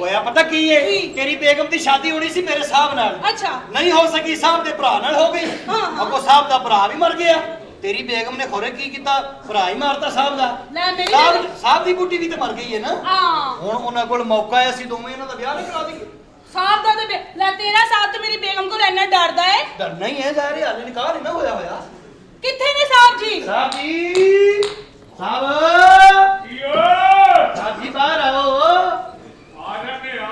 ਹੋਇਆ ਪਤਾ ਕੀ ਹੈ ਤੇਰੀ ਬੇਗਮ ਦੀ ਸ਼ਾਦੀ ਹੋਣੀ ਸੀ ਮੇਰੇ ਸਾਹਿਬ ਨਾਲ ਅੱਛਾ ਨਹੀਂ ਹੋ ਸਕੀ ਸਾਹਿਬ ਦੇ ਭਰਾ ਨਾਲ ਹੋ ਗਈ ਅੱਗੋਂ ਸਾਹਿਬ ਦਾ ਭਰਾ ਵੀ ਮਰ ਗਿਆ ਤੇਰੀ ਬੇਗਮ ਨੇ ਖੋਰੇ ਕੀ ਕੀਤਾ ਭਰਾ ਹੀ ਮਾਰਤਾ ਸਾਹਿਬ ਦਾ ਸਾਹਿਬ ਦੀ ਬੁੱਢੀ ਵੀ ਤੇ ਮਰ ਗਈ ਹੈ ਨਾ ਹੁਣ ਉਹਨਾਂ ਕੋਲ ਮੌਕਾ ਹੈ ਅਸੀਂ ਦੋਵੇਂ ਇਹਨਾਂ ਦਾ ਵਿਆਹ ਨਹੀਂ ਕਰਾ ਦਈਏ ਸਾਹਿਬ ਦਾ ਤੇ ਲੈ ਤੇਰਾ ਸਾਹਿਬ ਤੇ ਮੇਰੀ ਬੇਗਮ ਕੋਲ ਇੰਨਾ ਡਰਦਾ ਹੈ ਡਰਨਾ ਹੀ ਹੈ ਜ਼ਾਹਿਰ ਹਾਲੇ ਨਿਕਾਹ ਨਹੀਂ ਨਾ ਹੋਇਆ ਕਿੱਥੇ ਨੇ ਸਾਹਿਬ ਜੀ ਸਾਹਿਬ ਜੀ ਬਾਹਰ ਆਓ ਆ ਜਾਂਦੇ ਆ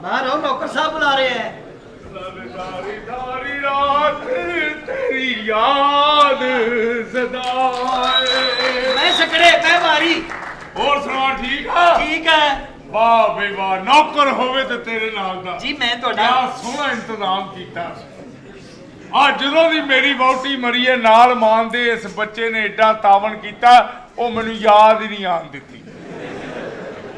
ਬਾਹਰ ਆਓ ਨੌਕਰ ਸਾਹਿਬ ਬੁਲਾ ਰਹੇ ਹੈ ਸਾਰੀ ਰਾਤ ਤੇਰੀ ਯਾਦ ਸਦਾਏ ਮੈਂ ਸਕੜੇ ਪੈ ਮਾਰੀ ਹੋਰ ਸੁਣਾ ਠੀਕ ਆ ਠੀਕ ਹੈ ਵਾਹ ਬੇ ਵਾਹ ਨੌਕਰ ਹੋਵੇ ਤੇ ਤੇਰੇ ਨਾਲ ਦਾ ਜੀ ਮੈਂ ਤੁਹਾਡਾ ਕਿਆ ਸੋਹਣਾ ਇੰਤਜ਼ਾਮ ਕੀਤਾ ਆ ਜਦੋਂ ਦੀ ਮੇਰੀ ਵਹੁਟੀ ਮਰੀ ਹੈ ਨਾਲ ਮਾਨ ਦੇ ਇਸ ਬੱਚੇ ਨੇ ਏਡਾ ਤਾਵਨ ਕੀਤਾ ਉਹ ਮੈਨੂੰ ਯਾਦ ਹੀ ਨਹੀਂ ਆਉਣ ਦਿੱਤੀ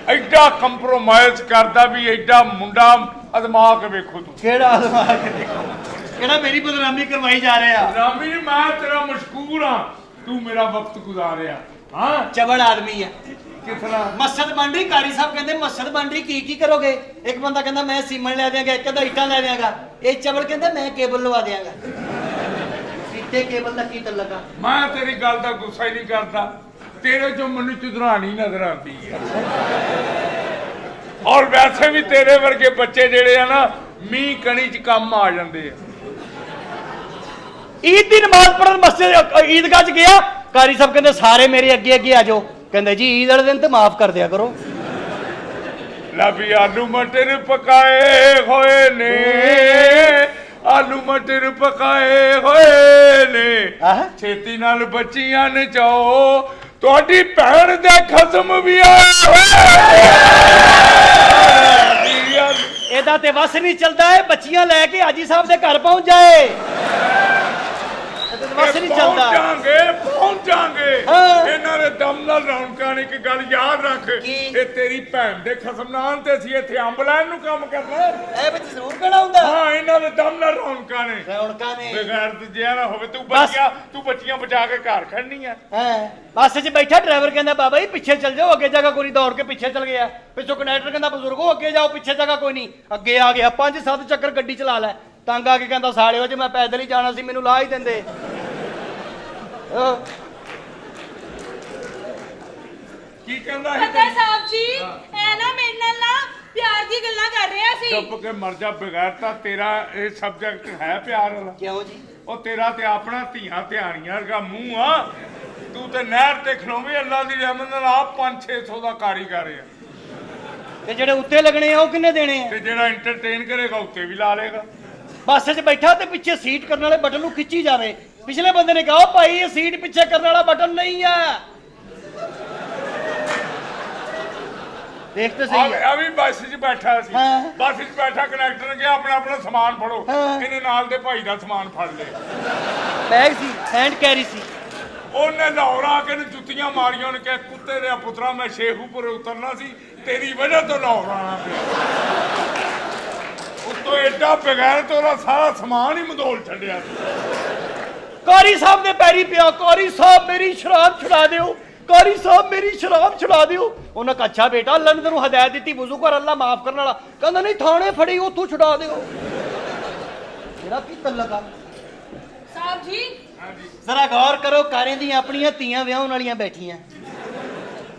ਐਡਾ ਕੰਪਰੋਮਾਈਜ਼ ਕਰਦਾ ਵੀ ਐਡਾ ਮੁੰਡਾ ਅਦਮਾ ਕੇ ਵੇਖੋ ਤੂੰ ਕਿਹੜਾ ਅਦਮਾ ਕੇ ਦੇਖੋ ਕਿਹੜਾ ਮੇਰੀ ਬਦਨਾਮੀ ਕਰਵਾਈ ਜਾ ਰਿਹਾ ਬਦਨਾਮੀ ਨਹੀਂ ਮੈਂ ਤੇਰਾ ਮਸ਼ਕੂਰ ਹਾਂ ਤੂੰ ਮੇਰਾ ਵਕਤ ਗੁਜ਼ਾਰਿਆ ਹਾਂ ਚਵੜ ਆਦਮੀ ਹੈ ਕਿਸਨਾ ਮਸਜਿਦ ਬਣ ਰਹੀ ਕਾਰੀ ਸਾਹਿਬ ਕਹਿੰਦੇ ਮਸਜਿਦ ਬਣ ਰਹੀ ਕੀ ਕਰੋਗੇ ਇੱਕ ਬੰਦਾ ਕਹਿੰਦਾ ਮੈਂ ਸੀਮਨ ਲੈ ਦਿਆਂਗਾ ਇੱਕ ਕਹਿੰਦਾ ਇੱਟਾਂ ਲੈ ਦਿਆਂਗਾ ਇਹ ਚਵੜ ਕਹਿੰਦਾ ਮੈਂ ਕੇਬਲ ਲਵਾ ਦਿਆਂਗਾ ਸਿੱਧੇ ਕੇਬਲ ਦਾ ਕੀ ਤਲਕਾ ਮੈਂ ਤੇਰੀ ਗੱਲ ਦਾ ਗੁੱਸਾ ਹੀ ਨਹੀਂ ਕਰਦਾ ਤੇਰੇ ਚੋਂ ਮੈਨੂੰ ਚੁਦਰਾਣੀ ਨਜ਼ਰ ਆਉਂਦੀ ਹੈ ਔਰ ਵੈਸੇ ਵੀ ਤੇਰੇ ਵਰਗੇ ਬੱਚੇ ਜਿਹੜੇ ਆ ਨਾ ਮੀਂਹ ਕਣੀ ਚ ਕੰਮ ਆ ਜਾਂਦੇ ਆ ਈਦ ਦੀ ਨਮਾਜ਼ ਪੜਨ ਮਸਜਿਦ ਈਦਗਾਹ ਚ ਗਿਆ ਕਾਰੀ ਸਾਹਿਬ ਕਹਿੰਦੇ ਸਾਰੇ ਮੇਰੇ ਅੱਗੇ ਆ ਜਾਓ ਕਹਿੰਦੇ ਜੀ ਈਦ ਵਾਲੇ ਦਿਨ ਤੇ ਮਾਫ ਕਰ ਦਿਆ ਕਰੋ ਲੱਭੀ ਆਲੂ ਮਟਰ ਪਕਾਏ ਹੋਏ ਨੇ ਆਲੂ ਮਟਰ ਪਕਾਏ ਹੋਏ ਨੇ ਛੇਤੀ ਨਾਲ ਬੱਚੀਆਂ ਨਚਾਓ ਤੁਹਾਡੀ ਭੈਣ ਦੇ ਖਸਮ ਵੀ ਆਏ ਹੋਏ ਇਹਦਾ ਤੇ ਵਸ ਨਹੀਂ ਚੱਲਦਾ ਹੈ ਬੱਚੀਆਂ ਲੈ ਕੇ ਹਾਜੀ ਸਾਹਿਬ ਦੇ ਘਰ ਪਹੁੰਚ ਜਾਏ ਵਸ ਨਹੀਂ ਚੱਲਦਾ ਪਹੁੰਚਾਂਗੇ ਇਹਨਾਂ ਦੇ ਦਮ ਨਾਲ ਰੌਣਕਾਂ ਨੇ ਇੱਕ ਗੱਲ ਯਾਦ ਰੱਖ ਇਹ ਤੇਰੀ ਭੈਣ ਦੇ ਖਸਮ ਨਾਲ ਤੇ ਅਸੀਂ ਇੱਥੇ ਅੰਬ ਲੈਣ ਨੂੰ ਕੰਮ ਕਰਨਾ ਇਹ ਵਿੱਚ ਜ਼ਰੂਰ ਕਹਿਣਾ ਹੁੰਦਾ ਹਾਂ ਇਹਨਾਂ ਦੇ ਦਮ ਨਾਲ ਰੌਣਕਾਂ ਨੇ ਬਗੈਰ ਜਿਆ ਨਾ ਹੋਵੇ ਤੂੰ ਬੱਚੀਆਂ ਬਚਾ ਕੇ ਘਰ ਖੜਨੀ ਆ ਬੱਸ 'ਚ ਬੈਠਾ ਡਰਾਈਵਰ ਕਹਿੰਦਾ ਬਾਬਾ ਜੀ ਪਿੱਛੇ ਚੱਲ ਜਾਓ ਅੱਗੇ ਜਗ੍ਹਾ ਕੋਈ ਦੌੜ ਕੇ ਪਿੱਛੇ ਚੱਲ ਗਿਆ ਪਿੱਛੋਂ ਕੰਡਕਟਰ ਕਹਿੰਦਾ ਬਜ਼ੁਰਗੋ ਅੱਗੇ ਜਾਓ ਪਿੱਛੇ ਜਗ੍ਹਾ ਕੋਈ ਨਹੀਂ ਅੱਗੇ ਆ ਗਿਆ 5-7 ਚੱਕਰ ਗੱਡੀ ਚਲਾ ਲੈ ਤੰਗ ਆ ਕੇ ਕਹਿੰਦਾ ਸਾਲਿਓ ਜੇ ਮੈਂ ਪੈਦਲ ਹੀ ਜਾਣਾ ਸੀ ਮੈਨੂੰ ਲਾ ਹੀ ਦਿੰਦੇ ਕੀ ਕਹਿੰਦਾ ਫਤਿਹ ਸਾਹਿਬ ਜੀ ਐ ਨਾ ਮੇਰੇ ਨਾਲ ਨਾ ਪਿਆਰ ਦੀ ਗੱਲਾਂ ਕਰ ਰਿਹਾ ਸੀ ਚੁੱਪ ਕੇ ਮਰ ਜਾ ਬਗੈਰ ਤਾਂ ਤੇਰਾ ਇਹ ਸਬਜੈਕਟ ਹੈ ਪਿਆਰ ਵਾਲਾ ਕਿਉਂ ਜੀ ਉਹ ਤੇਰਾ ਤੇ ਆਪਣਾ ਧੀਆਂ ਧਿਆਣੀਆਂ ਵਰਗਾ ਮੂੰਹ ਆ ਤੂੰ ਤੇ ਨਹਿਰ ਤੇ ਖਲੋਵੇਂ ਅੱਲਾ ਦੀ ਰਹਿਮਤ ਨਾਲ ਆਪ 500-600 ਦਾ ਕਾਰੀਗਰ ਆ ਤੇ ਜਿਹੜੇ ਉੱਤੇ ਲੱਗਣੇ ਆ ਉਹ ਕਿੰਨੇ ਦੇਣੇ ਆ ਤੇ ਜਿਹੜਾ ਐਂਟਰਟੇਨ ਕਰੇਗਾ ਉੱਤੇ ਵੀ ਲਾ ਲੇਗਾ ਬੱਸ 'ਚ ਬੈਠਾ ਤੇ ਪਿੱਛੇ ਸੀਟ ਕਰਨ ਵਾਲੇ ਬਟਨ ਨੂੰ ਖਿੱਚੀ ਜਾਵੇ ਪਿਛਲੇ ਬੰਦੇ ਨੇ ਕਹਾ ਭਾਈ ਇਹ ਸੀਟ ਪਿੱਛੇ ਕਰਨ ਵਾਲਾ ਬਟਨ ਨਹੀਂ ਆ ਦੇਖਦੇ ਸਹੀ ਆ ਵੀ ਬੱਸ 'ਚ ਬੈਠਾ ਸੀ ਬੱਸ 'ਚ ਬੈਠਾ ਕਨੈਕਟਰ ਨੇ ਕਿਹਾ ਆਪਣਾ ਸਮਾਨ ਫੜੋ ਇਹਨੇ ਨਾਲ ਦੇ ਭਾਈ ਦਾ ਸਮਾਨ ਫੜ ਲਿਆ ਬੈਗ ਸੀ ਹੈਂਡ ਕੈਰੀ ਸੀ ਉਹਨੇ ਲਾਹੌਰ ਆ ਕੇ ਜੁੱਤੀਆਂ ਮਾਰੀਆਂ ਉਹਨੇ ਕਿਹਾ ਕੁੱਤੇ ਦੇ ਪੁੱਤਰਾ ਮੈਂ ਸ਼ੇਖੂਪੁਰ ਉਤਰਨਾ ਸੀ ਤੇਰੀ ਵਜ੍ਹਾ ਤੋਂ ਲਾਹੌਰ ਆਣਾ ਪਿਆ ਉੱਤੋਂ ਏਡਾ ਬਗੈਰ ਤੋਂ ਉਹਦਾ ਸਾਰਾ ਸਮਾਨ ਹੀ ਮਦੋਲ ਛੱਡਿਆ ਕਾਰੀ ਸਾਹਿਬ ਦੇ ਪੈਰੀ ਪਿਆ ਕਾਰੀ ਸਾਹਿਬ ਮੇਰੀ ਸ਼ਰਾਬ ਛੁਡਾ ਦਿਓ ਕਾਰੀ ਸਾਹਿਬ ਮੇਰੀ ਸ਼ਰਾਬ ਛੁਡਾ ਦਿਓ ਉਹਨਾਂ ਕਹਾ ਅੱਛਾ ਬੇਟਾ ਅੱਲਾ ਨੇ ਤੈਨੂੰ ਹਦਾਇਤ ਦਿੱਤੀ ਵਜ਼ੂ ਕਰ ਅੱਲਾ ਮਾਫ ਕਰਨ ਵਾਲਾ ਕਹਿੰਦਾ ਨਹੀਂ ਥਾਣੇ ਫੜੀ ਉੱਥੋਂ ਛੁਡਾ ਦਿਓ ਮੇਰਾ ਕੀ ਤਲਕ ਆ ਸਾਹਿਬ ਜੀ ਜ਼ਰਾ ਗੌਰ ਕਰੋ ਕਾਰੇ ਦੀਆਂ ਆਪਣੀਆਂ ਧੀਆਂ ਵਿਆਹਣ ਵਾਲੀਆਂ ਬੈਠੀਆਂ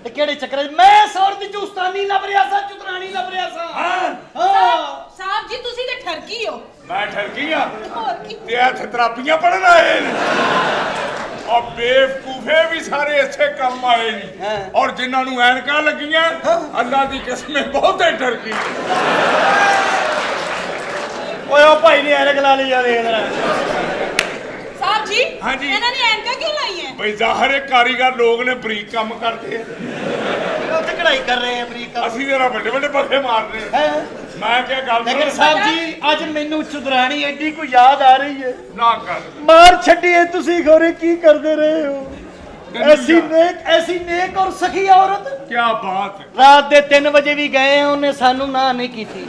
ਤੇ ਕਿਹੜੇ ਚੱਕਰ ਮੈਂ ਸੌਰਤ ਚ ਉਸਤਾਨੀ ਲੱਭ ਰਿਹਾ ਸਾਂ ਚੁਤਰਾਣੀ ਲੱਭ ਰਿਹਾ ਸਾਂ ਹਾਂ ਸਾਹਿਬ ਜੀ ਤੁਸੀਂ ਤੇ ਠਰਕੀ ਹੋ ਮੈਂ ਠਰਕੀ ਆ ਹੋਰ ਕੀ ਤੇ ਇੱਥੇ ਥਰਾਪੀਆਂ ਪੜਨ ਆਏ ਨੇ ਔਰ ਬੇਵਕੂਫੇ ਵੀ ਸਾਰੇ ਇੱਥੇ ਕੰਮ ਆਏ ਨੇ ਔਰ ਜਿਨ੍ਹਾਂ ਨੂੰ ਐਨਕਾਂ ਲੱਗੀਆਂ ਅੱਲਾ ਦੀ ਕਸਮ ਬਹੁਤੇ ਠਰਕੀ ਓਏ ਉਹ ਭਾਈ ਨੇ ਐਨਕ ਲਾ ਲਈ ਆ ਦੇਖ ਲੈ ਸਾਹਿਬ ਜੀ ਹਾਂਜੀ ਇਹਨਾਂ ਨੇ ਐਨਕਾਂ ਕਿਉਂ ਲਾਈਆਂ ਬਈ ਜ਼ਾਹਰ ਹੈ ਕਾਰੀਗਰ ਲੋਕ ਨੇ ਬਰੀਕ ਕੰਮ ਕਰਦੇ ਆ ਉੱਥੇ ਕਢਾਈ ਕਰ ਰਹੇ ਆ ਬਰੀਕ ਅਸੀਂ ਜਰਾ ਵੱਡੇ ਵੱਡੇ ਪੱਖੇ ਮਾਰਦੇ ਆ ਮੈਂ ਕਿਹਾ ਗੱਲ ਲੇਕਿਨ ਸਾਹਿਬ ਜੀ ਅੱਜ ਮੈਨੂੰ ਚੁਦਰਾਣੀ ਐਡੀ ਕੋਈ ਯਾਦ ਆ ਰਹੀ ਹੈ ਨਾ ਕਰ ਮਾਰ ਛੱਡੀਏ ਤੁਸੀਂ ਖੋਰੇ ਕੀ ਕਰਦੇ ਰਹੇ ਹੋ ਐਸੀ ਨੇਕ ਔਰ ਸਖੀ ਔਰਤ ਕੀ ਬਾਤ ਹੈ ਰਾਤ ਦੇ 3 ਵਜੇ ਵੀ ਗਏ ਉਹਨੇ ਸਾਨੂੰ ਨਾ ਨਹੀਂ ਕੀਤੀ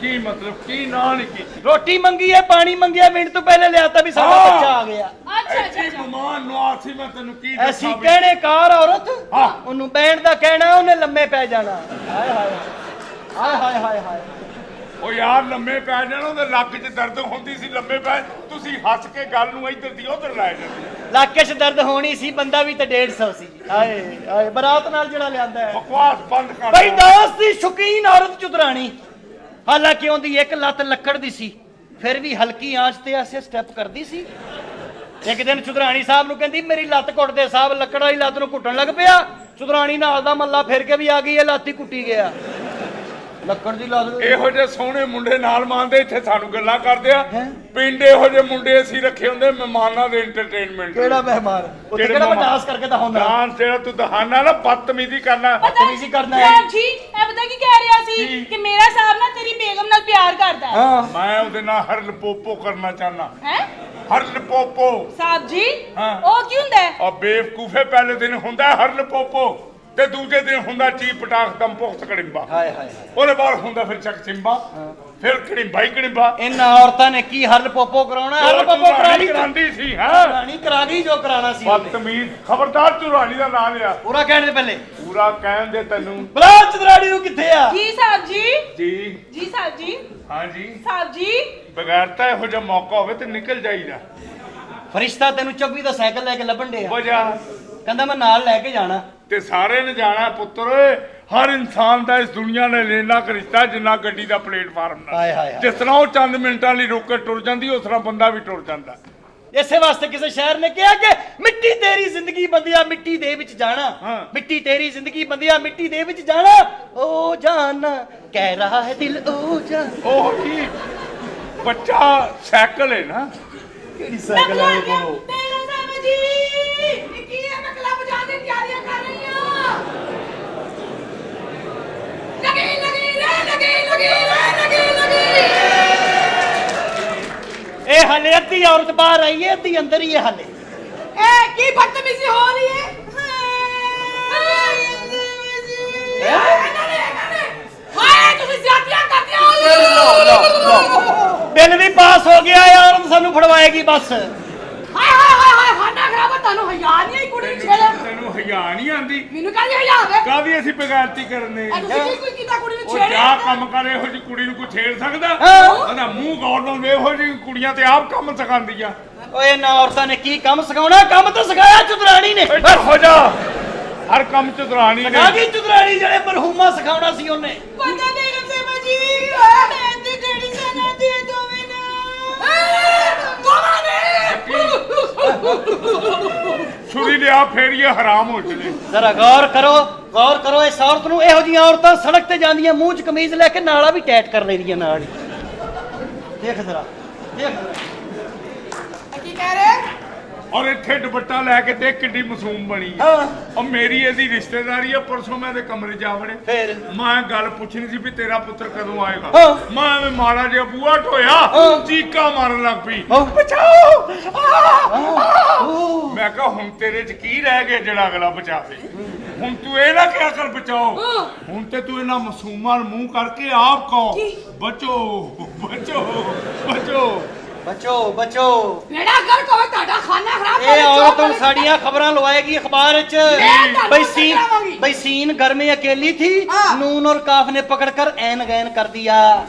ਕੀ ਮਤਲਬ ਕੀ ਨਾ ਨਹੀਂ ਕੀਤੀ ਰੋਟੀ ਮੰਗੀ ਹੈ, ਪਾਣੀ ਮੰਗਿਆ, ਮਿੰਟ ਤੋਂ ਪਹਿਲੇ ਲਿਆਤਾ ਵੀ ਸਾਡਾ ਹਾਂ। ਬੱਚਾ ਆ ਗਿਆ। ਅੱਛਾ ਅੱਛਾ ਐਸੀ ਅੱਛਾ ਮਹਿਮਾਨ ਨਵਾਜ਼ੀ ਮੈਂ ਤੈਨੂੰ ਕੀ ਐਸੀ ਦੱਸਾਂ ਵੀ- ਕਹਿਣੇ ਕਾਰ ਔਰਤ ਹਾਂ। ਉਹਨੂੰ ਬੈਣ ਦਾ ਕਹਿਣਾ, ਉਹਨੇ ਲੰਮੇ ਪੈ ਜਾਣਾ। ਹਾਏ ਹਾਏ ਹਾਏ ਹਾਏ ਹਾਏ ਹਾਏ। ਉਹ ਯਾਰ ਲੰਮੇ ਪੈ ਜਾਣਾ, ਉਹਦੇ ਲੱਕ 'ਚ ਦਰਦ ਹੁੰਦੀ ਸੀ, ਲੰਮੇ ਪੈ ਤੁਸੀਂ ਹੱਸ ਕੇ ਗੱਲ ਨੂੰ ਇੱਧਰ ਦੀ ਉੱਧਰ ਲੈ ਜਾਂਦੇ। ਲੱਕ 'ਚ ਦਰਦ ਹੋਣੀ ਸੀ, ਬੰਦਾ ਵੀ ਤਾਂ 150 ਸੀ। ਹਾਏ ਹਾਏ, ਬਰਾਤ ਨਾਲ ਜਿਹੜਾ ਲਿਆਂਦਾ ਹੈ। ਬਕਵਾਸ ਬੰਦ ਕਰ ਬਈ ਦਾਸ ਦੀ ਸ਼ੌਕੀਨ ਔਰਤ ਚੁਦਰਾਣੀ, ਹਾਲਾਂਕਿ ਉਹਦੀ ਇੱਕ ਲੱਤ ਲੱਕੜ ਦੀ ਸੀ, ਫਿਰ ਵੀ ਹਲਕੀ ਆਂਚ ਤੇ ਐਸੇ ਸਟੈਪ ਕਰਦੀ ਸੀ। ਇੱਕ ਦਿਨ ਚੁਦਰਾਣੀ ਸਾਹਿਬ ਨੂੰ ਕਹਿੰਦੀ ਮੇਰੀ ਲੱਤ ਘੁੱਟਦੇ ਸਾਹਿਬ, ਲੱਕੜ ਵਾਲੀ ਲੱਤ ਨੂੰ ਘੁੱਟਣ ਲੱਗ ਪਿਆ। ਚੁਦਰਾਣੀ ਨਾਲ ਦਾ ਮੱਲਾ ਫਿਰ ਕੇ ਵੀ ਆ ਗਈ, ਇਹ ਲੱਤ ਹੀ ਕੁੱਟੀ ਗਿਆ। ਲੱਕੜ ਦੀ ਲੱਤ। ਇਹੋ ਜਿਹੇ ਸੋਹਣੇ ਮੁੰਡੇ ਨਾਲ ਮੰਨਦੇ ਇੱਥੇ ਸਾਨੂੰ ਗੱਲਾਂ ਕਰਦੇ ਆ। ਹੈਂ? ਪਿੰਡ ਇਹੋ ਜਿਹੇ ਮੁੰਡੇ ਅਸੀਂ ਰੱਖੇ ਹੁੰਦੇ ਮਹਿਮਾਨਾਂ ਦੇ ਐਂਟਰਟੇਨਮੈਂਟ। ਕਿਹੜਾ ਮਹਿਮਾਨ? ਉੱਥੇ ਕਿਹੜਾ ਮੈਂ ਡਾਂਸ ਕਰਕੇ ਤਾਂ ਹੁੰਦਾ। ਡਾਂਸ ਜਿਹੜਾ ਤੂੰ ਦਹਾਨਾ ਨਾ ਬਦਤਮੀਜ਼ੀ ਕਰਨਾ। ਬਦਤਮੀਜ਼ੀ ਕਰਨਾ ਹੈ। ਸਾਹਿਬ ਜੀ ਇਹ ਪਤਾ ਕੀ ਕਹਿ ਰਿਹਾ ਸੀ ਕੀ? ਕਿ ਮੇਰਾ ਸਾਹਿਬ ਨਾ ਤੇਰੀ ਬੇਗਮ ਨਾਲ ਪਿਆਰ ਕਰਦਾ ਹੈ। ਹਾਂ ਮੈਂ ਉਹਦੇ ਨਾਲ ਹਰ ਲਪੋਪੋ ਕਰਨਾ ਚਾਹਨਾ। ਹੈ ਹਰ ਲਪੋਪੋ। ਸਾਹਿਬ ਜੀ ਹਾਂ। ਉਹ ਕੀ ਹੁੰਦਾ ਹੈ? ਆ ਬੇਵਕੂਫੇ ਪਹਿਲੇ ਦਿਨ ਹੁੰਦਾ ਹਰ ਲਪੋਪੋ ਤੇ ਦੂਜੇ ਦਿਨ ਹੁੰਦਾ ਚੀ ਪਟਾਖ ਦਮ ਪੁਖਤ ਕੜਿੰਬਾ। ਹਾਏ ਹਾਏ। ਉਹਦੇ ਬਾਅਦ ਹੁੰਦਾ ਫਿਰ ਚੱਕ ਚਿੰਬਾ, ਫਿਰ ਕੜਿੰਬਾ ਹੀ ਕੜਿੰਬਾ। ਇਹਨਾਂ ਔਰਤਾਂ ਨੇ ਕੀ ਹਰਲ ਪੋਪੋ ਕਰਾਉਣਾ? ਹਰਲ ਪੋਪੋ ਕਰਾ ਲਈ ਕਰਾਂਦੀ ਸੀ। ਹਾਂ ਰਾਣੀ ਕਰਾ ਗਈ ਜੋ ਕਰਾਣਾ ਸੀ ਉਹਨੇ। ਬਦਤਮੀਜ਼ ਖਬਰਦਾਰ ਤੂੰ ਰਾਣੀ ਦਾ ਨਾਂ ਲਿਆ। ਪੂਰਾ ਕਹਿਣ ਦੇ ਪਹਿਲੇ ਪੂਰਾ ਕਹਿਣ ਦੇ ਤੈਨੂੰ। ਬਲਾ ਚਦਰਾਣੀ ਨੂੰ ਕਿੱਥੇ ਆ? ਜੀ ਸਾਹਿਬ ਜੀ ਜੀ ਜੀ ਸਾਹਿਬ ਜੀ ਹਾਂ ਜੀ। ਸਾਹਿਬ ਜੀ ਬਗੈਰ ਤਾਂ ਇਹੋ ਜਿਹਾ ਮੌਕਾ ਹੋਵੇ ਤੇ ਨਿਕਲ ਜਾਈਦਾ। ਫਰਿਸ਼ਤਾ ਤੈਨੂੰ 24 ਦਾ ਸਾਈਕਲ ਲੈ ਕੇ ਲੱਭਣ ਡਿਆ, ਵਜਾ ਕਹਿੰਦਾ ਮੈਂ ਨਾਲ ਲੈ ਕੇ ਜਾਣਾ। ਤੇ ਸਾਰੇ ਨੇ ਜਾਣਾ ਪੁੱਤਰ। ਹਰ ਇਨਸਾਨ ਦਾ ਇਸ ਦੁਨੀਆ ਨਾਲ ਲੈਣਾ ਰਿਸ਼ਤਾ ਜਿੰਨਾ ਗੱਡੀ ਦਾ ਪਲੇਟਫਾਰਮ ਨਾਲ। ਹਾਏ ਹਾਏ ਹਾਏ। ਜਿਸ ਤਰ੍ਹਾਂ ਉਹ ਚੰਦ ਮਿੰਟਾਂ ਲਈ ਰੁਕ ਕੇ ਟੁਰ ਜਾਂਦੀ, ਉਸ ਤਰ੍ਹਾਂ ਬੰਦਾ ਵੀ ਟੁਰ ਜਾਂਦਾ। ਇਸੇ ਵਾਸਤੇ ਕਿਸੇ ਸ਼ਾਇਰ ਨੇ ਕਿਹਾ ਕਿ ਮਿੱਟੀ ਤੇਰੀ ਜ਼ਿੰਦਗੀ ਬੰਦਿਆ ਮਿੱਟੀ ਦੇ ਵਿੱਚ ਜਾਣਾ। ਹਾਂ। ਮਿੱਟੀ ਤੇਰੀ ਜ਼ਿੰਦਗੀ ਬੰਦਿਆ ਮਿੱਟੀ ਦੇ ਵਿੱਚ ਜਾਣਾ। ਓ ਜਾਨਾ ਕਹਿ ਰਹਾ ਹੈ ਦਿਲ ਓ ਜਾਨ। ਉਹ ਹੀ ਬੱਚਾ ਸਾਈਕਲ ਹੈ ਨਾ। ਕਿਹੜੀ ਮੈਂ ਸਾਈਕਲ ਬੁਲਾ ਵਾਲੇ ਲਿਆ ਕੋਲ? ਮੇਰਾ ਸਾਹਿਬ ਜੀ ਇਹ ਕੀ ਹੈ? ਮੈਂ ਕਲੱਬ ਜਾਣ ਦੀ ਤਿਆਰੀਆਂ ਕਰ ਰਹੀ ਹਾਂ। ਲਗੀ ਇਹ ਹਲੇ ਅੱਧੀ ਔਰਤ ਬਾਹਰ ਆਈ ਹੈ, ਅੱਧੀ ਅੰਦਰ ਹੀ ਹੈ ਹਲੇ। ਇਹ ਕੀ ਬਦਤਮੀਜ਼ੀ ਹੋ ਰਹੀ ਹੈ? ਹਾਏ ਤੁਸੀਂ ਜ਼ਿਆਦਤੀਆਂ ਕਰਦੇ ਹੋ। ਬਿੱਲ ਵੀ ਪਾਸ ਹੋ ਗਿਆ, ਇਹ ਔਰਤ ਸਾਨੂੰ ਫੜਵਾਏਗੀ ਬਸ। ਹਾਏ ਹਾਏ ਹਾਏ ਹਾਏ ਖਾਣਾ ਖਰਾਬ। ਤੁਹਾਨੂੰ ਹਿਆ ਨਹੀਂ ਆਈ ਕੁੜੀ ਨੂੰ ਛੇੜਿਆ? ਤੈਨੂੰ ਹਿਆ ਨਹੀਂ ਆਂਦੀ? ਮੈਨੂੰ ਕਹਿੰਦੀ ਹਿਆ ਹੈ। ਕਾਹਦੀ ਅਸੀਂ ਬੇਗਾਰਤੀ ਕਰਨੇ? ਤੁਸੀਂ ਕੋਈ ਕੀਤਾ ਕੁੜੀ ਨੂੰ ਉਹ ਛੇੜਿਆ? ਜਾ ਕੰਮ ਕਰ। ਇਹੋ ਜਿਹੀ ਕੁੜੀ ਨੂੰ ਕੋਈ ਛੇੜ ਸਕਦਾ? ਹਾਂ। ਉਹਦਾ ਮੂੰਹ ਗੌਰ ਨਾਲ ਵੇਖ। ਇਹੋ ਜਿਹੀ ਕੁੜੀਆਂ ਤੇ ਆਪ ਕੰਮ ਸਿਖਾਉਂਦੀ ਆ। ਓਏ ਨਾ ਔਰਤਾਂ ਨੇ ਕੀ ਕੰਮ ਸਿਖਾਉਣਾ? ਕੰਮ ਤਾਂ ਸਿਖਾਇਆ ਚੁਦਰਾਣੀ ਨੇ। ਇੱਧਰ ਹੋ ਜਾ। ਹਰ ਕੰਮ ਚ ਦਰਾਣੀ ਨੇ। ਸਿਖਾ ਗਈ ਚੁਦਰਾਣੀ, ਜਿਹੜੇ ਮਰਹੂਮਾ ਸਿਖਾਉਣਾ ਸੀ ਉਹਨੇ। ਪਤਾ ਬੇਗਮ ਸਾਹਿਬਾ ਜੀ ਮੈਂ ਤੇ ਕਿਹੜੀ ਸਨਾ ਦੀ ਦੋਵੇਂ ਨਾ ਦੋਵਾਂ ਨੇ ਛੁਰੀ ਲਿਆ ਫੇਰ ਇਹ ਹਰਾਮ ਹੋ ਚਲੇ। ਜ਼ਰਾ ਗੌਰ ਕਰੋ ਇਸ ਔਰਤ ਨੂੰ। ਇਹੋ ਜਿਹੀਆਂ ਔਰਤਾਂ ਸੜਕ ਤੇ ਜਾਂਦੀਆਂ ਮੂੰਹ 'ਚ ਕਮੀਜ਼ ਲੈ ਕੇ, ਨਾਲਾ ਵੀ ਟੈਟ ਕਰ ਲੈਂਦੀਆਂ ਨਾਲ ਹੀ। ਦੇਖ ਜ਼ਰਾ ਦੇਖ। ਕੀ ਕਹਿ ਰਹੇ? ਔਰ ਇੱਥੇ ਦੁਪੱਟਾ ਲੈ ਕੇ ਦੇਖ ਕਿੱਡੀ ਮਾਸੂਮ ਬਣੀ ਹੈ। ਹਾਂ ਉਹ ਮੇਰੀ ਇਹਦੀ ਰਿਸ਼ਤੇਦਾਰੀ ਆ। ਪਰਸੋਂ ਮੈਂ ਇਹਦੇ ਕਮਰੇ 'ਚ ਆ ਵੜੇ। ਫੇਰ ਮੈਂ ਗੱਲ ਪੁੱਛਣੀ ਸੀ ਵੀ ਤੇਰਾ ਪੁੱਤਰ ਕਦੋਂ ਆਏਗਾ। ਹਾਂ। ਮੈਂ ਐਵੇਂ ਮਾੜਾ ਜਿਹਾ ਬੂਹਾ ਢੋਇਆ, ਹਾਂ। ਚੀਕਾ ਮਾਰਨ ਲੱਗ ਪਈ। ਹਾਂ। ਬਚਾਓ। ਓਹ ਮੈਂ ਕਿਹਾ ਹੁਣ ਤੇਰੇ 'ਚ ਕੀ ਰਹਿ ਗਿਆ ਜਿਹੜਾ ਅਗਲਾ ਬਚਾਵੇ? ਹੁਣ ਤੂੰ ਇਹ ਨਾ ਕਿਹਾ ਕਰ ਬਚਾਓ। ਹੁਣ ਤੇ ਤੂੰ ਇਹਨਾਂ ਮਾਸੂਮਾਂ ਨੂੰ ਮੂੰਹ ਕਰਕੇ ਆਪ ਕਹੋ ਬਚੋ ਬਚੋ ਬਚੋ। ਬਚੋ ਮੇਰਾ ਘਰ ਕੋਲ ਤੁਹਾਡਾ ਖਾਣਾ ਖਰਾਬ ਇਹ ਔਰਤ ਹੁਣ ਸਾਡੀਆਂ ਖਬਰਾਂ ਲਵਾਏਗੀ ਅਖਬਾਰ 'ਚ। भाई सीन घर में अकेली थी, नून और काफ ने पकड़कर ऐन गैन कर दिया।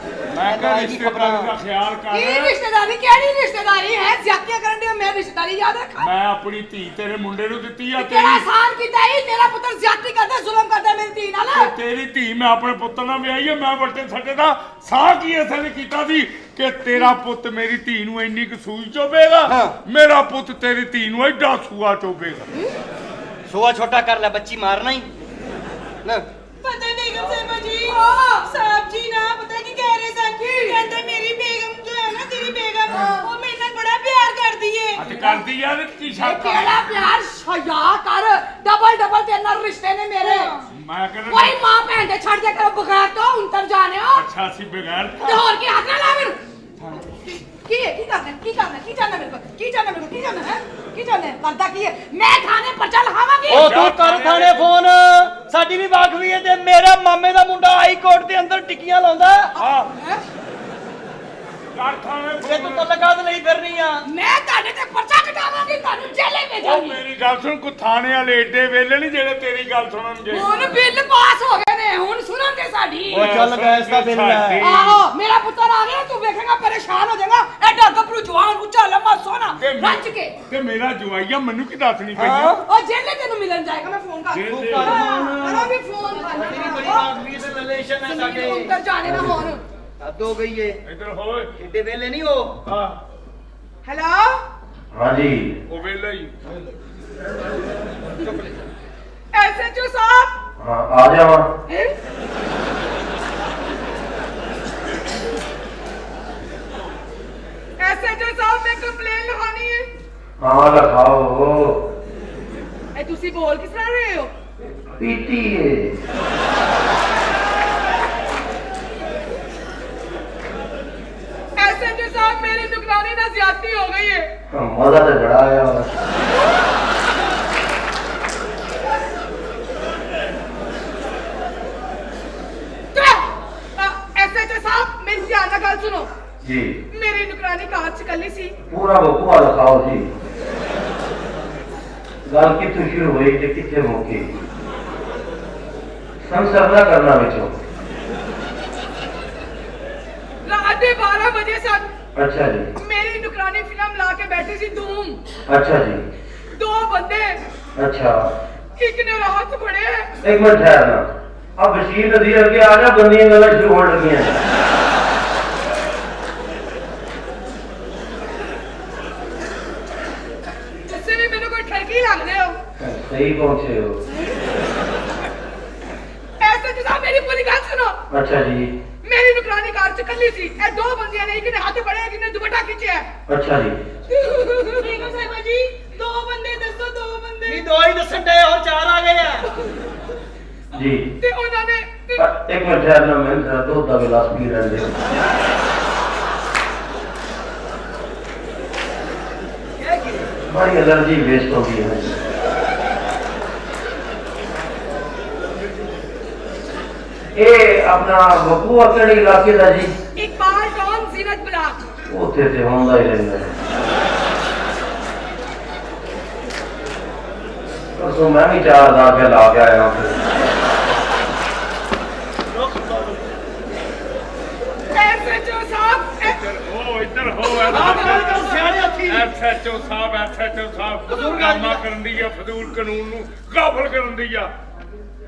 मैं कहा रिश्तेदारी का ख्याल कर। ਕੀ ਰਿਸ਼ਤੇਦਾਰੀ? ਕਿਹੜੀ ਰਿਸ਼ਤੇਦਾਰੀ ਹੈ? ਜ਼ਿਆਦਤੀਆਂ ਕਰਨ ਦੀ ਮੈਂ ਰਿਸ਼ਤੇਦਾਰੀ ਯਾਦ ਰੱਖਾਂ? ਮੈਂ ਆਪਣੀ ਧੀ ਤੇਰੇ ਮੁੰਡੇ ਨੂੰ ਦਿੱਤੀ ਆ। ਤੇਰਾ ਆਸਾਨ ਕੀਤਾ ਹੀ। ਤੇਰਾ ਪੁੱਤਰ ਜ਼ਿਆਦਤੀ ਕਰਦਾ, ਜ਼ੁਲਮ ਕਰਦਾ ਮੇਰੀ ਧੀ ਨਾਲ। ਤੇਰੀ ਧੀ ਮੈਂ ਆਪਣੇ ਪੁੱਤ ਨਾਲ ਵਿਆਹੀ ਆ। ਮੈਂ ਵੱਡੇ ਛੱਡੇ ਦਾ ਸਾਹ ਕੀ ਇਸੇ ਨੇ ਕੀਤਾ ਸੀ ਕਿ ਤੇਰਾ ਪੁੱਤ ਮੇਰੀ ਧੀ ਨੂੰ ਇੰਨੀ ਕੁ ਸੂਈ ਚੋਬੇਗਾ, ਮੇਰਾ ਪੁੱਤ ਤੇਰੀ ਧੀ ਨੂੰ ਐਡਾ ਸੂਆ ਚੋਬੇਗਾ। सुआ छोटा कर ले, बच्ची मारना ही ना। ਪਤਾ ਬੇਗਮ ਸਾਹਿਬਾ ਜੀ ਸਾਹਿਬ ਜੀ ਨਾ ਪਤਾ ਕੀ ਕਹਿ ਰਹੇ ਸਨ? ਕਹਿੰਦੇ ਮੇਰੀ ਬੇਗਮ ਜੋ ਹੈ ਨਾ, ਤੇਰੀ ਬੇਗਮ, ਉਹ ਮੇਰੇ ਨਾਲ ਬੜਾ ਪਿਆਰ ਕਰਦੀ ਏ। ਅੱਜ ਕਰਦੀ ਯਾਰ ਕੀ ਸ਼ੱਕ ਆ? ਕਿਹੜਾ ਪਿਆਰ? ਸ਼ਯਾ ਕਰ। ਡਬਲ ਤੇਰੇ ਨਾਲ ਰਿਸ਼ਤੇ ਨੇ ਮੇਰੇ। ਮੈਂ ਕਹਿੰਦਾ ਕੋਈ ਮਾਂ ਭੈਣ ਦੇ ਛੱਡ ਦੇ ਕਰ ਬਗੈਰ ਤੋਂ ਉਂਤਰ ਜਾਣਿਓ। ਅੱਛਾ ਸੀ ਬਗੈਰ ਤੇ ਹੋਰ ਕੀ ਹੱਥ ਨਾ ਲਾ ਮੈਨੂੰ। ਕੀ ਹੈ? ਕੀ ਕਰਨਾ? ਕੀ ਕਰਨਾ? ਕੀ ਚਾਹਨਾ ਮੇਰੇ ਕੋਲ? ਕੀ ਚਾਹਨਾ ਮੇਰੇ ਕੋਲ? ਕੀ ਚਾਹਨਾ ਹੈ? ਕੀ ਚਾਹਨਾ ਹੈ? ਕਰਦਾ ਕੀ ਹੈ? ਮੈਂ ਥਾਣੇ ਪਰਚਾ ਲਹਾਵਾਂਗੀ। ओ तू कर थाने फोन, साडी भी वाकफी है ते मेरा मामे दा मुंडा हाई कोर्ट दे अंदर टिक्कियां लाਉਂਦਾ। ਹਾਂ ਕਾਰਖਾਨੇ ਜੇ ਤੂੰ ਤਲਕਾਤ ਲਈ ਫਿਰਨੀ ਆ ਮੈਂ ਤੁਹਾਡੇ ਤੇ ਪਰਚਾ ਕਟਾਵਾਂਗੀ, ਤੁਹਾਨੂੰ ਜੇਲੇ ਉਹ ਭੇਜਾਂਗੀ। ਮੇਰੀ ਗੱਲ ਸੁਣ, ਕੋ ਥਾਣੇ ਵਾਲੇ ਏਡੇ ਵੇਲੇ ਨਹੀਂ ਜਿਹੜੇ ਤੇਰੀ ਗੱਲ ਸੁਣਨਗੇ। ਹੁਣ ਬਿੱਲ ਪਾਸ ਹੋ ਗਏ ਨੇ, ਹੁਣ ਸੁਣਨਗੇ ਸਾਡੀ। ਉਹ ਚੱਲ ਗੈਸ ਦਾ ਬਿੱਲ ਹੈ। ਆਹੋ, ਮੇਰਾ ਪੁੱਤਰ ਆ ਗਿਆ, ਤੂੰ ਵੇਖੇਗਾ ਪਰੇਸ਼ਾਨ ਹੋ ਜਾਏਗਾ। ਐਡਾ ਗੱਭਰੂ ਜਵਾਨ ਉੱਚਾ ਲੰਮਾ ਸੋਹਣਾ ਰੱਜ ਕੇ। ਤੇ ਮੇਰਾ ਜਵਾਈਆ ਮੈਨੂੰ ਕੀ ਦੱਸਣੀ ਪਈ ਹਾਂ। ਆ? ਉਹ ਜੇਲੇ ਤੈਨੂੰ ਮਿਲਣ ਜਾਏਗਾ, ਮੈਂ ਫੋਨ ਕਰ ਜੇਲੇ? ਤੂੰ ਕਰ ਫੋਨ। ਕਰਾਂ ਵੀ ਫੋਨ ਕਰ ਤੇਰੀ ਬੜੀ ਆਖਰੀ ਤੇ ਰਿਲੇਸ਼ਨ ਹੈ ਸਾਡੇ ਉੱਤਰ ਜਾਣੇ ਨਾ ਹੋਣ। ਹੱਦ ਹੋ ਗਈ ਏ ਇੱਧਰ ਹੋਏ। ਏਡੇ ਵੇਲੇ ਨਹੀਂ ਹੋ ਹਾਂ ਹੈਲੋ, हाँ जी। ਉਹ ਵੇਲੇ ਹੀ। एसएचओ साहब। हाँ आ जाओ। एसएचओ साहब मैं कंप्लेन लिखानी है। हाँ लिखाओ। ए तुसी बोल किस तरह रहे हो? पीती है। एसएचओ साहब मेरी निगरानी ना ज्यादती हो गई है। मजा तो बड़ा आया। एसएचओ साहब मेरी ध्यान ना गल सुनो। जी। मेरी निगरानी कार च कल्ली सी। पूरा बकुआ लिखाओ जी। गल कितों शुरू हुई ते किथे मुकी। संसर ना करना बच्चों। रात के 12 बजे सन। अच्छा जी। मेरी निगरानी फिल्म ला के बैठी सी धूम। अच्छा जी। दो बंदे, अच्छा एक ने राहत फड़े। एक मिनट ठहरना। अब बशीर नदी अगे आ जा, गंदियां गल्लां शुरू होने लगी हैं। तुसी भी मेनू कोई ठगी लगदे हो। सही पहुंचे हो। एसएचओ साहब मेरी पूरी गल सुनो। अच्छा जी। मेरी निगरानी कार च कल्ली सी। ए दो बंदियां ने, एक ने हाथ फड़े, एक ने दुपट्टा खींचा है। अच्छा जी। बेगम साहिबा जी, दो बंदे दसो, दो बंदे। ਨਹੀਂ ਦੋ ਹੀ ਦੱਸਣ ਦੇ ਹੋਰ ਚਾਰ ਆ ਗਏ ਆ जी। ते उन्होंने एक मिनट ठहरना, मैं जरा दूध का गिलास पी रहे थे। बड़ी एलर्जी वेस्ट हो गई है। ये अपना बकुआ केड़े इलाके का जी? इकबाल टॉन जीनत ब्लॉक। उत्थे ते होंदा ही रहंदा है। परसों मैं भी 4000 रुपया ला के आया फिर। एसएचओ साहब ਇੱਧਰ ਹੋ ਸਿਆਣੇ ਹੱਥੀ ਐਸਐਚਓ ਸਾਹਿਬ ਬਜ਼ੁਰਗ ਡਰਾਮਾ ਆਦਮੀ। ਕਰਨ ਦੀ ਆ, ਫਜ਼ੂਲ ਕਾਨੂੰਨ ਨੂੰ ਗਾਫਲ ਕਰਨ ਦੀ ਆ।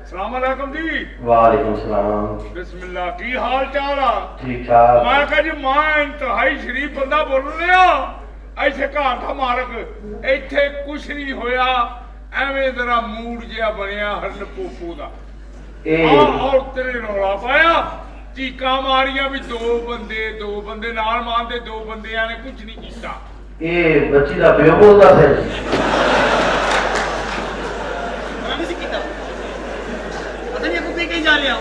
ਸਲਾਮ ਅਲੈਕੁਮ ਜੀ। वालेकुम सलाम। ਬਿਸਮਿਲ੍ਲਾ, ਕੀ ਹਾਲ ਚਾਲ ਆ? ठीक ठाक। ਮੈਂ ਕਿਹਾ ਜੀ ਮੈਂ ਇੰਤਹਾਈ ਸ਼ਰੀਫ ਬੰਦਾ ਬੋਲ ਰਿਹਾ, ਇੱਥੇ ਘਰ ਦਾ ਮਾਲਕ। ਇੱਥੇ ਕੁਛ ਨਹੀਂ ਹੋਇਆ, ਐਵੇਂ ਜ਼ਰਾ ਮੂਡ ਜਿਹਾ ਬਣਿਆ ਹਰਨ ਪੋਪੋ ਦਾ। ए ਔਰਤ ਨੇ ਰੌਲਾ ਪਾਇਆ, ਚੀਕਾਂ ਮਾਰੀਆਂ ਵੀ ਦੋ ਬੰਦੇ ਨਾਲ ਮਾਰਦੇ, ਦੋ ਬੰਦਿਆਂ ਨੇ ਕੁਝ ਨਹੀਂ ਕੀਤਾ। ए बच्ची का प्यो बोलता फिर। ਮੈਂ ਨਹੀਂ ਸੀ ਕੀਤਾ ਪਤਾ ਨਹੀਂ ਕੁੱਤੇ ਕਹੀਂ ਜਾ ਰਿਹਾ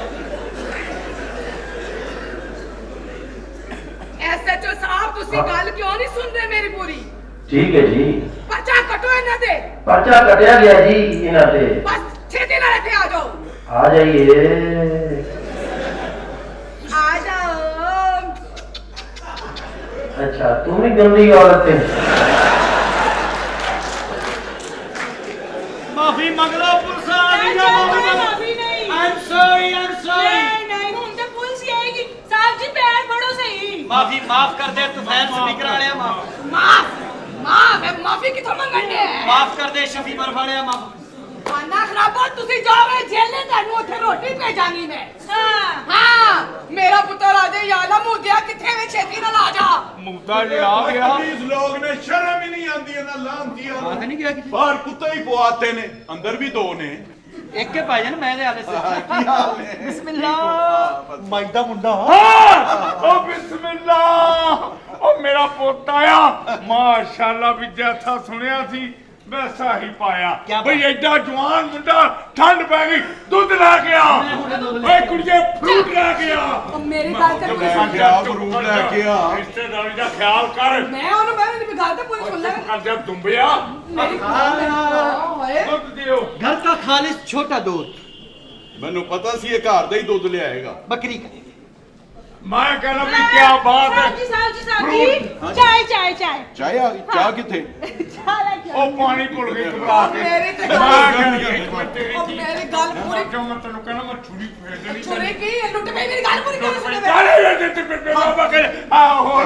एसएचओ साहब तुसी गल क्यों नहीं सुनदे मेरी पूरी? ठीक है जी। पर्चा कटो इन्हां दे। पर्चा कटिया गया जी इन्हां ते। बस छेती नाल इत्थे आ जाओ। आ जाइए। आ जाओ। अच्छा तुम भी गंदी औरत है। ਮਾਫੀ ਮੰਗ ਲਓ ਪੁਲਿਸ ਆ ਗਈ ਆ माफी नहीं। ਆਮ ਸੌਰੀ नहीं नहीं, हुन ते पुलिस ही आएगी। साहब जी पैर पड़ो सही। ਮਾਫੀ ਮਾਫ ਕਰ ਦੇ ਤੂਫਾਨ ਸਪੀਕਰ ਵਾਲਿਆ ਮਾਫ माफ है, माफी किथों मंगण दे? ਮਾਫ ਕਰ ਦੇ ਸ਼ਫੀ ਬਰਫ ਵਾਲਿਆ ਮਾਫ खाना खराबो तुसी जाओगे जेले, तन्नू उत्थे रोटी भेजांगी मैं। हां मेरा पुत्र आ जाए या ना मुंडिया किथे वे छेती नाल आ जा। ਮੁੱਦਾ ਜਿਹਾ ਆ ਗਿਆ। इस लोग ने शर्म ही नहीं आती है ना लानती ਆ ਤਾਂ ਨਹੀਂ ਗਿਆ ਕਿਸੇ बाहर कुत्ते ही पवाते ने, अंदर भी दो ने। ਇੱਕ ਕੇ ਭਾਈ ਜਾਨ ਮੈਂ ਦੇ ਆਲੇ ਸੇ की हाल है? ਬਿਸਮਿਲ੍ਲਾ ਮਾਈਕ ਦਾ ਮੁੰਡਾ ਓ ਬਿਸਮਿਲ੍ਲਾ, ਓ ਮੇਰਾ ਪੁੱਤ ਆਇਆ। ਮਾਸ਼ਾਅੱਲਾ ਵੀ ਜੈਸਾ ਸੁਣਿਆ ਸੀ ਵੈਸਾ ਹੀ ਪਾਇਆ। ਕਿਆ ਬਈ ਐਡਾ ਜਵਾਨ ਮੁੰਡਾ, ਠੰਡ ਪੈ ਗਈ, ਦੁੱਧ ਲੈ ਕੇ ਆ। ਓਏ ਕੁੜੀਏ ਫਰੂਟ ਲੈ ਕੇ ਆ। ओ मेरी गल ते पूरी सुन। क्या फ्रूट लेके आ? ਰਿਸ਼ਤੇਦਾਰੀ ਦਾ ਖਿਆਲ ਕਰ। मैं ओनु मैं मेरी गल ते पूरी सुन ले। ਕਰ ਜਾ ਦੁੰਬਿਆ, मेरी ओए ਦੁੱਧ ਦਿਓ। घर का खालिस छोटा दूध मैनू पता सी ये घर दा ही दुध ले आएगा। बकरी का मैं कह रहा भी क्या बात है। साहब जी चाय चाय चाय ਚਾਹ ਆ ਗਈ ਚਾਹ ਕਿੱਥੇ चाय लेके ਉਹ ਪਾਣੀ ਭੁੱਲ ਗਈ ਘਬਰਾ ਕੇ। मेरी तो ਮੈਂ गल ਕਹਿ ਤੇਰੀ ओ ਕੀ मेरी गल पूरी ਕਿਉਂ ਮੈਂ ਤੈਨੂੰ ਕਹਿਣਾ ਮੈਂ ਛੁਰੀ ਫੇਰ ਦੇਣੀ छुरी की लुट पे मेरी गल पूरी कर सुने ਚੱਲ ਇਹ ਤੇ ਬੇਬੇ ਬਾਬਾ ਕਹੇ ਆ ਹੋਰ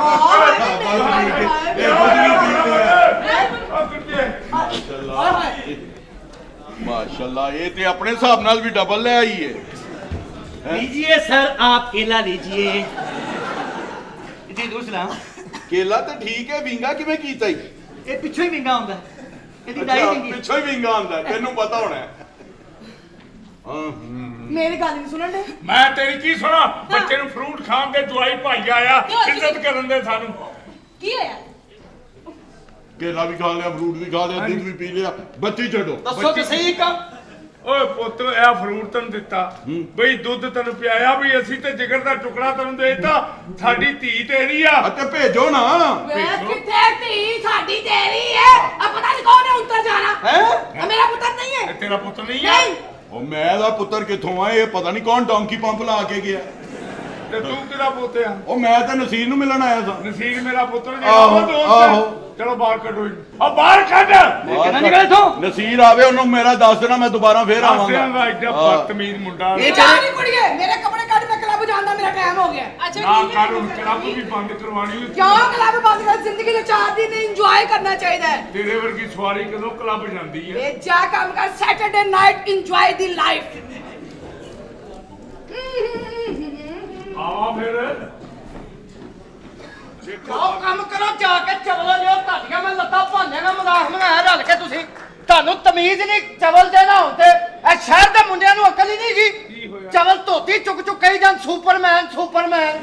ਮਾਸ਼ਾਅੱਲਾ ਇਹ ਤੇ ਆਪਣੇ ਹਿਸਾਬ ਨਾਲ ਵੀ ਡਬਲ ਲੈ ਆਈ ਹੈ लीजिए सर आप केला लीजिए जी दूसरा ਕੇਲਾ ਤੇ ਠੀਕ ਹੈ ਵਿੰਗਾ ਕਿਵੇਂ ਕੀਤਾ ਈ ये पिछो ही विंगा ਹੁੰਦਾ ਇਹਦੀ ਡਾਈ ਅੱਛਾ, ਵਿੰਗੀ ਪਿੱਛੋਂ ਹੀ ਵਿੰਗਾ ਆਉਂਦਾ ਤੈਨੂੰ ਪਤਾ ਹੋਣਾ ਹੈ। ਹਾਂ मेरी गल नहीं सुनन दे ਮੈਂ ਤੇਰੀ ਕੀ ਸੁਣਾ ਬੱਚੇ ਨੂੰ ਫਰੂਟ ਖਾਣ ਦੇ ਜਵਾਈ ਭਾਈ ਆਇਆ ਇੱਜ਼ਤ ਕਰਨ ਦੇ ਸਾਨੂੰ की होया ਕੇਲਾ ਵੀ ਖਾ ਲਿਆ ਫਰੂਟ ਵੀ ਖਾ ਲਿਆ ਦੁੱਧ ਵੀ ਪੀ ਲਿਆ ਬੱਚੀ ਛੱਡੋ ਦੱਸੋ ਕਿ ਸਹੀ ਕੰਮ ਓਏ ਪੁੱਤ ਇਹ ਫਰੂਟ ਤੈਨੂੰ ਦਿੱਤਾ ਬਈ ਦੁੱਧ ਤੈਨੂੰ ਪਿਆਇਆ ਵੀ ਅਸੀਂ ਤੇ ਜਿਗਰ ਦਾ ਟੁਕੜਾ ਤੈਨੂੰ ਦੇਤਾ ਸਾਡੀ ਧੀ ਤੇਰੀ ਆ ਅਤੇ ਭੇਜੋ ਨਾ मैं किथे थी साडी तेरी है अब पता नहीं कौन है उतर जाना ਹੈ मेरा पुत्र नहीं है ਇਹ ਤੇਰਾ ਪੁੱਤ ਨਹੀਂ ਆ नहीं ਉਹ ਮੈਂ ਦਾ ਪੁੱਤਰ ਕਿੱਥੋਂ ਆ ਇਹ ਪਤਾ ਨਹੀਂ ਕੌਣ ਡੌਂਕੀ ਪੰਪ ਲਾ ਕੇ ਗਿਆ ਤੇ ਤੂੰ ਕਿਹਦਾ ਪੁੱਤ ਆ ਉਹ ਮੈਂ ਤਾਂ ਨਸੀਰ ਨੂੰ ਮਿਲਣ ਆਇਆ ਸਾਂ ਨਸੀਰ ਮੇਰਾ ਪੁੱਤਰ ਆਹੋ, ਜਿਹੜਾ ਦੋਸਤ ਆਹੋ। ਹੈ ਚਲੋ ਬਾਹਰ ਕੱਢੋ ਆ ਬਾਹਰ ਕੱਢ ਕਿਹਨਾਂ ਨਿਕਲੇ ਇੱਥੋਂ? ਨਸੀਰ ਆਵੇ ਉਹਨੂੰ ਮੇਰਾ ਦੱਸ ਦੇਣਾ ਮੈਂ ਦੁਬਾਰਾ ਫੇਰ ਆਸਿਆਂ ਆਵਾਂਗਾ ਦਾ ਐਡਾ ਬਦਤਮੀਜ਼ ਮੁੰਡਾ ਇਹ जा नहीं कुड़िए मेरे कपड़े काट मैं क्लब जाना मेरा टाइम हो गया अच्छा ਨਾ ਕਰ ਹੁਣ ਕਲੱਬ ਵੀ ਬੰਦ ਕਰਵਾਣੀ क्यों क्लब बंद कर जिंदगी के 4 दिन एंजॉय करना चाहिए ਤੇਰੇ ਵਰਗੀ ਸਵਾਰੀ ਕਦੋਂ ਕਲੱਬ ਜਾਂਦੀ ਹੈ ये जा काम कर Saturday night enjoy the life ਆਵਾ ਫਿਰ ਜਾਓ ਕੰਮ ਕਰੋ ਜਾ ਕੇ ਚਵਲ ਲਿਓ ਤੁਹਾਡੀਆਂ ਮੈਂ ਲੱਤਾਂ ਭਾਂਨੇਗਾ ਮਜ਼ਾਕ ਬਣਾਇਆ ਰਲ ਕੇ ਤੁਸੀਂ ਤੁਹਾਨੂੰ ਤਮੀਜ਼ ਨਹੀਂ ਚਵਲ ਦੇ ਨਾ ਹੁੰਦੇ ਇਹ ਸ਼ਹਿਰ ਦੇ ਮੁੰਡਿਆਂ ਨੂੰ ਅਕਲ ਹੀ ਨਹੀਂ ਕੀ ਗਈ ਹੋਇਆ? ਚਵਲ ਧੋਤੀ ਚੁੱਕ ਚੁੱਕ ਕਹੀ ਜਾਂ ਸੁਪਰਮੈਨ ਸੁਪਰਮੈਨ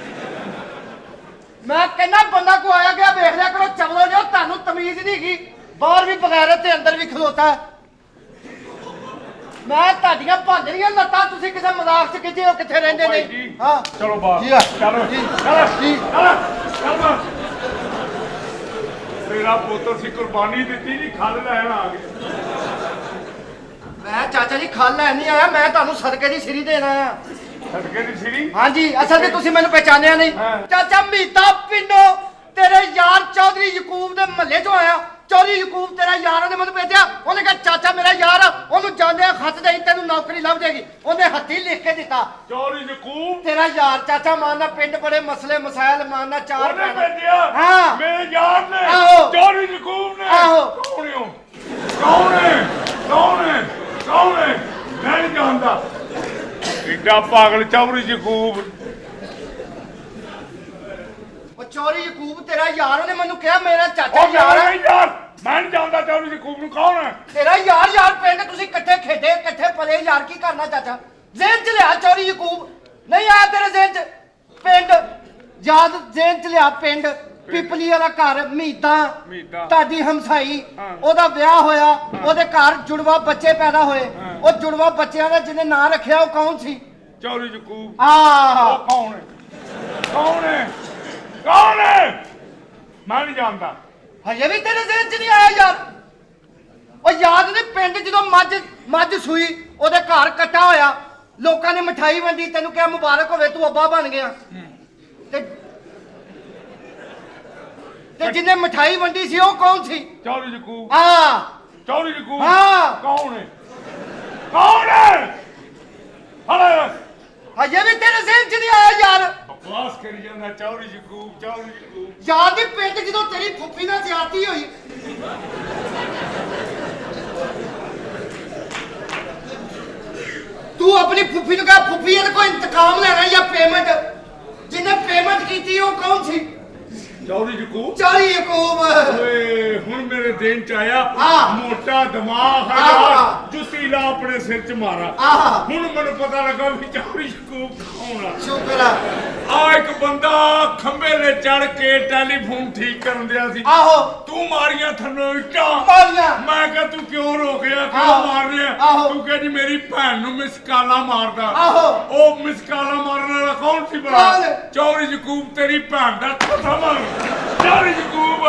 ਮੈਂ ਕਹਿੰਦਾ ਬੰਦਾ ਕੋ ਆਇਆ ਗਿਆ ਵੇਖ ਲਿਆ ਕਰੋ ਚਵਲ ਲਿਓ ਤੁਹਾਨੂੰ ਤਮੀਜ਼ ਨਹੀਂ ਗਈ ਬਾਹਰ ਵੀ ਬਗੈਰਤ ਤੇ ਅੰਦਰ ਵੀ ਖਲੋਤਾ ਹੈ। ਮੈਂ ਤੁਹਾਡੀਆਂ ਭਾਂਜਰੀਆਂ ਲੱਤਾਂ ਤੁਸੀਂ ਕਿਸੇ ਮਜ਼ਾਕ 'ਚ ਕਿੱਥੇ ਹੋ ਕਿੱਥੇ ਰਹਿੰਦੇ ਭਾਈ ਨੇ ਜੀ, ਹਾਂ ਚਲੋ ਬਾਹਰ ਜੀ ਆ। ਚਲੋ ਜੀ। ਚਲੋ ਜੀ। ਚਲ ਬਾਹਰ ਤੇਰਾ ਪੁੱਤ ਸੀ ਕੁਰਬਾਨੀ ਦਿੱਤੀ ਜੀ ਖਲ ਲੈਣ ਆ ਗਏ ਮੈਂ ਚਾਚਾ ਜੀ ਖਲ ਲੈਣ ਨਹੀਂ ਆਇਆ ਮੈਂ ਤੁਹਾਨੂੰ ਸਦਕੇ ਦੀ ਸਿਰੀ ਦੇਣਾ ਆ ਸਦਕੇ ਦੀ ਸਿਰੀ ਹਾਂਜੀ ਅਸਲ ਵਿੱਚ ਤੁਸੀਂ ਮੈਨੂੰ ਪਹਿਚਾਨਿਆ ਨਹੀਂ ਹਾਂ। ਚਾਚਾ ਮੀਤਾ ਪਿੰਡੋਂ ਤੇਰੇ ਯਾਰ ਚੌਧਰੀ ਯਕੂਬ ਦੇ ਮਹੱਲੇ ਚੋਂ ਆਇਆ ਚੌਧਰੀ ਯਕੂਬ ਤੇਰਾ ਯਾਰ ਉਹਨੇ ਮੈਨੂੰ ਭੇਜਿਆ ਉਹਨੇ ਕਿਹਾ ਚਾਚਾ ਮੇਰਾ ਯਾਰ ਆ, ਉਹਨੂੰ ਜਾਂਦਿਆਂ ਖੱਤ ਦੇਈ ਤੈਨੂੰ ਨੌਕਰੀ ਲੱਭ ਜਾਏਗੀ ਉਹਨੇ ਹੱਥੀਂ ਲਿਖ ਕੇ ਦਿੱਤਾ ਚੋਰੀ ਯਕੂਬ ਤੇਰਾ ਯਾਰ ਚਾਚਾ ਮਾਨਨਾ ਪਿੰਡ ਬੜੇ ਮਸਲੇ ਮਸਾਇਲ ਮਾਨਨਾ ਚਾਰ ਉਹਨੇ ਭੈਣਾਂ। ਭੇਜਿਆ ਹਾਂ। ਮੇਰੇ ਯਾਰ ਨੇ ਆਹੋ। ਚੋਰੀ ਯਕੂਬ ਨੇ ਆਹੋ। ਕੌਣ ਹੈ ਉਹ? ਕੌਣ ਹੈ ਕੌਣ ਹੈ ਕੌਣ ਹੈ ਮੈਂ ਨਹੀਂ ਜਾਣਦਾ ਇੱਡਾ ਪਾਗਲ ਚੌਰੀ ਯਕੂਬ ਉਹ ਚੌਧਰੀ ਯਕੂਬ ਤੇਰਾ ਯਾਰ ਉਹਨੇ ਮੈਨੂੰ ਕਿਹਾ ਮੇਰਾ ਚਾਚਾ ਉਹ ਯਾਰ ਯਾਰ ਹੈ ਯਾਰ ਮੈਂ ਨਹੀਂ ਜਾਣਦਾ ਚੌਰੀ ਯਕੂਬ ਨੂੰ ਕੌਣ ਹੈ ਤੇਰਾ ਯਾਰ ਪਿੰਡ ਤੁਸੀਂ ਇਕੱਠੇ ਖੇਡੇ ਇਕੱਠੇ ਪਲੇ ਯਾਰ ਕੀ ਕਰਨਾ ਚਾਚਾ ਜ਼ੇਨ ਚ ਲਿਆ ਚੌਰੀ ਯਕੂਬ ਨਹੀਂ ਆਇਆ ਤੇਰੇ ਜ਼ੇਨ ਚ ਪਿੰਡ ਯਾਦ ਜ਼ੇਨ ਚ ਲਿਆ ਪਿੰਡ ਪਿਪਲੀ ਵਾਲਾ ਘਰ ਮੀਤਾ ਮੀਤਾ। ਤੁਹਾਡੀ ਹਮਸਾਈ ਹਾਂ। ਉਹਦਾ ਵਿਆਹ ਹੋਇਆ ਉਹਦੇ ਘਰ ਜੁੜਵਾ ਬੱਚੇ ਪੈਦਾ ਹੋਏ ਉਹ ਜੁੜਵਾ ਬੱਚਿਆਂ ਦਾ ਜਿਹਨੇ ਨਾਂ ਰੱਖਿਆ ਉਹ ਕੌਣ ਸੀ ਚੌਰੀ ਯਕੂਬ ਆਹ ਉਹ ਕੌਣ ਹੈ ਕੌਣ ਹੈ ਕੌਣ ਹੈ ਮੈਂ ਨਹੀਂ ਜਾਣਦਾ ਹਜੇ ਵੀ ਤੇਰੇ ਜ਼ੇਨ ਚ ਨਹੀਂ ਆਇਆ ਯਾਰ ਉਹ ਯਾਦ ਨਹੀਂ ਪਿੰਡ ਜਦੋਂ ਮੱਝ ਸੂਈ ਉਹਦੇ ਘਰ ਕੱਟਾ ਹੋਇਆ ਲੋਕਾਂ ਨੇ ਮਠਾਈ ਵੰਡੀ ਤੈਨੂੰ ਕਿਹਾ ਮੁਬਾਰਕ ਹੋਵੇ ਤੂੰ ਅੱਬਾ ਬਣ ਗਿਆ ਤੇ ਜਿਹਨੇ ਮਠਾਈ ਵੰਡੀ ਸੀ ਉਹ ਕੌਣ ਸੀ ਚੌਰੀ ਯਕੂਬ ਆ ਚੌਰੀ ਯਕੂਬ ਹਾਂ। ਕੌਣ ਹੈ ਕੌਣ ਹੈ ਹਲੇ ਹਜੇ ਵੀ ਤੇਰੇ ਜ਼ੇਨ ਚ ਨਹੀਂ ਆਇਆ ਯਾਰ ਬਕਵਾਸ ਕਰੀ ਜਾਂਦਾ ਚੌਰੀ ਯਕੂਬ ਯਾਦ ਨਹੀਂ ਪਿੰਡ ਜਦੋਂ ਤੇਰੀ ਫੁੱਫੀ ਨਾਲ ਜ਼ਿਆਦਤੀ ਹੋਈ ਤੂੰ ਆਪਣੀ ਫੁੱਫੀ ਨੂੰ ਕਹ ਫੁੱਫੀ ਇਹਦੇ ਕੋਈ ਇੰਤਕਾਮ ਲੈਣਾ ਜਾਂ ਪੇਮੈਂਟ ਜਿਹਨੇ ਪੇਮੈਂਟ ਕੀਤੀ ਉਹ ਕੌਣ ਸੀ ਚੌਰੀ ਯਕੂਬ ਚੌਧਰੀ ਯਕੂਬ ਓਏ ਹੁਣ ਮੇਰੇ ਦਿਨ ਚ ਆਇਆ ਹਾਂ। ਮੋਟਾ ਦਿਮਾਗ ਹੈ ਹਾਂ। ਯਾਰ ਜੁੱਤੀ ਲਾ ਆਪਣੇ ਸਿਰ ਚ ਮਾਰਾ ਆਹ ਹੁਣ ਮੈਨੂੰ ਪਤਾ ਲੱਗਾ ਵੀ ਚੌਰੀ ਯਕੂਬ ਕੌਣ ਆ ਸ਼ੁਕਰ ਆ ਆ ਇੱਕ ਬੰਦਾ ਖੰਬੇ ਤੇ ਚੜ ਕੇ ਟੈਲੀਫੋਨ ਠੀਕ ਕਰਨ ਦਿਆ ਸੀ ਆਹੋ ਤੂੰ ਮਾਰੀਆਂ ਥੱਲੋਂ ਇੱਟਾਂ ਮਾਰੀਆਂ ਮੈਂ ਕਿਹਾ ਤੂੰ ਕਿਉਂ ਰੋਕਿਆ ਕਿਉਂ ਆਹੋ। ਮਾਰ ਰਿਹਾ ਆਹੋ। ਤੂੰ ਕਿਹਾ ਜੀ ਮੇਰੀ ਭੈਣ ਨੂੰ ਮਿਸਕਾਲਾ ਮਾਰਦਾ ਆਹੋ। ਉਹ ਮਿਸਕਾਲਾ ਮਾਰਨ ਵਾਲਾ ਕੌਣ ਸੀ ਭਲਾ ਕੌਣ? ਚੌਰੀ ਯਕੂਬ ਤੇਰੀ ਭੈਣ ਦਾ ਪਤਾ ਮਾਰ ਚੌਰੀ ਯਕੂਬ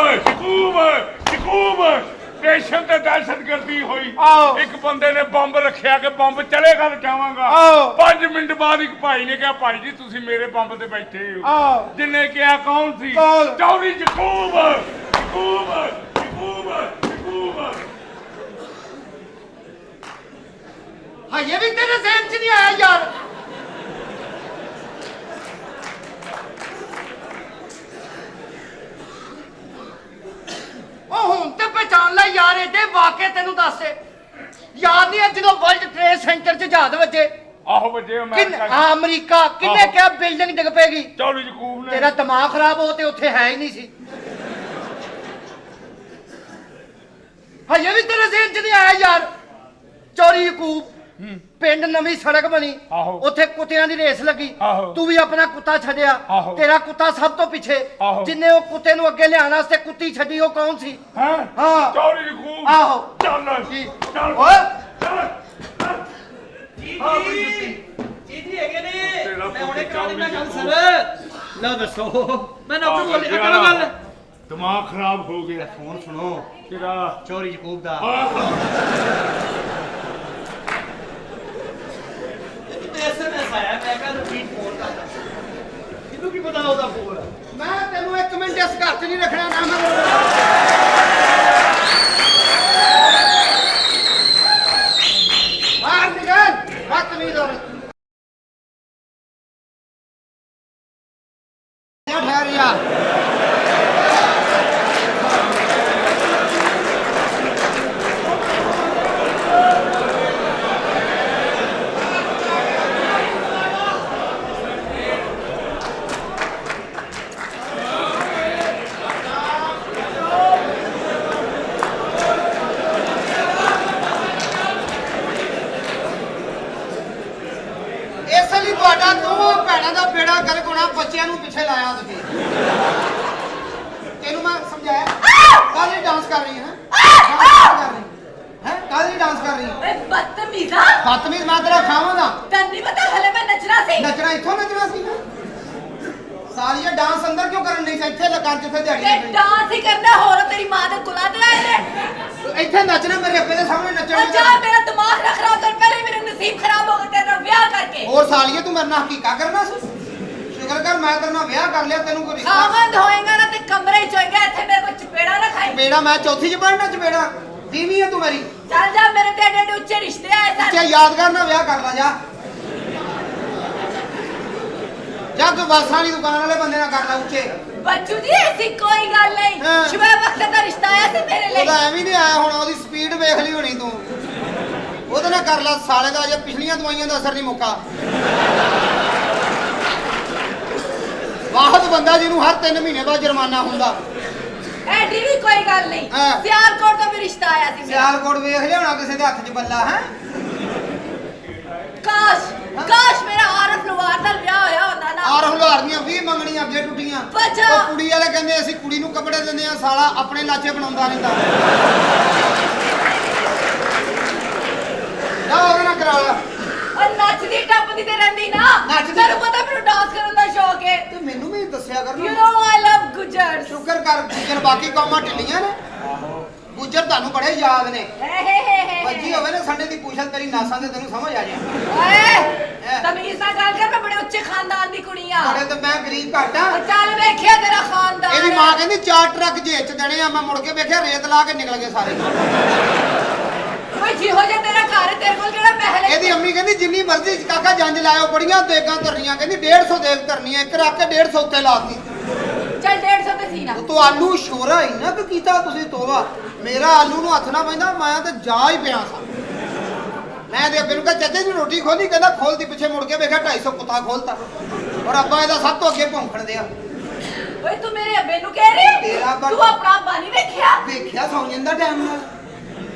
ਲੋਕੇਸ਼ਨ ਤੇ ਦਹਿਸ਼ਤਗਰਦੀ ਹੋਈ ਆਹੋ। ਇੱਕ ਬੰਦੇ ਨੇ ਬੰਬ ਰੱਖਿਆ ਕਿ ਬੰਬ ਚਲੇਗਾ ਤੇ ਜਾਵਾਂਗਾ ਆਹੋ। 5 ਮਿੰਟ ਬਾਅਦ ਇੱਕ ਭਾਈ ਨੇ ਕਿਹਾ ਭਾਈ ਜੀ ਤੁਸੀਂ ਮੇਰੇ ਬੰਬ ਤੇ ਬੈਠੇ ਹੋ ਆਹੋ। ਜਿੰਨੇ ਕਿਹਾ ਕੌਣ ਸੀ ਕੌਣ? ਚੌਧਰੀ ਯਕੂਬ ਯਕੂਬ ਯਕੂਬ ਯਕੂਬ ਹਜੇ ਵੀ ਤੇਰੇ ਜ਼ਿਹਨ 'ਚ ਨਹੀਂ ਆਇਆ ਯਾਰ ਉਹ ਹੁਣ ਤੇ ਪਛਾਣ ਲੈ ਯਾਰ ਇਹਦੇ ਵਾਕਿਆ ਤੈਨੂੰ ਦੱਸ ਯਾਦ ਨਹੀਂ ਹੈ ਜਦੋਂ ਵਰਲਡ ਟ੍ਰੇਡ ਸੈਂਟਰ 'ਚ ਜਹਾਜ਼ ਵੱਜੇ ਆਹੋ ਵਜੇ ਅਮਰੀਕਾ ਕਿੰਨੇ ਆਹੋ। ਕਿਹਾ ਬਿਲਡਿੰਗ ਡਿੱਗ ਪਏਗੀ ਚੌਧਰੀ ਯਕੂਬ ਨੇ ਤੇਰਾ ਦਿਮਾਗ ਖਰਾਬ ਹੋ ਤੇ ਉੱਥੇ ਹੈ ਹੀ ਨਹੀਂ ਸੀ ਹਜੇ ਵੀ ਤੇਰੇ ਜ਼ਿਹਨ 'ਚ ਨਹੀਂ ਆਇਆ ਯਾਰ ਚੋਰੀ ਯਕੂਬ ਪਿੰਡ ਨਵੀਂ ਸੜਕ ਬਣੀ ਆਹੋ। ਉੱਥੇ ਕੁੱਤਿਆਂ ਦੀ ਰੇਸ ਲੱਗੀ ਆਹੋ। ਤੂੰ ਵੀ ਆਪਣਾ ਕੁੱਤਾ ਛੱਡਿਆ ਆਹੋ। ਤੇਰਾ ਕੁੱਤਾ ਸਭ ਤੋਂ ਪਿੱਛੇ ਆਹੋ। ਜਿੰਨੇ ਉਹ ਕੁੱਤੇ ਨੂੰ ਅੱਗੇ ਲਿਆਉਣ ਵਾਸਤੇ ਕੁੱਤੀ ਛੱਡੀ ਉਹ ਕੌਣ ਸੀ ਹਾਂ ਹਾਂ। ਚੌਧਰੀ ਯਕੂਬ ਆਹੋ। ਚੱਲ ਜੀ। ਚੱਲ ਓਏ। ਚੱਲ ਜੀ ਹੈਗੇ ਨੇ ਤੇਰਾ ਮੈਂ ਹੁਣੇ ਪੁੱਤ ਕਰਾ ਦਿੰਦਾ ਗੱਲ ਚੌਵੀ ਸਰ ਲਓ ਦੱਸੋ ਮੈਂ ਨੌਕਰ ਬੋਲ ਕਰੋ ਗੱਲ ਦਿਮਾਗ ਖਰਾਬ ਹੋ ਗਿਆ ਫੋਨ ਸੁਣੋ ਤੇਰਾ ਚੋਰੀ ਯਕੂਬ ਦਾ ਐਸਐਮਐਸ ਆਇਆ ਮੈਂ ਕਹਿੰਦਾ ਰਿਪੀਟ ਫੋਨ ਕਰਦਾ ਕਿਹਨੂੰ ਕੀ ਪਤਾ ਉਹਦਾ ਫੋਨ ਮੈਂ ਤੈਨੂੰ 1 ਮਿੰਟ ਇਸ ਘਰ 'ਚ ਨਹੀਂ ਰੱਖਣਾ ਨਾ ਮੈਂ ਬਾਹਰ ਨਿਕਲ ਬਦਤਮੀਜ਼ ਔਰਤ ਠਹਿਰ ਜਾ ਇਸ ਲਈ ਤੁਹਾਡਾ ਦੋਵਾਂ ਭੈਣਾਂ ਦਾ ਬੇੜਾ ਗਰਕ ਹੋਣਾ ਬੱਚਿਆਂ ਨੂੰ ਪਿੱਛੇ ਲਾਇਆ ਤੁਸੀਂ ਤੈਨੂੰ ਮੈਂ ਸਮਝਾਇਆ ਕੱਲ ਹੀ ਡਾਂਸ ਕਰ ਰਹੀ ਹੈ ਕੱਲ ਹੀ ਡਾਂਸ ਕਰ ਰਹੀ ਓਏ ਬਦਤਮੀਜ਼ਾ ਬਦਤਮੀਜ਼ ਮੈਂ ਤੇਰਾ ਖਾਵਾਂਗਾ ਤੈਨੂੰ ਨਹੀਂ ਪਤਾ ਹਲੇ ਮੈਂ ਨੱਚਣਾ ਸੀ ਨੱਚਣਾ ਇੱਥੋਂ ਨੱਚਣਾ ਸੀ ਨਾ ਸਾਲੀਆ ਡਾਂਸ ਅੰਦਰ ਕਿਉਂ ਕਰਨ ਨਹੀਂ ਸੀ ਇੱਥੇ ਲਗਾ ਜਿੱਥੇ ਦਿਹਾੜੀ ਤੇ ਲੱਗਣੀ ਡਾਂਸ ਹੀ ਕਰਨਾ ਹੋਰ ਤੇਰੀ ਮਾਂ ਦੇ ਕੁਲਾ ਦੇ ਆਏ ਨੇ ਇੱਥੇ ਨੱਚਣਾ ਮੇਰੇ ਅੱਬੇ ਦੇ ਸਾਹਮਣੇ ਨੱਚਣਾ ਉਹ ਜਾ ਮੇਰਾ ਦਿਮਾਗ ਨਾ ਖਰਾਬ ਕਰ ਪਹਿਲੇ ਮੇਰੇ ਨਸੀਬ ਖਰਾਬ ਹੋ ਗਿਆ ਤੇਰਾ ਵਿਆਹ ਕਰਕੇ ਹੋਰ ਸਾਲੀਆ ਤੂੰ ਮੇਰੇ ਨਾਲ ਹਕੀਕਾ ਕਰਨਾ ਸੀ ਸ਼ੁਕਰ ਕਰ ਮੈਂ ਤੇਰੇ ਨਾਲ ਵਿਆਹ ਕਰ ਲਿਆ ਤੈਨੂੰ ਕੋਈ ਰਿਸ਼ਤਾ ਖਾਵੰਦ ਹੋਏਗਾ ਨਾ ਤੇ ਕਮਰੇ ਚ ਹੋਏਗਾ ਇੱਥੇ ਮੇਰੇ ਕੋਲ ਚਪੇੜਾ ਨਾ ਖਾਈ ਚਪੇੜਾ ਮੈਂ ਚੌਥੀ ਚ ਪੜਨਾ ਚਪੇੜਾ ਦੀਵੀ ਹੈ ਤੂੰ ਮੇਰੀ ਚੱਲ ਜਾ ਮੇਰੇ ਤੇ ਏਡੇ ਉੱਚੇ ਰਿਸ਼ਤੇ ਆਏ ਅੱਛਾ ਸਨ ਯਾਦਗਾਰ ਨਾਲ ਵਿਆਹ ਕਰ ਲਾ ਜਾ ਤੂੰ ਬਾਸਾਂ ਵਾਲੀ ਦੁਕਾਨ ਵਾਲੇ ਬੰਦੇ ਨਾਲ ਕਰ ਲਾ ਉੱਚੇ ਬੱਚੂ ਜੀ ਐਸੀ ਕੋਈ ਗੱਲ ਨਹੀਂ ਹਾਂ। ਸ਼ੁਭੇ ਵਕਤ ਦਾ ਰਿਸ਼ਤਾ ਆਇਆ ਸੀ ਮੇਰੇ ਲਈ ਉਹਦਾ ਐਵੇਂ ਨਹੀਂ ਆਇਆ ਹੁਣ ਉਹਦੀ ਸਪੀਡ ਵੇਖ ਲਈ ਹੋਣੀ ਤੂੰ ਉਹਦੇ ਨਾਲ ਕਰ ਲਾ ਸਾਲੇ ਦਾ ਅਜੇ ਪਿਛਲੀਆਂ ਦਵਾਈਆਂ ਦਾ ਅਸਰ ਨਹੀਂ ਮੁੱਕਾ ਵਾਹਦ ਬੰਦਾ ਜਿਹਨੂੰ ਹਰ 3 ਮਹੀਨੇ ਬਾਅਦ ਜੁਰਮਾਨਾ ਹੁੰਦਾ ਐਡੀ ਵੀ ਕੋਈ ਗੱਲ ਨਹੀਂ ਹਾਂ। ਸਿਆਲਕੋਟ ਤੋਂ ਵੀ ਰਿਸ਼ਤਾ ਆਇਆ ਸੀ ਮੇਰਾ ਸਿਆਲਕੋਟ ਵੇਖ ਲਿਆਉਣਾ ਕਿਸੇ ਦੇ ਹੱਥ 'ਚ ਬੱਲਾ ਹੈ ਕਾਸ਼ ਮੇਰਾ ਆਰਫ ਲਵਾਰ ਨਾਲ ਵਿਆਹ ਹੋਇਆ ਹੁੰਦਾ ਨਾ ਆਰ ਹੁਲਾਰ ਦੀਆਂ 20 ਮੰਗਣੀਆਂ ਅੱਗੇ ਟੁੱਟੀਆਂ ਵਜਾ। ਉਹ ਕੁੜੀ ਵਾਲੇ ਕਹਿੰਦੇ ਅਸੀਂ ਕੁੜੀ ਨੂੰ ਕੱਪੜੇ ਦਿੰਦੇ ਆ ਸਾਲਾ ਆਪਣੇ ਲਾਚੇ ਬਣਾਉਂਦਾ ਰਹਿੰਦਾ ਜਾ ਉਹਦੇ ਨਾਲ ਕਰਾ ਲਾ ਔਰ ਨੱਚਦੀ ਟੱਪਦੀ ਤੇ ਰਹਿੰਦੀ ਨਾ ਨੱਚਦੀ- ਤੈਨੂੰ ਪਤਾ ਮੈਨੂੰ ਡਾਂਸ ਕਰਨ ਦਾ ਸ਼ੌਕ ਹੈ ਤੇ ਮੈਨੂੰ ਵੀ ਦੱਸਿਆ ਕਰ ਯੂ نو ਆਈ ਲਵ ਗੁਜਰ ਸ਼ੁਕਰ ਕਰ ਗੁੱਜਰ ਬਾਕੀ ਕੌਮਾਂ ਢਿੱਲੀਆਂ ਨੇ ਗੁੱਜਰ ਤੁਹਾਨੂੰ ਬੜੇ ਯਾਦ ਨੇ ਭੱਜੀ ਹੋਵੇ ਨਾ ਸੰਡੇ ਦੀ ਪੁੱਛਲ ਤੇਰੀ ਨਾਸਾਂ ਤੇ ਤੈਨੂੰ ਸਮਝ ਆ ਜਾਏ ਓਏ ਤਮੀਜ਼ ਨਾਲ ਗੱਲ ਕਰ ਮੈਂ ਬੜੇ ਉੱਚੇ ਖਾਨਦਾਨ ਦੀ ਕੁੜੀ ਆ ਬੜੇ ਤੇ ਮੈਂ ਗਰੀਬ ਘੱਟ ਆ ਉਹ ਚੱਲ ਵੇਖਿਆ ਤੇਰਾ ਖਾਨਦਾਨ ਇਹਦੀ ਮਾਂ ਕਹਿੰਦੀ 4 ਟਰੱਕ ਜੇਬ 'ਚ ਦੇਣੇ ਆ ਮੈਂ ਮੁੜ ਕੇ ਵੇਖਿਆ ਰੇਤ ਲਾ ਕੇ ਨਿਕਲ ਗਏ ਸਾਰੇ ਓਏ ਜਿਹੋ ਜਿਹਾ ਤੇਰਾ ਘਰ ਹੈ ਤੇਰੇ ਕੋਲ ਕਿਹੜਾ ਮਹਿਲ ਹੈ ਇਹਦੀ ਅੰਮੀ ਕਹਿੰਦੀ ਜਿੰਨੀ ਮਰਜ਼ੀ ਕਾਕਾ ਜੰਜ ਲਾਇਓ ਬੜੀਆਂ ਦੇਗਾਂ ਧਰਨੀਆਂ ਕਹਿੰਦੀ 150 ਦੇਗ ਧਰਨੀਆਂ ਇੱਕ ਰੱਖ ਕੇ 150 ਉੱਤੇ ਲਾਤੀ ਚੱਲ 150 ਤੇ ਸੀ ਨਾ ਤੂੰ ਆਲੂ ਸ਼ੋਰਾ ਇੰਨਾ ਕੁ ਕੀਤਾ ਤੁਸੀਂ ਤੋਵਾ ਮੇਰਾ ਆਲੂ ਨੂੰ ਹੱਥ ਨਾ ਪੈਂਦਾ ਮੈਂ ਤਾਂ ਜਾ ਹੀ ਪਿਆ ਸਾਂ ਮੈਂ ਦੇ ਅੱਬੇ ਨੂੰ ਕਿਹਾ ਚਾਚੇ ਜੀ ਰੋਟੀ ਖੋਲੀ ਕਹਿੰਦਾ ਖੋਲਦੀ ਪਿੱਛੇ ਮੁੜ ਕੇ ਵੇਖਿਆ 250 ਕੁੱਤਾ ਖੋਲਤਾ ਔਰ ਅੱਬਾ ਇਹਦਾ ਸਭ ਤੋਂ ਅੱਗੇ ਭੌਂਕਣ ਦਿਆ ਓਏ ਤੂੰ ਮੇਰੇ ਅੱਬੇ ਨੂੰ ਕਹਿ ਰਹੀ ਤੇਰਾ ਪਰ- ਤੂੰ ਆਪਣਾ ਅੱਬਾ ਨਹੀਂ ਵੇਖਿਆ ਵੇਖਿਆ ਸੌਂ ਜਾਂਦਾ ਟਾਈਮ ਨਾਲ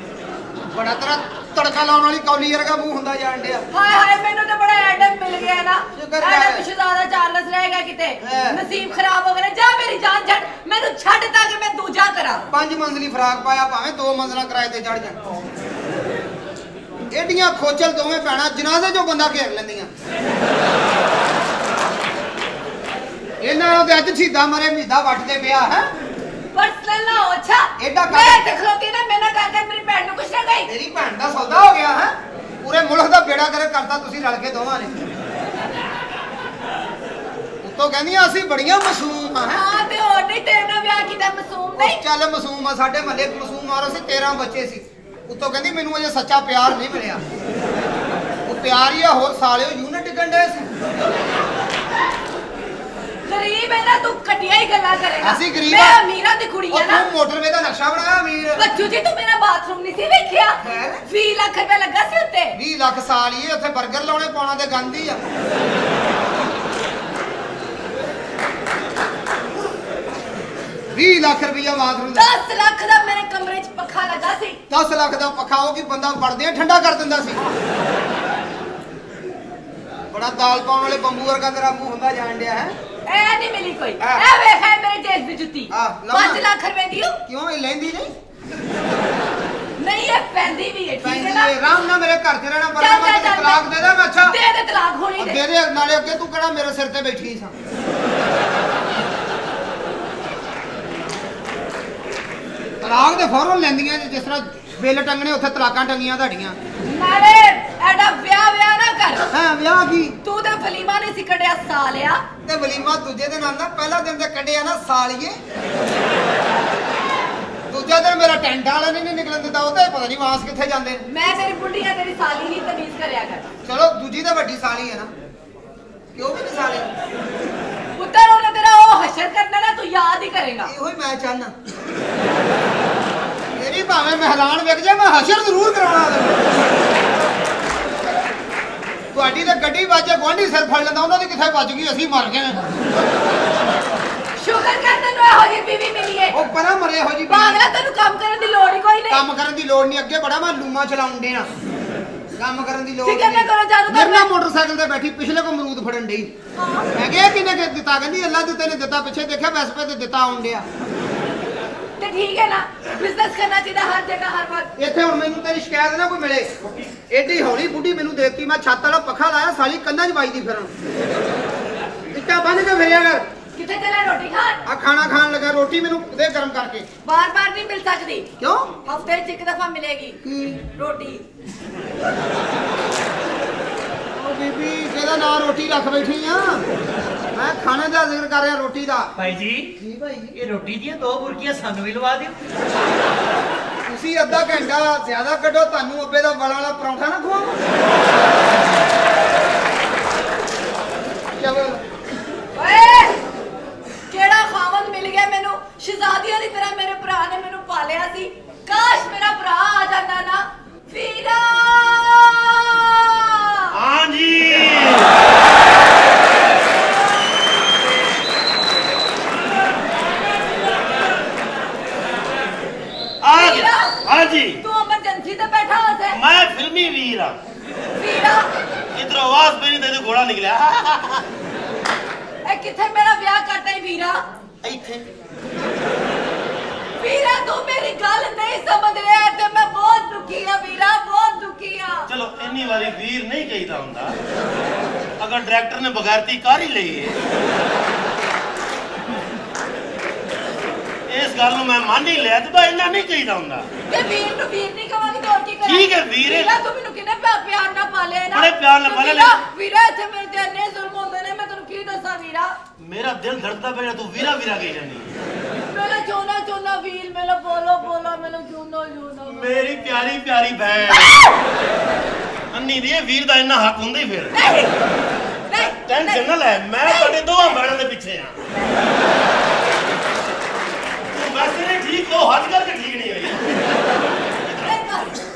ਬੜਾ ਤੇਰਾ ਤੜਕਾ ਲਾਉਣ ਵਾਲੀ ਕੌਲੀ ਵਰਗਾ ਮੂੰਹ ਹੁੰਦਾ ਜਾਣ ਡਿਆ ਹਾਏ ਹਾਏ ਮੈਨੂੰ ਤਾਂ ਬੜਾ ਐਡਮ ਮਿਲ ਗਿਆ ਨਾ ਸ਼ੁਕਰ ਕਰ। ਐਡਮ ਪਿੱਛੇ ਜ਼ਿਆਦਾ ਚਾਰਲਸ ਰਹੇਗਾ ਕਿਤੇ ਹਾਂ। ਨਸੀਬ ਖਰਾਬ ਹੋ ਗਿਆ ਨਾ। ਜਾ ਮੇਰੀ ਜਾਨ ਛੱਡ ਮੈਨੂੰ ਛੱਡ ਤਾਂ ਕਿ ਮੈਂ ਦੂਜਾ ਕਰਾਂ 5 ਮੰਜ਼ਲੀ ਫਰਾਕ ਪਾਇਆ ਭਾਵੇਂ 2 ਮੰਜ਼ਲਾਂ ਕਿਰਾਏ ਤੇ ਚੜ ਜਾ ਏਡੀਆਂ ਖੋਚਲ ਦੋਵੇਂ ਭੈਣਾਂ ਜਨਾਜ਼ੇ 'ਚੋਂ ਬੰਦਾ ਘੇਰ ਲੈਂਦੀਆਂ ਇਹਨਾਂ ਨੂੰ ਤੇ ਅੱਜ ਸ਼ਹੀਦਾਂ ਮਰੇ ਮਹੀਦਾ ਵੱਟਦੇ ਪਿਆ ਹੈ पर्सनल ना हो अच्छा एडा मैं कर- देख लो ना मैं ना कहकर मेरी बहन ਨੂੰ ਕੁਛ ਨਾ ਗਈ ਤੇਰੀ ਭੈਣ ਦਾ ਸੌਦਾ ਹੋ ਗਿਆ ਹੈ ਪੂਰੇ ਮੁਲਕ ਦਾ ਬੇੜਾ ਕਰ ਕਰਤਾ ਤੁਸੀਂ ਰਲ ਕੇ ਦੋਵਾਂ ਨੇ ਉੱਤੋਂ ਕਹਿੰਦੀਆਂ ਅਸੀਂ ਬੜੀਆਂ ਮਾਸੂਮ ਆ ਹਾਂ ਤੇ ਹੋਰ ਨਹੀਂ ਤੇਰੇ ਨਾਲ ਵਿਆਹ ਕੀਤਾ ਮਾਸੂਮ ਨਹੀਂ ਚੱਲ ਮਾਸੂਮ ਆ ਸਾਡੇ ਮਹੱਲੇ ਇੱਕ ਮਾਸੂਮ ਮਾਰੋ ਸੀ 13 ਬੱਚੇ ਸੀ ਉੱਤੋਂ ਕਹਿੰਦੀ ਮੈਨੂੰ ਅਜੇ ਸੱਚਾ ਪਿਆਰ ਨਹੀਂ ਮਿਲਿਆ ਉਹ ਪਿਆਰ ਹੀ ਆ ਹੋਰ ਸਾਲਿਓ ਯੂਨਿਟ ਡਿਗਣ ਸੀ ਗਰੀਬ ਹੈ ਨਾ ਤੂੰ ਘਟੀਆ ਹੀ ਗੱਲਾਂ ਕਰੇਗਾ ਅਸੀਂ ਗਰੀਬ ਮੈਂ ਆ। ਅਮੀਰਾਂ ਦੀ ਕੁੜੀ ਉਹ ਆ ਨਾ ਤੂੰ ਮੋਟਰਵੇ ਦਾ ਨਕਸ਼ਾ ਬਣਾਇਆ ਅਮੀਰ ਬੱਚੂ ਜੀ ਤੂੰ ਮੇਰਾ ਬਾਥਰੂਮ ਨਹੀਂ ਸੀ ਵੇਖਿਆ ਹੈਂ? 20 ਲੱਖ ਰੁਪਏ ਲੱਗਾ ਸੀ ਉੱਤੇ 20 ਲੱਖ ਸਾਲ ਹੀ ਉੱਥੇ 버ਗਰ ਲਾਉਣੇ ਪਾਉਣਾ ਤੇ ਗੰਦ ਹੀ ਆ 20 ਲੱਖ ਰੁਪਈਆ ਬਾਥਰੂਮ ਦਾ 10 ਲੱਖ ਦਾ ਮੇਰੇ ਕਮਰੇ 'ਚ ਪੱਖਾ ਲੱਗਾ ਸੀ 10 ਲੱਖ ਦਾ ਪੱਖਾ ਉਹ ਕੀ ਬੰਦਾ ਵੜਦੇ ਠੰਡਾ ਕਰ ਦਿੰਦਾ ਸੀ ਬੜਾ ਦਾਲ ਪਾਉਣ ਵਾਲੇ ਬੰਬੂ ਵਰਗਾ ਤੇਰਾ ਮੂੰਹ ਹੁੰਦਾ ਜਾਣ ਡਿਆ ਹੈ ਐ ਨਹੀਂ ਮਿਲੀ ਕੋਈ ਹਾਂ। ਐ ਵੇਖ ਹੈ ਮੇਰੇ ਜੇਬ ਦੀ ਜੁੱਤੀ ਹਾਂ, ਲਓ 5 ਨਾ। ਲੱਖ ਰੁਪਏ ਦਿਓ ਕਿਉਂ ਇਹ ਲੈਂਦੀ ਨਹੀਂ ਨਹੀਂ ਇਹ ਪੈਂਦੀ ਵੀ ਹੈ ਠੀਕ ਹੈ ਪੈਂਦੀ ਨਾ ਹੈ ਆਰਾਮ ਨਾਲ ਮੇਰੇ ਘਰ 'ਚ ਰਹਿਣਾ ਪਰ ਚੱਲ, ਮੈਂ ਚੱਲ, ਤੈਨੂੰ ਚੱਲ। ਤਲਾਕ ਦੇ ਦਾਂ ਮੈਂ ਅੱਛਾ ਦੇ ਦੇ ਤਲਾਕ ਹੋਣੀ ਦੇ ਦੇ ਦੇ ਨਾਲੇ ਅੱਗੇ ਤੂੰ ਕਿਹੜਾ ਮੇਰੇ ਸਿਰ ਤੇ ਬੈਠੀ ਸਾਂ ਤਲਾਕ ਦੇ ਫੌਰਨ ਲੈਂਦੀਆਂ ਜੀ, ਜਿਸ ਤਰ੍ਹਾਂ ਬਿੱਲ ਟੰਗਣੇ ਉੱਥੇ ਤਲਾਕਾਂ ਟੰਗੀਆਂ ਤੁਹਾਡੀਆਂ ਨਾਲੇ ਐਡਾ ਵਿਆਹ ਨਾ ਕਰ ਹਾਂ ਵਿਆਹ ਕੀ ਤੂੰ ਤਾਂ ਫਲੀਮਾ ਨੇ ਸੀ ਕੱਢਿਆ ਸਾਲਿਆ ਤੇ ਵਲੀਮਾ ਦੂਜੇ ਦਿਨ ਆਂਦਾ ਪਹਿਲਾ ਦਿਨ ਤੇ ਕੱਢਿਆ ਨਾ ਸਾਲੀਏ ਦੂਜਾ ਦਿਨ ਮੇਰਾ ਟੈਂਟ ਵਾਲਾ ਨਹੀਂ ਨਿਕਲਣ ਦਿੰਦਾ ਉਹ ਤਾਂ ਪਤਾ ਨਹੀਂ ਵਾਂਸ ਕਿੱਥੇ ਜਾਂਦੇ ਨੇ ਮੈਂ ਤੇਰੀ ਬੁੱਢੀ ਆ ਤੇਰੀ ਸਾਲੀ ਨਹੀਂ ਤਮੀਜ਼ ਕਰਿਆ ਕਰ ਚਲੋ ਦੂਜੀ ਤਾਂ ਵੱਡੀ ਸਾਲੀ ਹੈ ਨਾ ਕਿਉਂ ਵੀ ਨਹੀਂ ਸਾਲੀ ਪੁੱਤਰ ਉਹਨੇ ਤੇਰਾ ਉਹ ਹਸ਼ਰ ਕਰਨਾ ਨਾ ਤੂੰ ਯਾਦ ਹੀ ਕਰੇਗਾ ਇਹੋ ਹੀ ਮੈਂ ਚਾਹਨਾ ਮੇਰੀ ਭਾਵੇਂ ਮਹਿਲਾਨ ਵਿਕ ਜਾ ਮੈਂ ਹਸ਼ਰ ਜ਼ਰੂਰ ਕਰਾਉਣਾ ਤੁਹਾਡੀ ਤਾਂ ਗੱਡੀ ਵਾਜੇ ਗੁਆਂਢੀ ਸਿਰ ਫੜ ਲੈਂਦਾ ਉਹਨਾਂ ਦੀ ਕਿੱਥੇ ਵੱਜ ਗਈ ਅਸੀਂ ਮਰ ਗਏ ਸ਼ੁਕਰ ਕਰ ਤੈਨੂੰ ਇਹੋ ਜਿਹੀ ਬੀਵੀ ਮਿਲੀ ਏ ਉਹ ਪਰਾਂ ਮਰੇ ਹੋ ਜੀ ਪਾਗਲਾ ਤੈਨੂੰ ਕੰਮ ਕਰਨ ਦੀ ਲੋੜ ਹੀ ਕੋਈ ਨਹੀਂ ਕੰਮ ਕਰਨ ਦੀ ਲੋੜ ਨਹੀਂ ਅੱਗੇ ਬੜਾ ਮੈਂ ਲੂਮਾ ਚਲਾਉਣ ਦੇ ਨਾ ਕੰਮ ਕਰਨ ਦੀ ਲੋੜ ਫਿਕਰ ਨਾ ਕਰੋ, ਜਾਦੂ ਕਰ ਮੇਰੇ ਨਾਲ ਮੈਂ- ਮੋਟਰਸਾਈਕਲ ਤੇ ਬੈਠੀ ਪਿਛਲੇ ਕੋ ਅਮਰੂਦ ਫੜਨ ਡਈ ਹਾਂ। ਮੈਂ ਕਿਹਾ ਕਿਹਨੇ ਕਿ ਦਿੱਤਾ ਕਹਿੰਦੀ ਅੱਲਾ ਦਿੱਤੇ ਨੇ ਦਿੱਤਾ ਪਿੱਛੇ ਦੇਖਿਆ ਵੈਸਪੇ ਤੇ ਦਿੱਤਾ ਆਉਣ ਡਿਆ ਤੇ ਠੀਕ ਹੈ ਨਾ ਬਿਜ਼ਨਸ ਕਰਨਾ ਚਾਹੀਦਾ ਹਰ ਜਗ੍ਹਾ ਹਰ ਵਕਤ ਇੱਥੇ ਹੁਣ ਮੈਨੂੰ ਤੇਰੀ ਸ਼ਿਕਾਇਤ ਨਾ ਕੋਈ ਮਿਲੇ ਏਡੀ ਹੌਲੀ ਬੁੱਢੀ ਮੈਨੂੰ ਦੇਤੀ ਮੈਂ ਛੱਤ ਵਾਲਾ ਪੱਖਾ ਲਾਇਆ ਸਾਲੀ ਕੰਨਾਂ 'ਚ ਵੱਜਦੀ ਫਿਰਨ ਇੱਟਾਂ ਬੰਨ ਕੇ ਫਿਰਿਆ ਕਰ ਕਿੱਥੇ ਚਲਾ ਰੋਟੀ ਖਾਣ ਆ ਖਾਣਾ ਖਾਣ ਲੱਗਾ ਰੋਟੀ ਮੈਨੂੰ ਦੇ ਗਰਮ ਕਰਕੇ ਬਾਰ-ਬਾਰ ਨਹੀਂ ਮਿਲ ਸਕਦੀ ਕਿਉਂ ਹਫਤੇ 'ਚ ਇੱਕ ਦਫਾ ਮਿਲੇਗੀ ਕੀ ਰੋਟੀ ਉਹ ਬੀਬੀ ਕਿਹਦਾ ਨਾਂ ਰੋਟੀ ਰੱਖ ਬੈਠੀ ਆ ਮੈਂ ਖਾਣੇ ਦਾ ਜ਼ਿਕਰ ਕਰ ਰਿਹਾ ਰੋਟੀ ਦਾ ਭਾਈ ਜੀ ਜੀ ਭਾਈ ਜੀ ਇਹ ਰੋਟੀ ਦੀਆਂ 2 ਬੁਰਕੀਆਂ ਸਾਨੂੰ ਵੀ ਲਵਾ ਦਿਓ ਤੁਸੀਂ ਅੱਧਾ ਘੰਟਾ ਜ਼ਿਆਦਾ ਕੱਢੋ ਤੁਹਾਨੂੰ ਅੱਬੇ ਦਾ ਵਾਲਾਂ ਵਾਲਾ ਪਰੌਂਠਾ ਨਾ ਖਵਾਵਾਂ ਚਲੋ ਓਏ ਕਿਹੜਾ ਖਾਵਨ ਮਿਲ ਗਿਆ ਮੈਨੂੰ ਸ਼ਹਿਜ਼ਾਦੀਆਂ ਦੀ ਤਰ੍ਹਾਂ ਮੇਰੇ ਭਰਾ ਨੇ ਮੈਨੂੰ ਪਾਲਿਆ ਸੀ ਕਾਸ਼ ਮੇਰਾ ਭਰਾ ਆ ਜਾਂਦਾ ਨਾ ਵੀਰਾ ਹਾਂਜੀ ਆ ਗਿਆ ਹਾਂਜੀ ਤੂੰ ਐਮਰਜੈਂਸੀ ਤੇ ਬੈਠਾ ਹੋਇਆ मैं फिल्मी वीर हाँ ਵੀਰਾ इधर आवाज मेरी दे दे घोड़ा निकलिया ਇਹ ਕਿੱਥੇ ਮੇਰਾ ਵਿਆਹ ਕਰਤਾ ਹੀ ਵੀਰਾ इथे ਵੀਰਾ ਤੂੰ ਮੇਰੀ ਗੱਲ ਨਹੀਂ ਸਮਝ ਰਿਹਾ ਤੇ ਮੈਂ ਬਹੁਤ ਦੁਖੀ ਆ ਵੀਰਾ ਬਹੁਤ ਦੁਖੀ ਆ चलो इन्नी वाली वीर नहीं कहीदा हुंदा अगर डायरेक्टर ने बगैरती कर ही ਲਈ इस गल ਨੂੰ मैं मान ही लिया ਤੇ ਇੰਨਾ ਨਹੀਂ ਕਹੀਦਾ ਹੁੰਦਾ ਤੇ ਵੀਰ ਨੂੰ ਵੀਰ ਨਹੀਂ ਕਵਾਂਗੀ ਤੇ ਹੋਰ ਕੀ ਕਰਾਂ ਠੀਕ ਹੈ, ਵੀਰ। ਵੀਰਾ ਤੂੰ ਮੈਨੂੰ ਕਿੰਨੇ ਪਿਆਰ ਨਾਲ ਪਾਲਿਆ ਨਾ ਬੜੇ ਪਿਆਰ ਨਾਲ ਤੂੰ ਪਾਲਿਆ ਵੀਰਾ, ਵੀਰਾ ਇੱਥੇ ਮੇਰੇ ਤੇ ਇੰਨੇ ਜ਼ੁਲਮ ਹੁੰਦੇ ਨੇ ਮੈਂ ਤੈਨੂੰ ਕੀ ਦੱਸਾਂ ਵੀਰਾ मेरा दिल धड़कता पे तू वीरा वीरा कही जानी ਮੇਰਾ ਚੋਨਾ ਚੋਨਾ ਵੀਰ ਮੇਰਾ ਬੋਲੋ ਬੋਲੋ ਮੈਨੂੰ ਚੋਨਾ ਚੋਨਾ मेरी प्यारी प्यारी बहन अन्नी दी वीर ਦਾ ਇੰਨਾ ਹੱਕ ਹੁੰਦਾ ਹੀ ਫਿਰ ਨਹੀਂ ਨਹੀਂ ਟੈਨਸ਼ਨ ਨਾ ਲੈ ਮੈਂ ਤੁਹਾਡੇ ਦੋਵਾਂ ਭੈਣਾਂ ਦੇ ਪਿੱਛੇ ਆ ਤੂੰ ਵੈਸੇ ਨਹੀਂ ਠੀਕ ਹੋ ਹੱਥ ਕਰਕੇ ਠੀਕ ਨਹੀਂ ਹੋਈ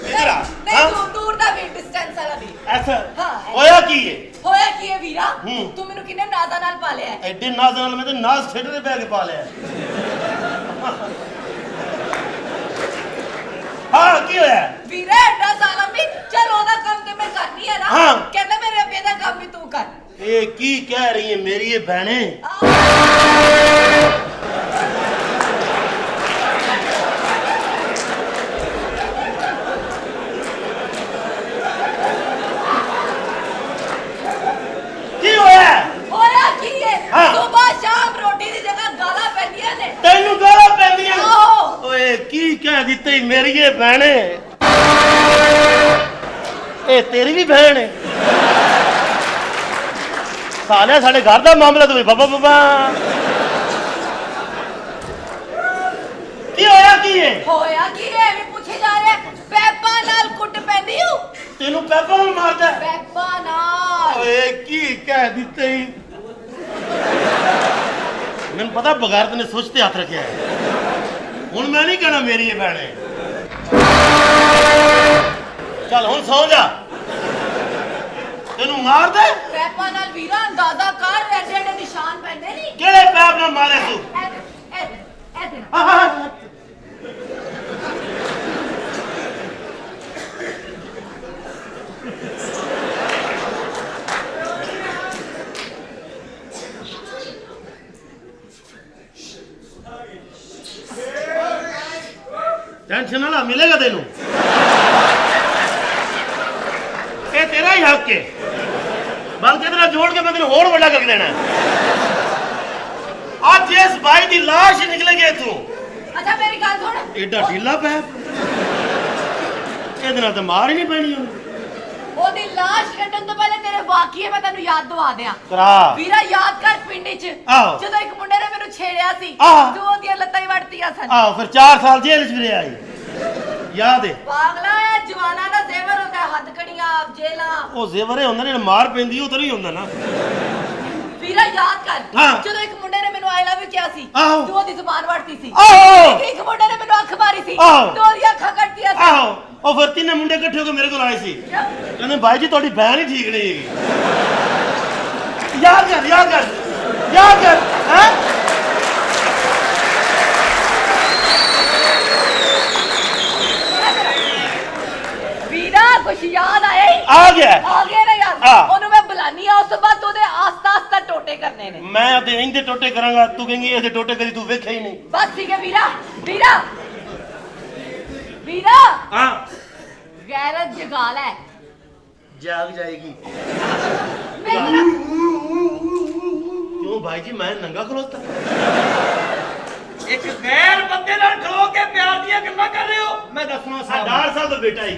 ਇਧਰ ਆ ਨਹੀਂ ਤੂੰ ਦੂਰ ਦਾ ਵੀ ਡਿਸਟੈਂਸ ਵਾਲਾ ਵੀ ਐਸਾ ਹਾਂ। ਹੋਇਆ ਕੀ ਹੈ ਹੋਇਆ ਕੀ ਹੈ ਵੀਰਾ ਹੂੰ। ਤੂੰ ਮੈਨੂੰ ਕਿੰਨੇ ਨਾਜ਼ਾਂ ਨਾਲ ਪਾਲਿਆ ਹੈ ਐਡੇ ਨਾਜ਼ ਨਾਲ ਮੈਂ ਤੇ ਨਾਜ਼ ਛੱਡ ਦੇ ਬੈ ਕੇ ਪਾ ਲਿਆ ਹਾਂ ਕੀ ਹੋਇਆ ਵੀਰਾ ਐਡਾ ਜ਼ਾਲਮ ਵੀ ਚਲ ਉਹਦਾ ਕੰਮ ਤੇ ਮੈਂ ਕਰਨੀ ਹੈ ਨਾ ਹਾਂ। ਕਹਿੰਦਾ ਮੇਰੇ ਅੱਬੇ ਦਾ ਕੰਮ ਵੀ ਤੂੰ ਕਰ ਇਹ ਕੀ ਕਹਿ ਰਹੀ ਹੈ ਮੇਰੀ ਇਹ ਭੈਣੇ ਕੀ ਹੋਇਆ ਹੋਇਆ ਕੀ ਹੈ ਹਾਂ। ਸੁਬਹ ਸ਼ਾਮ ਰੋਟੀ ਦੀ ਜਗ੍ਹਾ ਗਾਲਾਂ ਪੈਂਦੀਆਂ ਨੇ ਤੈਨੂੰ ਗਾਲਾਂ ਪੈਂਦੀਆਂ ਜਿਹੜੀ ਮੇਰੀ ਇਹ ਭੈਣ ਹੈ ਇਹ ਤੇਰੀ ਵੀ ਭੈਣ ਹੈ ਸਾਲਿਆ ਸਾਡੇ ਘਰ ਦਾ ਮਾਮਲਾ ਤੂੰ ਬਾਬਾ ਬਾਬਾ ਕੀ ਹੋਇਆ ਕੀ ਹੈ ਹੋਇਆ ਕੀ ਹੈ ਐਵੇਂ ਪੁੱਛੇ ਜਾ ਰਿਹਾ ਪੈਪਾ ਨਾਲ ਕੁੱਟ ਪੈਂਦੀ ਹੂੰ ਤੈਨੂੰ ਪੈਪਾ ਨੂੰ ਮਾਰਦਾ ਪੈਪਾ ਨਾਲ ਓਏ ਕੀ ਕਹਿ ਦਿੱਤੇ ਈ? ਮੈਨੂੰ ਪਤਾ ਬਗੈਰ ਤੈਨੇ ਸੁੱਚ ਤੇ ਹੱਥ ਰੱਖਿਆ ਹੈ ਹੁਣ ਮੈਂ ਨਹੀਂ ਕਹਿਣਾ ਮੇਰੀ ਇਹ ਭੈਣ ਹੈ ਚੱਲ ਹੁਣ ਸੌਂ ਜਾ ਤੈਨੂੰ ਮਾਰ ਦੇ ਪੈਪਾ ਨਾਲ ਵੀਰਾ ਅੰਦਾਜ਼ਾ ਕਰ ਐਡੇ ਐਡੇ ਨਿਸ਼ਾਨ ਪੈਂਦੇ ਨਹੀਂ ਕਿਹੜੇ ਪੈਪ ਨਾਲ ਮਾਰੇ ਤੂੰ ਐਦੇ ਟੈਨਸ਼ਨ ਨਾ ਲੈ ਮਿਲੇਗਾ ਤੈਨੂੰ ਇਹ ਤੇਰਾ ਹੀ ਹੱਕ ਹੈ ਬਲਕਿ ਤੇਰਾ ਜੋੜ ਕੇ ਮੈਂ ਤੈਨੂੰ ਹੋਰ ਵੱਡਾ ਕਰ ਦੇਣਾ ਅੱਜ ਇਸ ਭਾਈ ਦੀ ਲਾਸ਼ ਨਿਕਲੇਗੀ ਤੂੰ ਅੱਛਾ ਮੇਰੀ ਗੱਲ ਸੁਣ ਐਡਾ ਢੀਲਾ ਪੈ ਇਹਦੇ ਨਾਲ ਤਾਂ ਮਾਰ ਹੀ ਨਹੀਂ ਪੈਣੀ ਉਹਨੂੰ ਉਹਦੀ ਲਾਸ਼ ਕੱਢਣ ਤੋਂ ਪਹਿਲੇ ਤੇਰੇ ਵਾਕੀਏ ਮੈਂ ਤੈਨੂੰ ਯਾਦ ਦਵਾ ਦਿਆਂ ਕਰਾ ਵੀਰਾ ਯਾਦ ਕਰ ਪਿੰਡ 'ਚ ਆਹੋ। ਜਦੋਂ ਇੱਕ ਮੁੰਡੇ ਨੇ ਮੈਨੂੰ ਛੇੜਿਆ ਸੀ ਆਹ। ਤੂੰ ਉਹਦੀਆਂ ਲੱਤਾਂ ਹੀ ਵੜਤੀਆਂ ਸਨ ਆਹੋ ਫਿਰ 4 ਸਾਲ ਜੇਲ੍ਹ 'ਚ ਵੀ ਰਿਹਾ ਯਾਦ ਹੈ ਪਾਗਲਾ ਇਹ ਜਵਾਨਾਂ ਦਾ ਜ਼ੇਵਰ ਹੁੰਦਾ ਹੈ, ਹੱਥਕੜੀਆਂ ਜੇਲਾਂ ਉਹ ਜ਼ੇਵਰੇ ਹੁੰਦਾ ਨੇ ਮਾਰ ਪੈਂਦੀ ਉਹ ਤਾਂ ਨਹੀਂ ਹੁੰਦਾ ਨਾ ਵੀਰਾ ਯਾਦ ਕਰ ਹਾਂ। ਜਦੋਂ ਇੱਕ ਮੁੰਡੇ ਨੇ ਮੈਨੂੰ ਆਈ ਲਵ ਯੂ ਕਿਹਾ ਸੀ ਆਹੋ। ਤੂੰ ਉਹਦੀ ਜ਼ੁਬਾਨ ਵੜਤੀ ਸੀ ਆਹੋ। ਇੱਕ ਮੁੰਡੇ ਨੇ ਮੈਨੂੰ ਅੱਖ ਮਾਰੀ ਸੀ ਆਹੋ। ਤੂੰ ਉਹਦੀਆਂ ਅੱਖਾਂ ਕੱਟਤੀਆਂ ਸੀ ਆਹੋ ਉਹ ਫਿਰ ਤਿੰਨੇ ਮੁੰਡੇ ਇਕੱਠੇ ਹੋ ਕੇ ਮੇਰੇ ਕੋਲ ਆਏ ਸੀ ਕਹਿੰਦੇ ਭਾਈ ਜੀ ਤੁਹਾਡੀ ਭੈਣ ਹੀ ਠੀਕ ਨਹੀਂ ਹੈਗੀ ਯਾਦ ਕਰ ਯਾਦ ਕਰ ਯਾਦ ਕਰ ਹੈ ਵੀਰਾ ਕੁਛ ਯਾਦ ਆਇਆ ਹੀ ਆ ਗਿਆ ਆ ਗਿਆ ਨਾ ਯਾਦ ਹਾਂ। ਉਹਨੂੰ ਮੈਂ ਬੁਲਾਨੀ ਆ ਉਸ ਤੋਂ ਬਾਅਦ ਉਹਦੇ ਆਸਤਾ ਆਸਤਾ ਟੋਟੇ ਕਰਨੇ ਨੇ ਮੈਂ ਤੇ ਇੰਦੇ ਟੋਟੇ ਕਰਾਂਗਾ ਤੂੰ ਕਹੇਂਗੀ ਇਹਦੇ ਟੋਟੇ ਕਦੀ ਤੂੰ ਵੇਖਿਆ ਹੀ ਨਹੀਂ ਬਸ ਠੀਕ ਹੈ ਵੀਰਾ ਵੀਰਾ ਵੀਰਾ ਹਾਂ ਗੈਰਤ ਜਗਾ ਲੈ ਜਾਗ ਜਾਏਗੀ ਮੈਂ ਤੇਰਾ क्यों भाई जी मैं नंगा खलोता ਇੱਕ ਗੈਰ ਬੰਦੇ ਨਾਲ ਖਲੋ ਕੇ ਪਿਆਰ ਦੀਆਂ ਗੱਲਾਂ ਕਰ ਰਹੇ ਹੋ ਮੈਂ ਦੱਸਣਾ सरदार साहब तो बेटा ही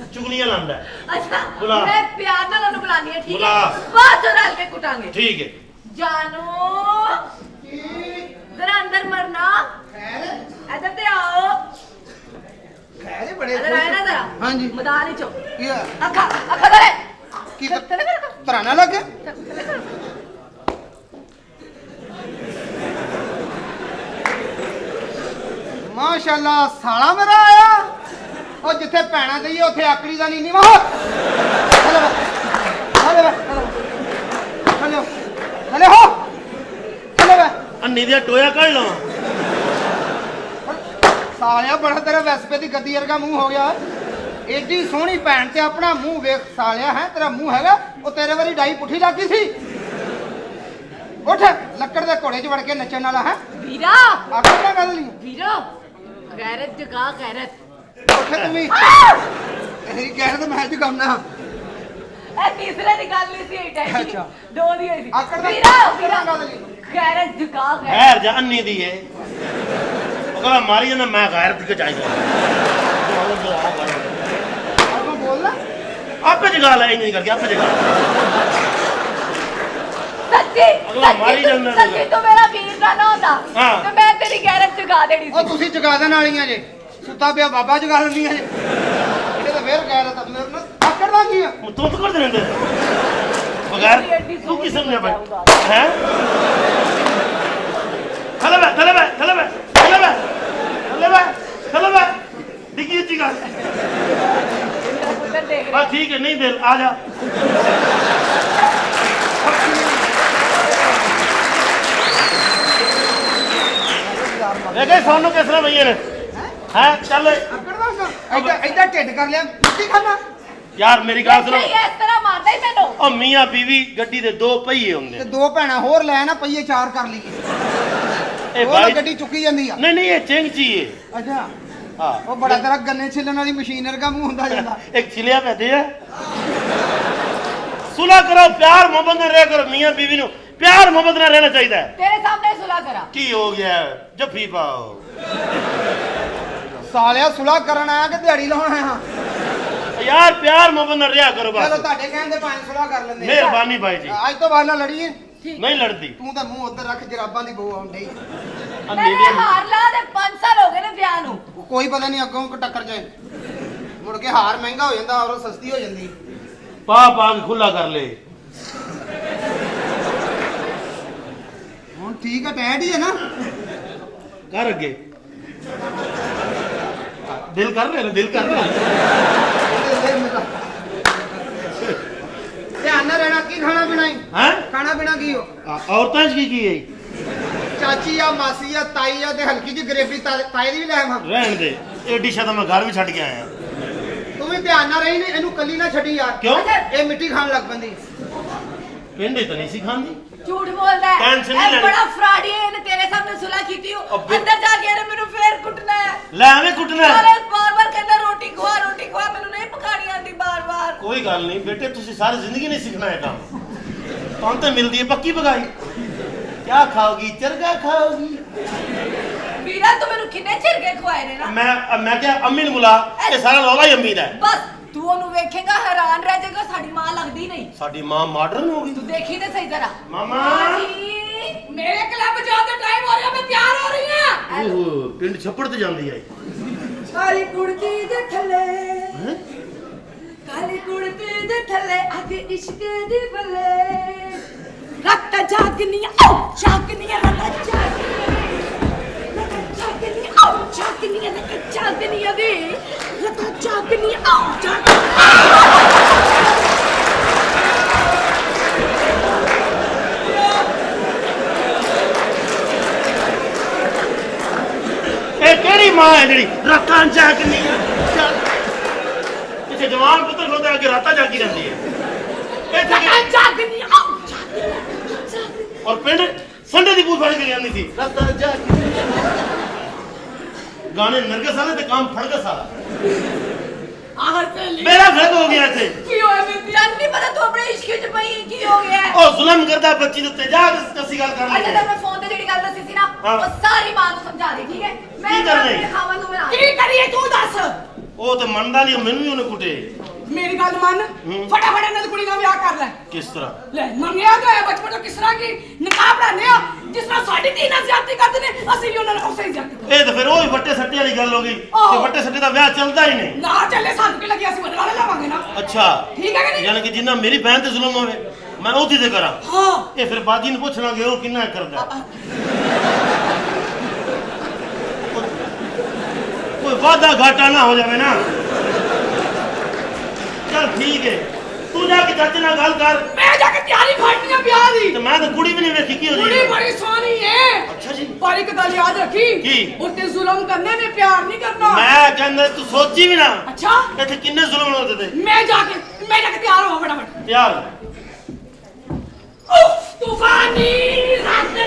चुगलियां लांदा है ਅੱਛਾ ਬੁਲਾ। ਮੈਂ ਪਿਆਰ ਨਾਲ ਉਹਨੂੰ ਬੁਲਾਨੀ ਹੈ ਠੀਕ ਬੁਲਾ। ਹੈ ਬਾਅਦ ਚ ਰਲ ਕੇ ਕੁਟਾਂਗੇ ठीक है ਜਾਨੂ ਜ਼ਰਾ ਅੰਦਰ ਮਰਨਾ ਇੱਧਰ ਤੇ ਆਓ ਖੈਰੇ ਬੜੇ ਇੱਧਰ ਆਏ ਨਾ ਜ਼ਰਾ ਹਾਂਜੀ। ਮੈਦਾਨ ਵਿੱਚ ਕੀ ਆ ਅੱਖਾਂ ਅੱਖਾਂ ਧਰੇ ਕੀ ਥੱਲੇ ਕਰ ਤਰਾਨਾ ਲੱਗ ਗਿਆ ਥੱਲੇ ਕਰ ਮਾਸ਼ਾਅੱਲਾ ਸਾਲਾ ਮੇਰਾ ਆਇਆ ਉਹ ਜਿੱਥੇ ਭੈਣਾ ਗਈ ਉੱਥੇ ਆਕੜੀ ਦਾ ਨਹੀਂ ਵਾ ਹਲੇ ਵੇ ਹਲੇ ਹਲੇ ਹੋ ਹਲੇ ਵੇ अन्नी दिया टोया कढ़ लवा ਸਾਲਿਆ ਬੜਾ ਤੇਰਾ ਵੈਸਪੇ ਦੀ ਗੱਦੀ ਵਰਗਾ ਮੂੰਹ ਹੋ ਗਿਆ ਏਡੀ ਸੋਹਣੀ ਭੈਣ ਤੇ ਆਪਣਾ ਮੂੰਹ ਵੇਖ ਸਾਲਿਆ ਹੈ ਤੇਰਾ ਮੂੰਹ ਹੈਗਾ ਉਹ ਤੇਰੇ ਵਾਰੀ ਡਾਈ ਪੁੱਠੀ ਲੱਗੀ ਸੀ ਉੱਠ ਲੱਕੜ ਦੇ ਘੋੜੇ 'ਚ ਵੜ ਕੇ ਨੱਚਣ ਵਾਲਾ ਹੈ ਵੀਰਾ ਆਕੜ ਨਾ ਗੱਲ ਨਹੀਂ ਵੀਰਾ ਗੈਰਤ ਜਗਾ ਗੈਰਤ ਉੱਠ ਤੂੰ ਵੀ ਇਹਦੀ ਕਹਿਣ ਤੇ ਮੈਂ ਜਗਾਉਣਾ ਇਹ ਤੀਸਰੇ ਦੀ ਗੱਲ ਨਹੀਂ ਸੀ ਇਹ ਟੈਂਸ਼ਨ ਅੱਛਾ। ਦੋ ਦੀ ਹੋਈ ਸੀ ਆਕੜ ਦਾ ਵੀਰਾ ਵੀਰਾ ਗੱਲ ਨਹੀਂ ਗੈਰਤ ਜਗਾ ਗੈਰਤ खैर जा अन्नी दी है वो कहला मारी जाना मैं गैर दी के चाहिए ਆਪਾਂ ਬੋਲਣਾ आपे जगा ला नहीं करके आपे जगा ਸੱਚੀ ਅਗਲਾ ਮਾਰੀ ਜਾਂਦਾ ਸੱਚੀ ਸੀਗਾ। ਤੂੰ ਮੇਰਾ ਵੀਰ ਦਾ ਨਾ ਹੁੰਦਾ ਹਾਂ। ਤੇ ਮੈਂ ਤੇਰੀ ਗੈਰਤ ਜਗਾ ਦੇਣੀ ਉਹ ਸੀ ਤੁਸੀਂ ਜਗਾ ਦੇਣ ਵਾਲੀਆਂ ਜੇ ਸੁੱਤਾ ਪਿਆ ਬਾਬਾ ਜਗਾ ਦਿੰਦੀਆਂ ਜੇ ਇਹ ਤਾਂ ਫੇਰ ਕਹਿ ਰਹਾ ਮੇਰੇ ਨਾਲ ਆਕੜਦਾ ਕੀ ਆ तू तो कर देने बगैर तू की समझे भाई हैं चले बे चले बे चले बे चले बे चले बे चले बे दिखी जी का ਮੇਰਾ ਪੁੱਤਰ ਦੇਖ ਰਿਹਾ बस ठीक है नहीं दे आ जा देखे सोनू किस तरह भैया ने हैं चल ਆਕੜਦਾ ਐਦਾਂ ਐਦਾਂ ਢਿੱਡ ਕਰ ਲਿਆ ਕੀ ਖਾਣਾ यार मेरी गल सुनो ਨਹੀਂ ਇਸ ਤਰ੍ਹਾਂ ਮਾਰਦਾ ਹੀ ਮੈਨੂੰ ओ मियां बीवी गड्डी दे दो पहिए होंगे ਤੇ ਦੋ ਭੈਣਾਂ ਹੋਰ ਲੈ ਨਾ ਪਈਏ ਚਾਰ ਕਰ ਲਈਏ ए ਉਹ ਤਾਂ भाई ਗੱਡੀ ਚੁੱਕੀ ਜਾਂਦੀ ਆ नहीं नहीं ये चेंग चाहिए ਅੱਛਾ हां ਉਹ ਬੜਾ ਤੇਰਾ ਗੰਨੇ ਛਿੱਲਣ ਵਾਲੀ ਮਸ਼ੀਨ ਵਰਗਾ ਮੂੰਹ ਹੁੰਦਾ ਜਾਂਦਾ एक चिलिया कहते हैं सुलह करो प्यार मोहब्बत में रह करो मियां बीवी नु प्यार मोहब्बत में रहना चाहिए ਤੇਰੇ ਸਾਹਮਣੇ ਸੁਲਾ ਕਰਾ की हो गया जफ्फी पाओ ਸਾਲਿਆ ਸੁਲਾ ਕਰਨ ਆਇਆ ਕਿ ਦਿਹਾੜੀ ਲਾਉਣ ਆਇਆ? ਯਾਰ ਪਿਆਰ ਮੁਹੱਬਤ ਨਾਲ ਰਿਹਾ ਕਰੋ ਚਲੋ ਬਸ। ਤੁਹਾਡੇ ਕਹਿੰਦੇ ਭਾਵੇਂ ਸੁਲਾ ਕਰ ਲੈਂਦੇ। ਮਿਹਰਬਾਨੀ ਭਾਈ ਜੀ। ਅੱਜ ਤੋਂ ਬਾਅਦ ਨਾ ਲੜੀਏ। ਨਹੀਂ ਲੜਦੀ। ਤੂੰ ਤਾਂ ਮੂੰਹ ਉੱਧਰ ਰੱਖ, ਜਰਾਬਾਂ ਦੀ ਬੋ ਆਉਣ ਡਈ। ਮੇਰੇ ਹਾਰ ਲਾ ਦੇ 5 ਸਾਲ ਹੋ ਗਏ ਨੇ ਵਿਆਹ ਨੂੰ। ਕੋਈ ਪਤਾ ਨਹੀਂ ਅੱਗੋਂ ਕੋ ਟੱਕਰ ਜਾਏ। ਮੁੜ ਕੇ ਹਾਰ ਮਹਿੰਗਾ ਹੋ ਜਾਂਦਾ ਔਰ ਸਸਤੀ ਹੋ ਜਾਂਦੀ। ਪਾ ਕੇ ਖੁੱਲਾ ਕਰ ਲੈ। ਹੁਣ ਠੀਕ ਹੈ, ਟੈਟ ਹੀ ਹੈ ਨਾ? ਕਰ ਅੱਗੇ। ਦਿਲ ਕਰ ਰਿਹਾ ਨਾ, ਦਿਲ ਕਰ ਰਿਹਾ। ਧਿਆਨ ਨਾਲ ਰਹਿਣਾ। ਕੀ ਖਾਣਾ ਪੀਣਾ ਹੈ? ਹੈ ਖਾਣਾ ਪੀਣਾ ਕੀ ਹੋ? ਔਰਤਾਂ 'ਚ ਕੀ ਹੈ? ਚਾਚੀ ਆ, ਮਾਸੀ ਆ, ਤਾਈ ਆ ਤੇ ਹਲਕੀ ਜਿਹੀ ਗਰੇਬੀ ਤਾਏ ਦੀ ਵੀ ਲੈ ਆਵਾਂ। ਰਹਿਣ ਦੇ। ਇਹ ਡਿਸ਼ਾਂ ਤਾਂ ਮੈਂ ਘਰ ਵੀ ਛੱਡ ਕੇ ਆਇਆ। ਤੂੰ ਵੀ ਧਿਆਨ ਨਾਲ ਰਹੀ, ਨੇ ਇਹਨੂੰ ਕੱਲੀ ਨਾ ਛੱਡੀ ਯਾਰ। ਕਿਉਂ? ਇਹ ਮਿੱਟੀ ਖਾਣ ਲੱਗ ਪੈਂਦੀ। ਪਿੰਡੇ ਤਾਂ ਨਹੀਂ ਸੀ ਖਾਂਦੀ। ਝੂਠ ਬੋਲਦਾ ਹੈ। ਟੈਨਸ਼ਨ ਨਹੀਂ ਇਹ ਲੈਣੀ। ਬੜਾ ਫਰਾਡੀ ਹੈ। ਇਹਨੇ ਤੇਰੇ ਸਾਹਮਣੇ ਸੁਲਾ ਕੀਤੀ ਹੋ। ਅੱਬੇ। ਅੰਦਰ ਜਾ ਕੇ ਇਹਨੇ ਮੈਨੂੰ ਫੇਰ ਕੁੱਟਣਾ ਹੈ। ਲੈ ਐਵੇਂ ਕੁੱਟਣਾ। ਸਾਰੇ ਬਾਰ-ਬਾਰ ਕਹਿੰਦਾ ਰੋਟੀ ਖਵਾ, ਰੋਟੀ ਖਵਾ। ਮੈਨੂੰ ਨਹੀਂ ਪਕਾਣੀ ਆਉਂਦੀ ਬਾਰ-ਬਾਰ। ਕੋਈ ਗੱਲ ਨਹੀਂ ਬੇਟੇ, ਤੁਸੀਂ ਸਾਰੀ ਜ਼ਿੰਦਗੀ ਨਹੀਂ ਸਿੱਖਣਾ ਹੈ ਕੰਮ। ਤੁਹਾਨੂੰ ਤਾਂ ਮਿਲਦੀ ਹੈ ਪੱਕੀ ਪਕਾਈ। क्या खाओगी? चरगा खाओगी? ਵੀਰਾ ਤੂੰ ਮੈਨੂੰ ਕਿੰਨੇ ਝਿਰਕੇ ਖਵਾਏ ਨੇ ਨਾ। मैं क्या अम्मी ने बुला, ये सारा रौला ही अम्मी दा है। ਬਸ ਤੂੰ ਉਹਨੂੰ ਵੇਖੇਗਾ ਹੈਰਾਨ ਰਹਿ ਜਾਏਗਾ। ਸਾਡੀ ਮਾਂ ਲੱਗਦੀ ਨਹੀਂ। साडी मां मॉडर्न हो गई। ਤੂੰ ਦੇਖੀ ਤੇ ਸਹੀ ਜ਼ਰਾ। मामा ਜੀ ਮੇਰੇ ਕਲੱਬ ਜਾਣ ਦਾ ਟਾਈਮ ਹੋ ਰਿਹਾ। ਮੈਂ ਤਿਆਰ ਹੋ ਰਹੀ ਹਾਂ। ओहो पिंड छप्पड़ ते जांदी है। ਕਾਲੀ ਕੁੜਤੀ ਦੇ ਥੱਲੇ ਕਾਲੀ ਕੁੜਤੀ ਦੇ ਥੱਲੇ ਅੱਜ ਇਸ਼ਕ ਦੀ ਬੱਲੇ ਰੱਤ ਜਾਗਨੀਆਂ ਜਾਗਨੀਆਂ ਰੱਤ ਜਾਗਨੀਆਂ ਰੱਤ ਜਾਗਨੀਆਂ ਵੇ ਰੱਤ ਜਾਗਨੀਆਂ ਇਹ ਕਿਹੜੀ ਮਾਂ ਹੈ ਜਿਹੜੀ ਰਾਤਾਂ ਜਾਗਨੀ ਹੈ? ਕਿਸੇ ਜਵਾਨ ਪੁੱਤਰ ਖੋਦਾ ਅੱਗੇ ਰਾਤਾਂ ਜਾਗੀ ਰਹਿੰਦੀ ਹੈ। ਰੱਤ ਜਾਗਨੀਆਂ और पिंड संडे दी पूछ फड़ के जानी थी। रातां जागी गाने नरगस वाले ते काम फड़गस वाला। ਆਹਰ ਤੇ मेरा घर हो गया थे। ਕੀ ਹੋਇਆ ਬੀਬੀ? ਨਹੀਂ ਪਤਾ ਤੂੰ ਆਪਣੇ ਇਸ਼ਕ ਚ ਪਈ ਕੀ ਹੋ ਗਿਆ? ਉਹ ਜ਼ੁਲਮ ਕਰਦਾ ਬੱਚੀ ਦੇ ਉੱਤੇ। ਜਾ ਕਸੀ ਗੱਲ ਕਰ ਅੱਛਾ ਲੈ। ਤਾਂ ਮੈਂ ਫੋਨ ਤੇ ਜਿਹੜੀ ਗੱਲ ਦੱਸੀ ਸੀ ਨਾ ਹਾਂ। ਉਹ ਸਾਰੀ ਮਾਂ ਨੂੰ ਸਮਝਾ ਦੇ, ਠੀਕ ਹੈ? ਮੈਂ ਕੀ ਕਰਨਾ ਹੈ? ਆਪਣੇ ਖਾਵਾਂ ਨੂੰ ਬਣਾ ਕੀ ਕਰੀਏ ਤੂੰ ਦੱਸ। ਉਹ ਤੇ ਮੰਨਦਾ ਨਹੀਂ, ਮੈਨੂੰ ਵੀ ਉਹਨੇ ਕੁੱਟੇ। ਮੇਰੀ ਗੱਲ ਮੰਨ, ਫਟਾਫਟ ਇਹਨਾਂ ਦੀ ਕੁੜੀ ਦਾ ਵਿਆਹ ਕਰ ਲੈ। ਕਿਸ ਤਰ੍ਹਾਂ? ਲੈ ਮੰਗਿਆ ਤਾਂ ਹੈ ਬਚਪਨ ਤੋਂ ਕਿਸ ਤਰ੍ਹਾਂ ਕੀ ਨਿਕਾਹ ਪੜਾਉਂਦੇ ਆ, ਜਿਸ ਤਰ੍ਹਾਂ ਸਾਡੀ ਧੀ ਨਾਲ ਜ਼ਿਆਦਤੀ ਕਰਦੇ ਨੇ ਅਸੀਂ ਵੀ ਉਹਨਾਂ ਨਾਲ ਉਸੇ ਹੀ ਜ਼ਿਆਦਤੀ ਕਰਦੇ। ਇਹ ਤਾਂ ਫਿਰ ਉਹ ਹੀ ਵੱਟੇ ਸੱਟੇ ਵਾਲੀ ਗੱਲ ਹੋ ਗਈ ਕਿ ਆਹੋ। ਵੱਟੇ ਸੱਟੇ ਦਾ ਵਿਆਹ ਚੱਲਦਾ ਹੀ ਨਹੀਂ। ਨਾ ਚੱਲੇ ਸਾਨੂੰ ਕੀ ਲੱਗਿਆ ਅਸੀਂ ਬਦਲਾ ਲਵਾਂਗੇ ਨਾ। ਅੱਛਾ ਠੀਕ ਹੈ ਕਿ ਨਹੀਂ? ਯਾਨੀ ਕਿ ਜਿੰਨਾ ਮੇਰੀ ਭੈਣ ਤੇ ਜ਼ੁਲਮ ਹੋਵੇ ਮੈਂ ਉਹਦੀ ਤੇ ਕਰਾਂ। ਹਾਂ ਇਹ ਫਿਰ ਬਾਜੀ ਨੂੰ ਪੁੱਛ ਲਾਂਗੇ ਉਹ ਕਿੰਨਾ ਕਰਦਾ। ਕੋਈ ਵਾਦਾ ਘਾਟਾ ਨਾ ਹੋ ਜਾਵੇ ਨਾ। चल ठीक है, तू जाके चाचे नाल गल कर। मैं जाके तैयारी करनी है ब्याह दी। तो मैं तो कुड़ी भी नहीं वेखी की हो कुड़ी जी। बड़ी सोहनी है। अच्छा जी। पर एक गल याद रखी की? उत्ते जुल्म करने ने प्यार नहीं करना। मैं कहंदा तू सोची भी ना। अच्छा इत्थे किन्ने जुल्म होते थे। मैं जाके तैयार हो फटाफट। तैयार उफ तूफानी रात है।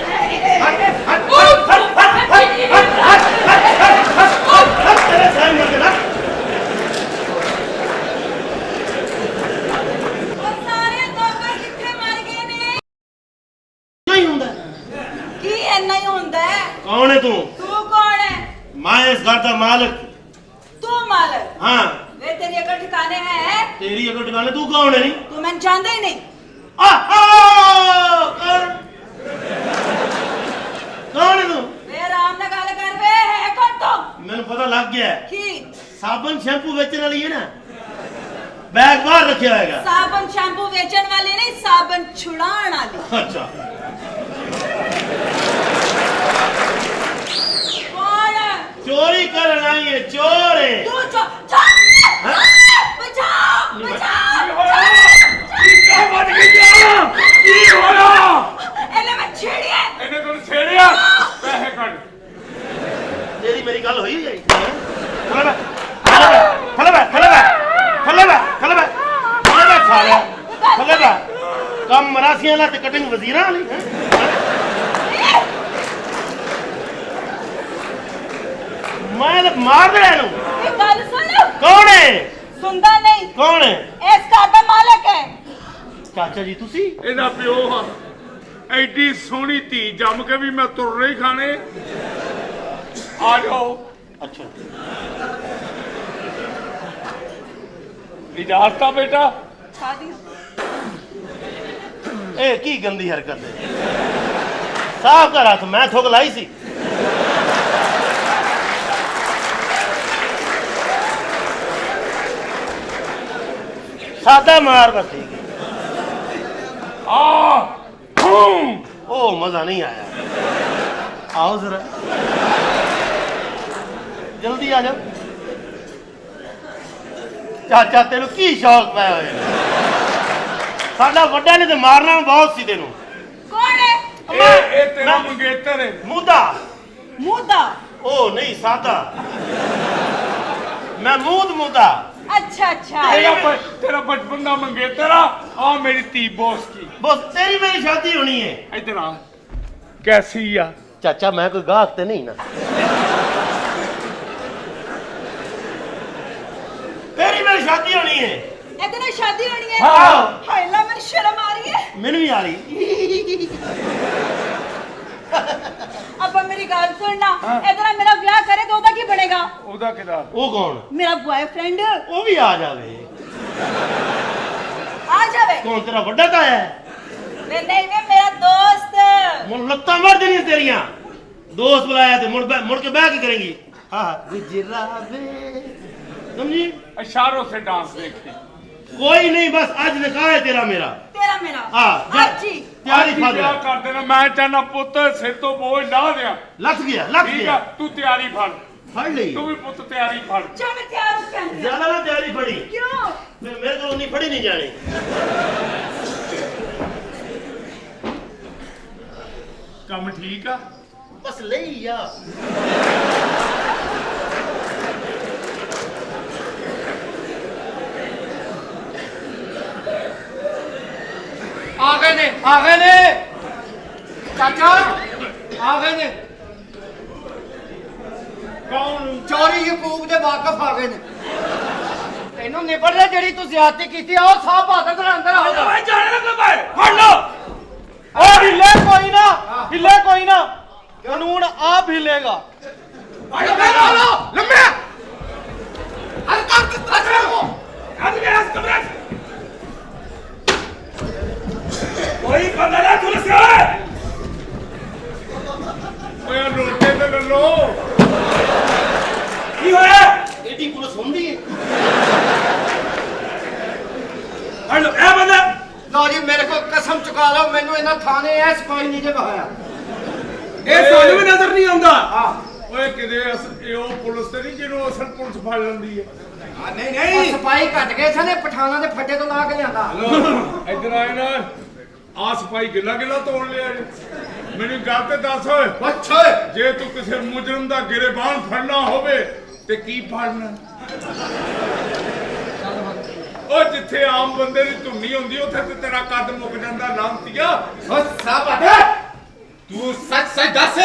हट हट हट हट हट तेरे साईं मत ना। कौन है तू? तू कौन है? मैं इस घर का मालिक। तू मालिक? हाँ। वे तेरी अकड़ ठिकाने है? तेरी अगर ठिकाने तू कौन है? नहीं तू मैंने जानता ही नहीं। कौन है तू? वे आराम ना गल कर वे है कौन तू? मैंने पता लग गया है। की? साबुन शैम्पू बेचने वाली है ना, बैग बाहर रखा होगा। साबुन शैम्पू बेचन वाली नहीं, साबुन छुड़ाण वाली। अच्छा कौन है? चोरी कर आई है, चोर है। तू बचाओ एले मैं छेड़ी है। ਇਹਨੇ ਤੈਨੂੰ ਛੇੜਿਆ ਪੈਸੇ ਕੱਢ। तेरी मेरी गल हुई है। खले साले खले बा कम मरासियां ला ते कटिंग वजीरां वाली है। मैं मार दे एनु। ये गल सुन। कौन है? सुनदा नहीं। कौन है? इस घर का मालिक है। चाचा जी तुसी? ਇਹਦਾ ਪਿਓ ਹਾਂ। ਐਡੀ ਸੋਹਣੀ ਧੀ ਜੰਮ ਕੇ ਵੀ ਮੈਂ ਤੁਰਨੇ ਹੀ ਖਾਣੇ। ਆ ਜਾਓ। अच्छा इजाजत आ बेटा। शादी ਇਹ ਕੀ ਗੰਦੀ ਹਰਕਤ ਹੈ। ਸਾਫ ਕਰ ਹੱਥ, ਮੈਂ ਥੁੱਕ ਲਾਈ ਸੀ। ਸਾਦਾ ਮਾਰ ਬਸ ਠੀਕ ਹੈ। ਉਹ ਮਜ਼ਾ ਨਹੀਂ ਆਇਆ। आओ जरा जल्दी आ जाओ। चाचा तेन की शौक पाया हुए साडा वड्डा ने तो मारना बहुत सी तेन। कौन है? ए तेरा मंगेतर है। मुद्दा मुद्दा? ओ नहीं सादा मैं मुद्दा। अच्छा अच्छा। तेरा बचपन का मंगेतर आ मेरी धी बॉस की। बस तेरी मेरी शादी होनी है। इधर आ कैसी आ चाचा मैं कोई गाहक ते नहीं ना। तेरी मेरी शादी होनी है। इधर शादी होनी है। हाँ। हाय ला मेरी शर्म आ रही है। मैनू भी आ रही। अब मेरी गल सुनना, इधर मेरा ब्याह करे तो ओदा की बनेगा? ओदा किदा? वो कौन? मेरा बॉयफ्रेंड। वो भी आ जावे। आ जावे? कौन तेरा बड़ा का है? वे नहीं वे मेरा दोस्त। मुड़ लत्ता मार देनी तेरियां। दोस्त बुलाया थे मुड़ के बैठ के करेंगी। हाँ गुजरावे समझी? इशारों से डांस देखते। कोई नहीं बस आज निकाह है तेरा मेरा। तेरा मेरा? हाँ आज जी तैयारी आज ही फा ब्याह कर देना। मैं चाहना पुत्र सिर तो बोझ ला दिया। लग गया ठीक है तू तैयारी फड़। फड़ ली तू भी पुत्र तैयारी फड़। चल मैं तैयार हो के आनी। ज्यादा ना तैयारी फड़ी। क्यों? मेरे को नहीं फड़ी नहीं जानी। काम ठीक है बस ले या आ गए ने चाचा आ गए ने। कौन? चोरी हकूक दे वाकफ आ गए ने। तेनों निबड़ ले जेड़ी तू ज्यादती कीती आओ साहब बादल दे अंदर आओ। भाई जाने लग भाई फड़ लो। ओ हिले कोई ना कानून आप हिलेगा। लंबे अरे काम कितना है वो आज के आज कमरे कोई बंदा ना खुद से ओए रोटे पे कर लो की होया एडी पुलिस होंदी है। हेलो ए बंदा लो जी मेरे को कसम चुका लो मैनू इन्हां थाने ऐस कोई नहीं जे बहाया। ਇਹ ਸਾਨੂੰ ਵੀ ਨਜ਼ਰ ਨਹੀਂ ਆਉਂਦਾ। ਓਏ ਕਿਤੇ ਉਹ ਪੁਲਿਸ ਤੇ ਨਹੀਂ ਜਿਹਨੂੰ ਅਸਲ ਪੁਲਿਸ ਫੜ ਲੈਂਦੀ ਹੈ। ਨਹੀਂ ਸਪਾਈ ਘਟ ਗਏ ਸਨੇ ਪਠਾਨਾਂ ਦੇ ਫੱਟੇ ਤੋਂ ਲਾ ਕੇ ਲਿਆਂਦਾ। ਇੱਧਰ ਆਏ ਨਾ ਆ ਸਪਾਈ ਗਿੱਲਾ ਤੋੜ ਲਿਆ ਜੀ। ਮੈਨੂੰ ਗੱਲ ਤੇ ਦੱਸ ਓਏ ਅੱਛਾ ਜੇ ਤੂੰ ਕਿਸੇ ਮੁਜਰਮ ਦਾ ਗਿਰਬਾਨ ਫੜਨਾ ਹੋਵੇ ਤੇ ਕੀ ਫੜਨਾ? ਉਹ ਜਿੱਥੇ ਆਮ ਬੰਦੇ ਦੀ ਧੁੰਨੀ ਹੁੰਦੀ ਉੱਥੇ ਤੇ ਤੇਰਾ ਕੱਦ ਮੁੱਕ ਜਾਂਦਾ ਲਾਂਤੀਆ। ਓ ਸਾਬਤ तू सच सच दस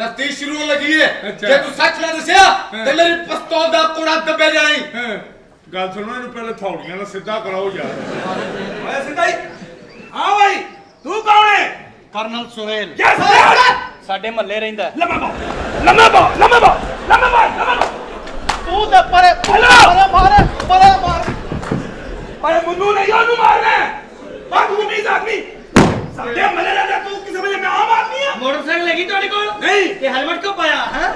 तफ्तीश शुरू हो लगी है अच्छा। जे तू सच ना दसिया ते मेरी पिस्तौल दा कोड़ा दबे जानी। ਗੱਲ ਸੁਣੋ ਇਹਨੂੰ ਪਹਿਲੇ ਥੌੜੀਆਂ ਨਾਲ ਸਿੱਧਾ ਕਰਾਓ ਯਾਰ। ओए सिद्धाई हां भाई तू कौन है? ਕਰਨਲ ਸੁਹੇਲ यस ਸਾਡੇ ਮਹੱਲੇ ਰਹਿੰਦਾ। ਲੰਮਾ ਬਾ ਤੂੰ ਤੇ ਪਰੇ ਮਾਰ पर मुन्नू नहीं ओनु मारना बदतमीज आदमी साडे मले रहता तू किसे वजह में आम आदमी है। मोटरसाइकिल लगी ਤੁਹਾਡੇ ਕੋਲ? नहीं ਤੇ ਹੈਲਮਟ ਕਿਉਂ ਪਾਇਆ ਹੈ?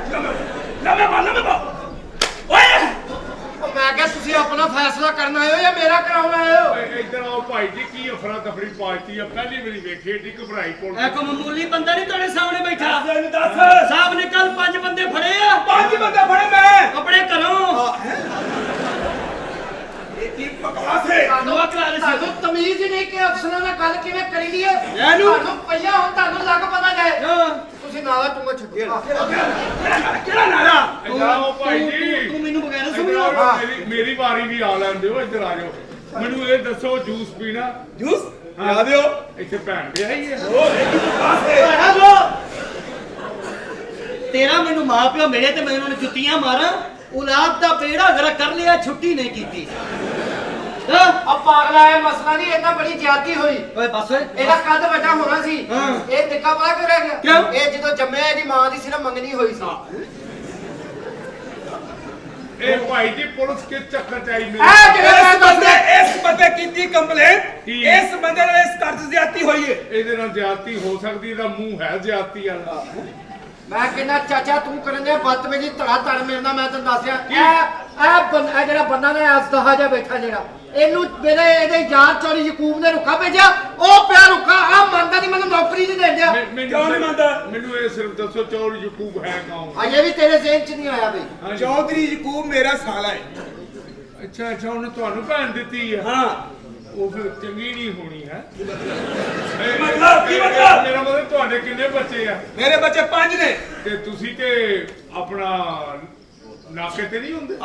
लम्बे बा ओए ਮੈਂ ਕਿਹਾ ਤੁਸੀਂ ਆਪਣਾ ਫੈਸਲਾ ਕਰਨ ਆਏ ਹੋ ਜਾਂ ਮੇਰਾ ਕਰਾਉਣ ਆਏ ਹੋ? ਇੱਧਰ ਆਓ ਭਾਈ ਜੀ ਕੀ ਅਫਰਾ ਤਫਰੀ ਪਾਰਟੀ ਆ ਪਹਿਲੀ ਵਾਰੀ ਵੇਖੀ ਏਡੀ ਘਬਰਾਈ ਕੋਲ। ਇਹ ਕੋਈ ਮਾਮੂਲੀ ਬੰਦਾ ਨਹੀਂ ਤੁਹਾਡੇ ਸਾਹਮਣੇ ਬੈਠਾ। दस ਸਾਹਿਬ ਨੇ ਕੱਲ 5 ਬੰਦੇ ਫੜੇ ਆ पांच बंदे फड़े मैं ਆਪਣੇ ਘਰੋਂ। ये की बकवास है। ਨਵਾਂ ਕਰਾ ਰਹੇ ਸੀ। ਤੁਹਾਨੂੰ ਤਮੀਜ਼ ਹੀ ਨਹੀਂ ਕਿ ਅਫਸਰਾਂ ਨਾਲ ਗੱਲ ਕਿਵੇਂ ਕਰੀ ਦੀ ਹੈ। ਇਹਨੂੰ- ਤੁਹਾਨੂੰ ਪਈਆ ਹੁਣ ਤੁਹਾਨੂੰ ਲੱਗ ਪਤਾ ਜਾਏ। ਹਾਂ। ਤੁਸੀਂ ਨਾਲਾ ਚੁੰਗਾ ਛੱਡਿਆ केड़ा नारा ਇੱਧਰ ਆਓ ਭਾਈ ਜੀ। ਤੂੰ ਮੈਨੂੰ ਬਗੈਰ ਇੱਧਰ ਸਮਝਾ। ਆਓ, ਮੇਰੀ ਵਾਰੀ ਵੀ ਆ ਲੈਣ ਦਿਓ। ਇੱਧਰ ਆ ਜਾਓ ਮੈਨੂੰ ਇਹ ਦੱਸੋ ਜੂਸ ਪੀਣਾ? जूस ला दियो ਇੱਥੇ ਭੈਣ ਵਿਆਹੀ ਹੈ। ओ ये की बकवास है। ਤੇਰਾ ਮੈਨੂੰ ਮਾਂ ਪਿਓ ਮਿਲੇ ਤੇ ਮੈਂ ਉਹਨਾਂ ਨੂੰ ਜੁੱਤੀਆਂ ਮਾਰਾਂ। ਔਲਾਦ ਦਾ ਬੇੜਾ ਗਰਕ ਕਰ ਲਿਆ ਛੁੱਟੀ ਨਹੀਂ ਕੀਤੀ। ਆ ਪਾਗਲਾ ਇਹ ਮਸਲਾ ਨਹੀਂ ਇੰਨਾ ਬੜੀ ਜ਼ਿਆਦਤੀ ਹੋਈ। ਓਏ ਬਸ ਓਏ। ਇਹਦਾ ਕੱਦ ਵੱਡਾ ਹੋਣਾ ਸੀ। ਹਾਂ। ਇਹ ਨਿੱਕਾ ਪਤਾ ਕਿਉਂ ਰਹਿ ਗਿਆ? ਕਿਉਂ? ਇਹ ਜਦੋਂ ਜੰਮਿਆ ਇਹਦੀ ਮਾਂ ਦੀ ਸਿਰਫ ਮੰਗਣੀ ਹੋਈ ਸੀ। ਇਹ ਭਾਈ ਜੀ ਪੁਲਿਸ ਕੇ ਚੱਕਰ ਚਾਈ ਇਹ ਮੇਰੇ ਜਿਹੜੇ ਇਸ ਬੰਦੇ ਕੀਤੀ ਕੰਪਲੇਂਟ ਕੀ? ਇਸ ਬੰਦੇ ਨਾਲ ਇਸ ਘਰ 'ਚ ਜ਼ਿਆਦਤੀ ਹੋਈ ਹੈ। ਇਹਦੇ ਨਾਲ ਜ਼ਿਆਦਤੀ ਹੋ ਸਕਦੀ, ਇਹਦਾ ਮੂੰਹ ਹੈ ਜ਼ਿਆਦਤੀ ਵਾਲਾ। ਮੈਂ ਕਹਿੰਦਾ ਚਾਚਾ ਤੂੰ ਕਰਨ ਦੇ ਬਦਤਮੀਜ਼ੀ ਧੜਾ ਧੜ ਮੇਰੇ ਨਾਲ, ਮੈਂ ਤੈਨੂੰ ਦੱਸਿਆ ਕੀ? ਇਹ ਜਿਹੜਾ ਬੰਦਾ ਨੇ ਅਸਦਹਾ ਜਿਹਾ ਬੈਠਾ ਜਿਹੜਾ ਇਹਨੂੰ ਮੇਰੇ ਇਹਦੇ ਯਾਰ ਚੋਰੀ ਯਕੂਬ ਨੇ ਰੁੱਖਾ ਭੇਜਿਆ, ਉਹ ਪਿਆ ਰੁੱਖਾ ਆ ਮੰਨਦਾ ਨਹੀਂ, ਮੈਨੂੰ ਨੌਕਰੀ ਨਹੀਂ ਦਿੰਦਿਆ। ਕਿਉਂ ਨਹੀਂ ਮੰਨਦਾ? ਮੈਨੂੰ ਇਹ ਸਿਰਫ ਦੱਸੋ ਚੋਰ ਯਕੂਬ ਹੈ ਕੌਣ? ਅਜੇ ਵੀ ਤੇਰੇ ਜ਼ਿਹਨ 'ਚ ਨਹੀਂ ਆਇਆ ਬਈ। ਹਾਂਜੀ। ਚੌਧਰੀ ਯਕੂਬ ਮੇਰਾ ਸਾਲਾ ਹੈ। ਅੱਛਾ ਅੱਛਾ, ਉਹਨੇ ਤੁਹਾਨੂੰ ਭੈਣ ਦਿੱਤੀ ਹੈ। ਹਾਂ ਉਹ ਫਿਰ ਚੰਗੀ ਨਹੀਂ ਹੋਣੀ ਹੈ। ਮਤਲਬ ਕੀ ਮਤਲਬ? ਮੇਰਾ ਮਤਲਬ ਤੁਹਾਡੇ ਕਿੰਨੇ ਬੱਚੇ ਆ? ਮੇਰੇ ਬੱਚੇ 5 ਨੇ। ਤੇ ਤੁਸੀਂ ਤੇ ਆਪਣਾ ਨਾਕੇ ਤੇ ਨਹੀਂ ਹੁੰਦੇ?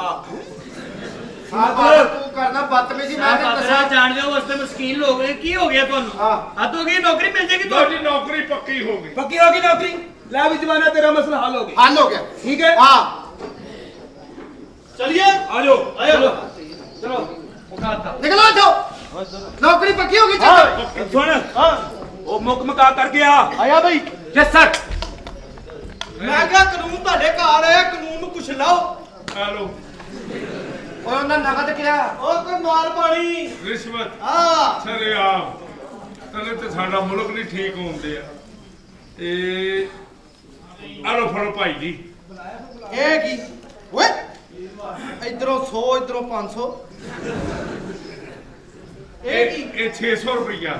ਤੂੰ ਕਰਨਾ ਬਦਤਮੀਜ਼ੀ, ਮੈਂ ਤੈਨੂੰ ਦੱਸਿਆ ਦੱਸਿਆ। ਜਾਣ ਲਿਓ ਵਾਸਤੇ ਮਸਕੀਨ ਲੋਕ ਕੀ ਹੋ ਗਿਆ ਤੁਹਾਨੂੰ? ਹੱਦ ਹੋ ਗਈ, ਨੌਕਰੀ ਮਿਲ ਜੇਗੀ ਤੁਹਾਡੀ ਨੌਕਰੀ ਪੱਕੀ ਹੋ ਗਈ। ਪੱਕੀ ਹੋ ਗਈ ਨੌਕਰੀ। ਲੈ ਵੀ ਜਵਾਨਾ ਤੇਰਾ ਮਸਲਾ ਹੱਲ ਹੋ ਗਿਆ। ਹੱਲ ਹੋ ਗਿਆ। ਠੀਕ ਹੈ। ਹਾਂ ਚਲਿਏ ਆ ਜਾਓ। ਆਇਓ ਚਲੋ ਮੁਕਾਤਾ ਨਿਕਲੋ ਇੱਥੋਂ, ਨੌਕਰੀ ਪੱਕੀ ਹੋ ਗਈ ਚੱਲ। ਸੁਣ ਉਹ ਮੁੱਕ ਮਕਾ ਕਰ ਗਿਆ। ਆਇਆ ਬਈ। Yes sir. ਮੈਂ ਕਿਹਾ ਕਾਨੂੰਨ ਤੁਹਾਡੇ ਘਰ ਆਇਆ, ਕਾਨੂੰਨ ਨੂੰ ਕੁਛ ਲਾਓ। ਹੈਲੋ, ਓਏ ਉਹਨਾਂ ਨਗਦ ਕਿਹਾ। ਉਹ ਕੋਈ ਮਾਲ ਪਾਣੀ। ਰਿਸ਼ਵਤ ਹਾਂ ਸਰੇ ਆ ਤਲੇ ਤੇ ਸਾਡਾ ਮੁਲਕ ਨਹੀਂ ਠੀਕ ਹੁੰਦੇ ਆ। ਤੇ ਆਲੋ ਫੜੋ ਭਾਈ ਜੀ। ਇਹ ਕੀ ਓਏ, ਇਧਰੋਂ 100 ਇਧਰੋਂ 500। ਇਹ 600 ਰੁਪਇਆ।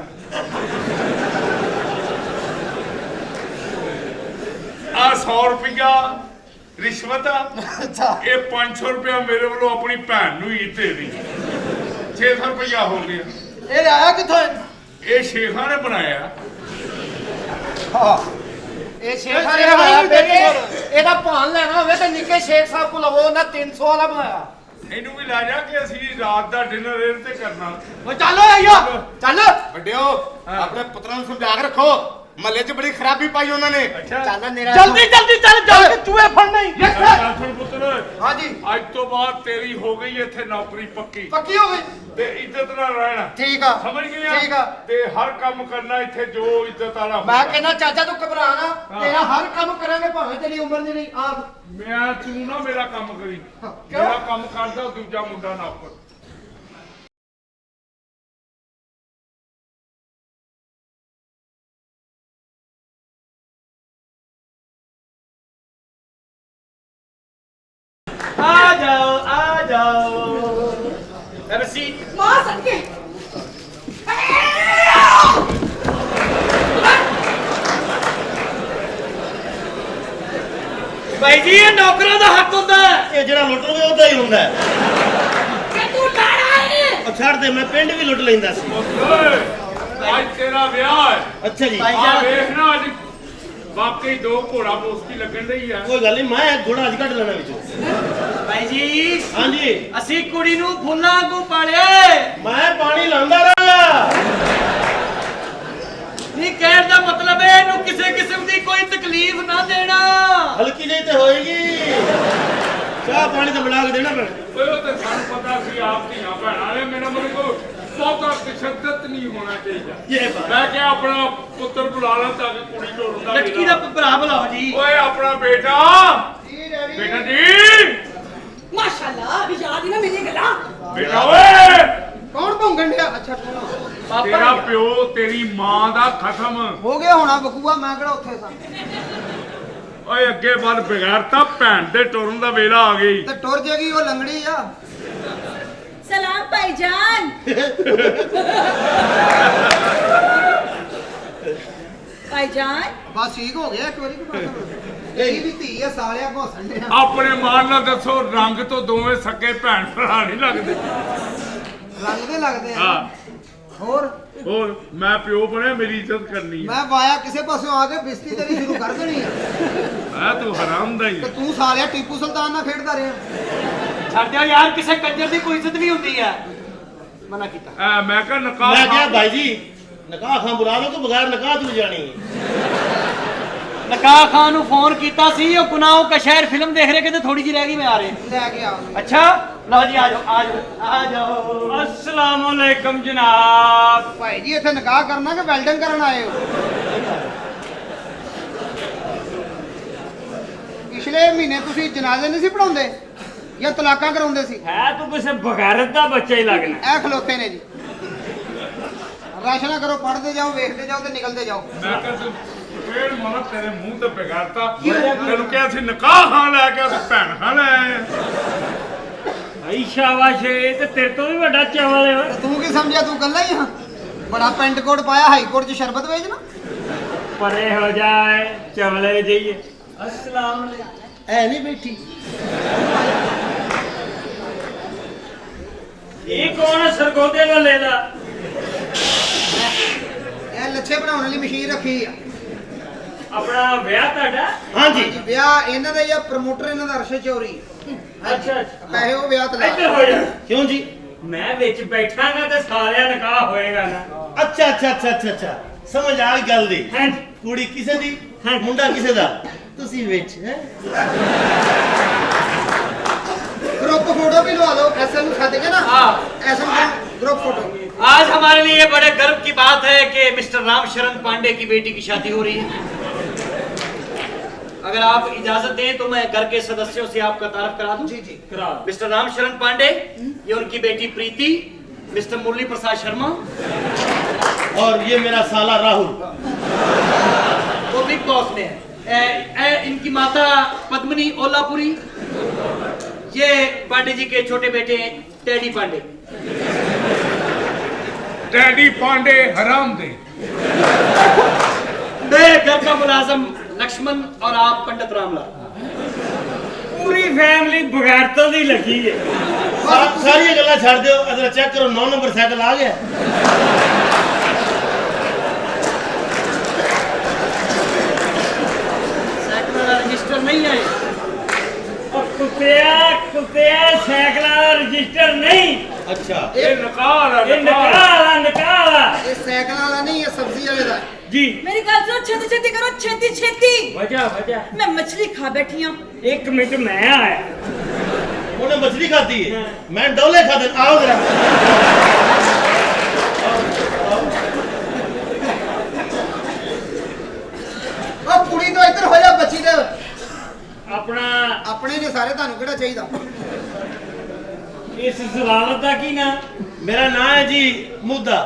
ਆ 100 ਰੁਪਇਆ ਰਿਸ਼ਵਤ ਆ। ਅੱਛਾ ਇਹ 500 ਰੁਪਇਆ ਮੇਰੇ ਵੱਲੋਂ ਆਪਣੀ ਭੈਣ ਨੂੰ ਹੀ ਦੇ ਦੀ। 600 ਰੁਪਇਆ ਹੋ ਗਿਆ। ਇਹ ਆਇਆ ਕਿੱਥੋਂ? ਇਹ ਸ਼ੇਖਾਂ ਨੇ ਬਣਾਇਆ। ਇਹ ਸ਼ੇਖ ਨੇ ਬਣਾਇਆ ਬੇਟੇ। ਇਹਦਾ ਭਾਣ ਲੈਣਾ ਹੋਵੇ ਤਾਂ ਨਿੱਕੇ ਸ਼ੇਖ ਸਾਹਿਬ ਕੋਲ ਲਵੋ, ਉਹਨਾਂ 300 ਵਾਲਾ ਬਣਾਇਆ। ਇਹਨੂੰ ਵੀ ਲੈ ਜਾ ਕੇ ਅਸੀਂ ਰਾਤ ਦਾ ਡਿਨਰ ਇਹਦੇ ਤੇ ਕਰਨਾ। ਓ ਚੱਲ ਓਏ ਆਇਆ ਚੱਲ। ਵੱਡਿਓ ਆਪਣੇ ਪੁੱਤਰਾਂ ਨੂੰ ਸਮਝਾ ਕੇ ਰੱਖੋ, ਮਹੱਲੇ 'ਚ ਬੜੀ ਖਰਾਬੀ ਪਾਈ ਉਹਨਾਂ ਨੇ। ਅੱਛਾ ਚੱਲ ਮੇਰਾ ਜਲਦੀ ਜਲਦੀ ਚੱਲ, ਜਾ ਕੇ ਚੂਹੇ ਫੜਨਾ ਹੀ। ਚੱਲ ਪੁੱਤਰ, ਹਾਂਜੀ ਅੱਜ ਤੋਂ ਬਾਅਦ ਤੇਰੀ ਹੋ ਗਈ ਇੱਥੇ ਨੌਕਰੀ ਪੱਕੀ ਪੱਕੀ ਹੋ ਗਈ। ਤੇ ਇੱਜ਼ਤ ਨਾਲ ਰਹਿਣਾ। ਠੀਕ ਆ ਸਮਝ ਗਏ ਠੀਕ ਆ। ਤੇ ਹਰ ਕੰਮ ਕਰਨਾ ਇੱਥੇ ਜੋ ਇੱਜ਼ਤ ਵਾਲਾ ਮੈਂ ਹੁੰਦਾ। ਕਹਿੰਦਾ ਚਾਚਾ ਤੂੰ ਘਬਰਾ ਨਾ, ਤੇਰਾ ਹਰ ਕੰਮ ਕਰਾਂਗੇ ਭਾਵੇਂ ਤੇਰੀ ਉਮਰ ਨਹੀਂ ਰਹੀ। ਆ ਮੈਂ ਤੂੰ ਨਾ ਮੇਰਾ ਕੰਮ ਕਰੀ। ਕਿਉਂ? ਮੇਰਾ ਕੰਮ ਕਰਦਾ ਦੂਜਾ ਮੁੰਡਾ ਨੌਕਰ। ਆ ਜਾਓ ਆ ਜਾਓ। Have a seat. ਮਾਂ ਸਕੇ ਭਾਈ ਜੀ ਇਹ ਨੌਕਰਾਂ ਦਾ ਹੱਕ ਹੁੰਦਾ ਹੈ। ਇਹ ਜਿਹੜਾ ਲੁੱਟ ਲਵੇ ਉਹਦਾ ਹੀ ਹੁੰਦਾ ਹੈ। ਕਿ ਤੂੰ ਡਾੜਾ ਹੈ। ਉਹ ਛੱਡ ਦੇ, ਮੈਂ ਪਿੰਡ ਵੀ ਲੁੱਟ ਲੈਂਦਾ ਸੀ। ਓਏ, ਅੱਜ ਤੇਰਾ ਵਿਆਹ ਹੈ। ਅੱਛਾ ਜੀ, ਆ ਵੇਖ ਨਾ ਅੱਜ ਵਾਕਈ 2 ਘੋੜਾ ਪੋਸਟੀ ਲੱਗਣ ਰਹੀ ਆ। ਕੋਈ ਗੱਲ ਨਹੀਂ, ਮੈਂ ਘੋੜਾ ਅੱਜ ਕੱਢ ਲੈਣਾ ਵਿੱਚੋਂ। ਭਾਈ ਜੀ ਹਾਂਜੀ, ਅਸੀਂ ਕੁੜੀ ਨੂੰ ਫੁੱਲਾਂ ਵਾਂਗੂ ਪਾਲਿਆ। ਮੈਂ ਪਾਣੀ ਲਾਉਂਦਾ ਰਹਾਂਗਾ। ਨਹੀਂ ਕਹਿਣ ਦਾ ਮਤਲਬ ਹੈ ਇਹਨੂੰ ਕਿਸੇ ਕਿਸਮ ਦੀ ਕੋਈ ਤਕਲੀਫ ਨਾ ਦੇਣਾ। ਹਲਕੀ ਜਿਹੀ ਤੇ ਹੋਏਗੀ, ਚਾਹ ਪਾਣੀ ਤਾਂ ਬਣਾ ਕੇ ਦੇਣਾ ਪੈਣਾ। ਓਏ ਉਹ ਤੇ ਸਾਨੂੰ ਪਤਾ ਸੀ ਆਪ ਧੀਆਂ ਭੈਣਾਂ ਨੇ। ਮੇਰਾ ਮਤਲਬ ਕੋਈ ਬਹੁਤਾ ਤਸ਼ੱਦਦ ਨਹੀਂ ਹੋਣਾ ਚਾਹੀਦਾ। ਮੈਂ ਕਿਹਾ ਆਪਣਾ ਪੁੱਤਰ ਬੁਲਾ ਲਾ ਤਾਂ ਕਿ ਕੁੜੀ ਢੋਲਣ ਦਾ ਲਟਕੀ ਦਾ ਭਰਾ ਬੁਲਾਓ ਜੀ। ਓਏ ਆਪਣਾ ਬੇਟਾ ਬੇਟਾ ਜੀ ਮਾਸ਼ਾਅੱਲਾ ਅਭੀ ਯਾਦ ਹੀ ਨਾ ਮੇਰੀ ਗੱਲਾਂ। ਬੇਟਾ ਓਏ ਕੌਣ ਭੌਂਗਣ ਡਿਆ? ਅੱਛਾ ਕੌਣ? ਤੇਰਾ ਪਿਓ ਤੇਰੀ ਮਾਂ ਦਾ ਖਸਮ। ਹੋ ਗਿਆ ਹੋਣਾ ਬਕੂਆ, ਮੈਂ ਕਿਹੜਾ ਉੱਥੇ ਸਾਂ। ਓਏ ਅੱਗੇ ਵੱਲ ਬਗੈਰ ਤਾਂ ਭੈਣ ਦੇ ਟੁਰਨ ਦਾ ਵੇਲਾ ਆ ਗਈ। ਤੇ ਟੁਰ ਜੇਗੀ, ਉਹ ਲੰਗੜੀ ਆ। सलाम भाईजान। भाईजान ਬਸ ਠੀਕ ਹੋ ਗਿਆ ਇੱਕ ਵਾਰੀ ਕਿ ਬਸ। ਇਹ ਵੀ ਧੀ ਆ, ਸਾਲਿਆ ਘੋਸਣ ਡਿਆ। ਆਪਣੇ ਮਾਨ ਨਾਲ ਦੱਸੋ, ਰੰਗ ਤੋਂ ਦੋਵੇਂ ਸਕੇ ਭੈਣ ਭਰਾ ਨਹੀਂ ਲੱਗਦੇ। ਰੰਗ ਦੇ ਲੱਗਦੇ ਆ। ਹਾਂ ਹੋਰ ਹੋਰ ਮੈਂ ਪਿਓ ਬਣਿਆ, ਮੇਰੀ ਇੱਜ਼ਤ ਕਰਨੀ ਹੈ। ਮੈਂ ਵਾਇਆ ਕਿਸੇ ਪਾਸਿਓਂ ਆ ਕੇ ਬਿਸਤੀ ਤੇਰੀ ਸ਼ੁਰੂ ਕਰ ਦੇਣੀ ਆ। ਮੈਂ ਤੂੰ ਹਰਾਮ ਦਾ ਹੀ ਤੇ ਤੂੰ ਸਾਲਿਆ ਟੀਪੂ ਸੁਲਤਾਨ ਨਾਲ ਖੇਡਦਾ ਰਿਹਾ। ਛੱਡਿਆ ਯਾਰ, ਕਿਸੇ ਕੰਜਰ ਦੀ ਕੋਈ ਇੱਜ਼ਤ ਵੀ ਹੁੰਦੀ ਹੈ। ਮਨਾ ਕੀਤਾ। ਮੈਂ ਕਿਹਾ ਨਕਾਬ ਮੈਂ ਕਿਹਾ ਭਾਈ ਜੀ ਨਿਕਾਹ ਖਾਂ ਬੁਲਾ ਲਓ, ਕਿ ਬਗੈਰ ਨਿਕਾਹ ਤੋਂ ਜਾਣੀ ਨਕਾਹ ਖਾਨ ਨੂੰ ਫੋਨ ਕੀਤਾ ਸੀ, ਉਹ ਗੁਨਾਹੋਂ ਕਾ ਸ਼ਹਿਰ ਫਿਲਮ ਦੇਖ ਰਹੇ, ਕਹਿੰਦੇ ਥੋੜੀ ਜਿਹੀ ਰਹਿ ਗਈ, ਮੈਂ ਆ ਰਹੇ। ਲੈ ਕੇ ਆ। ਅੱਛਾ ਲਓ ਜੀ ਆ ਜਾਓ ਆ ਜਾਓ ਆ ਜਾਓ। अस्सलाम वालेकुम जनाब। ਭਾਈ ਜੀ ਇੱਥੇ ਨਿਕਾਹ ਕਰਨਾ ਕਿ ਵੈਲਡਿੰਗ ਕਰਨ ਆਏ ਹੋ? ਪਿਛਲੇ ਮਹੀਨੇ ਤੁਸੀਂ ਜਨਾਜ਼ੇ ਨਹੀਂ ਸੀ ਪੜਾਉਂਦੇ? ਜਾਂ ਤਲਾਕਾਂ ਕਰਾਉਂਦੇ ਸੀ? ਹੈ ਤੂੰ ਕਿਸੇ ਬਗੈਰਤ ਦਾ ਬੱਚਾ ਹੀ ਲੱਗਣਾ। ਇਹ ਖਲੋਤੇ ਨੇ ਜੀ। ਰਾਸ਼ਨਾ ਕਰੋ, ਪੜ੍ਹਦੇ ਜਾਓ, ਵੇਖਦੇ ਜਾਓ ਤੇ ਨਿਕਲਦੇ ਜਾਓ। ਮੈਂ ਕਿਹਾ ਤੂੰ ਫੇਰ ਮਾਰਾ ਤੇਰੇ ਮੂੰਹ ਤੇ ਬਿਗਾੜਤਾ। ਤੈਨੂੰ ਕਿਹਾ ਸੀ ਨਿਕਾਹ ਹਾਂ ਲੈ ਕੇ ਤੇ ਭੈਣ ਹਾਂ ਲੈ ਆਏ। ਆਈ ਸ਼ਾਬਾਸ਼, ਇਹ ਤੇ ਤੇਰੇ ਤੋਂ ਵੀ ਵੱਡਾ ਚਵਲ ਹੈ ਓਏ। ਤੂੰ ਕੀ ਸਮਝਿਆ, ਤੂੰ ਗੱਲਾਂ ਹੀ ਹਾਂ। ਬੜਾ ਪੈਂਟ ਕੋਟ ਪਾਇਆ, ਹਾਈ ਕੋਰਟ 'ਚ ਸ਼ਰਬਤ ਵੇਚਣਾ। ਪਰੇ ਹੋ ਜਾਏ, ਚਵਲੇ ਜਾਈਏ। ਅਸਲਾਮ ਐ ਨਹੀਂ ਬੈਠੀ। ਇਹ ਕੌਣ ਹੈ ਸਰਗੋਦੇ ਵਾਲੇ ਦਾ? ਇਹ ਲੱਛੇ ਬਣਾਉਣ ਵਾਲੀ ਮਸ਼ੀਨ ਰੱਖੀ ਆ। ਆਪਣਾ ਵਿਆਹ ਤੁਹਾਡਾ? ਹਾਂਜੀ ਜੀ ਵਿਆਹ ਇਹਨਾਂ ਦਾ ਜਾਂ ਪ੍ਰਮੋਟਰ ਇਹਨਾਂ ਦਾ ਅਰਸ਼ਦ ਚੌਰੀ। ਅੱਛਾ ਅੱਛਾ, ਪੈਸੇ ਉਹ ਵਿਆਹ ਤੇ ਲਾ। ਇੱਧਰ ਹੋ ਜਾ। ਕਿਉਂ ਜੀ? ਮੈਂ ਵਿੱਚ ਬੈਠਾਂਗਾ ਤੇ ਸਾਰਿਆਂ ਨਿਕਾਹ ਹੋਏਗਾ ਨਾ। ਅੱਛਾ ਅੱਛਾ ਅੱਛਾ ਅੱਛਾ ਅੱਛਾ, ਸਮਝ ਆ ਗਈ ਗੱਲ ਦੀ। ਹਾਂਜੀ। ਕੁੜੀ ਕਿਸੇ ਦੀ, ਹਾਂਜੀ। ਮੁੰਡਾ ਕਿਸੇ ਦਾ, ਤੁਸੀਂ ਵਿੱਚ ਹੈ। ग्रुप फोटो भी लगा लो, ऐसे में खाते के ना। हाँ। ऐसे में ग्रुप फोटो। आज हमारे लिए बड़े गर्व की बात है कि मिस्टर रामशरण पांडे की बेटी की शादी हो रही है। अगर आप इजाजत दें तो मैं घर के सदस्यों से आपका तारफ करा दूं। जी जी करा। मिस्टर रामशरण पांडे, ये उनकी बेटी प्रीति, मिस्टर मुरली प्रसाद शर्मा, और ये मेरा साला राहुल। वो बिग बॉस में है। इनकी माता पद्मनी ओलापुरी, ये पांडे जी के छोटे बेटे टेडी पांडे। ਡੈਡੀ ਪਾਂਡੇ ਹਰਾਮ ਦੇ। मैं घर का मुलाजम लक्ष्मण और आप पंडित रामलाल। पूरी फैमिली बगैरतों दी लगी है। सारी गल्लां छੱਡ ਦਿਓ, ਅਦਰ ਚੈੱਕ ਕਰੋ 9 ਨੰਬਰ ਸਾਈਕਲ ਆ ਗਿਆ। साइकिल वाला रजिस्टर नहीं है। कुत्तिया साइकिल वाला रजिस्टर नहीं। अच्छा ਇਹ ਨਿਕਾਹ ये निकाला ये साइकिल वाला नहीं, ये सब्जी वाले दा। जी। मेरी गल सुनो, छेती छेती करो, छेती छेती। वजह मैं मछली खा बैठी हूँ। एक मिनट मैं आया। ਉਹਨੇ ਮਛਲੀ ਖਾਧੀ ਹੈ, ਮੈਂ ਡੋਲੇ ਖਾਦੇ। ਆਓ ਜਰਾ। ओ कुड़ी तो इधर हो जा, बच्ची दे। अपना अपने ने सारे ਤੁਹਾਨੂੰ ਕਿਹੜਾ ਚਾਹੀਦਾ? इस जलालत का की ना? ਮੇਰਾ ਨਾਂ ਹੈ ਜੀ ਮੁੱਦਾ।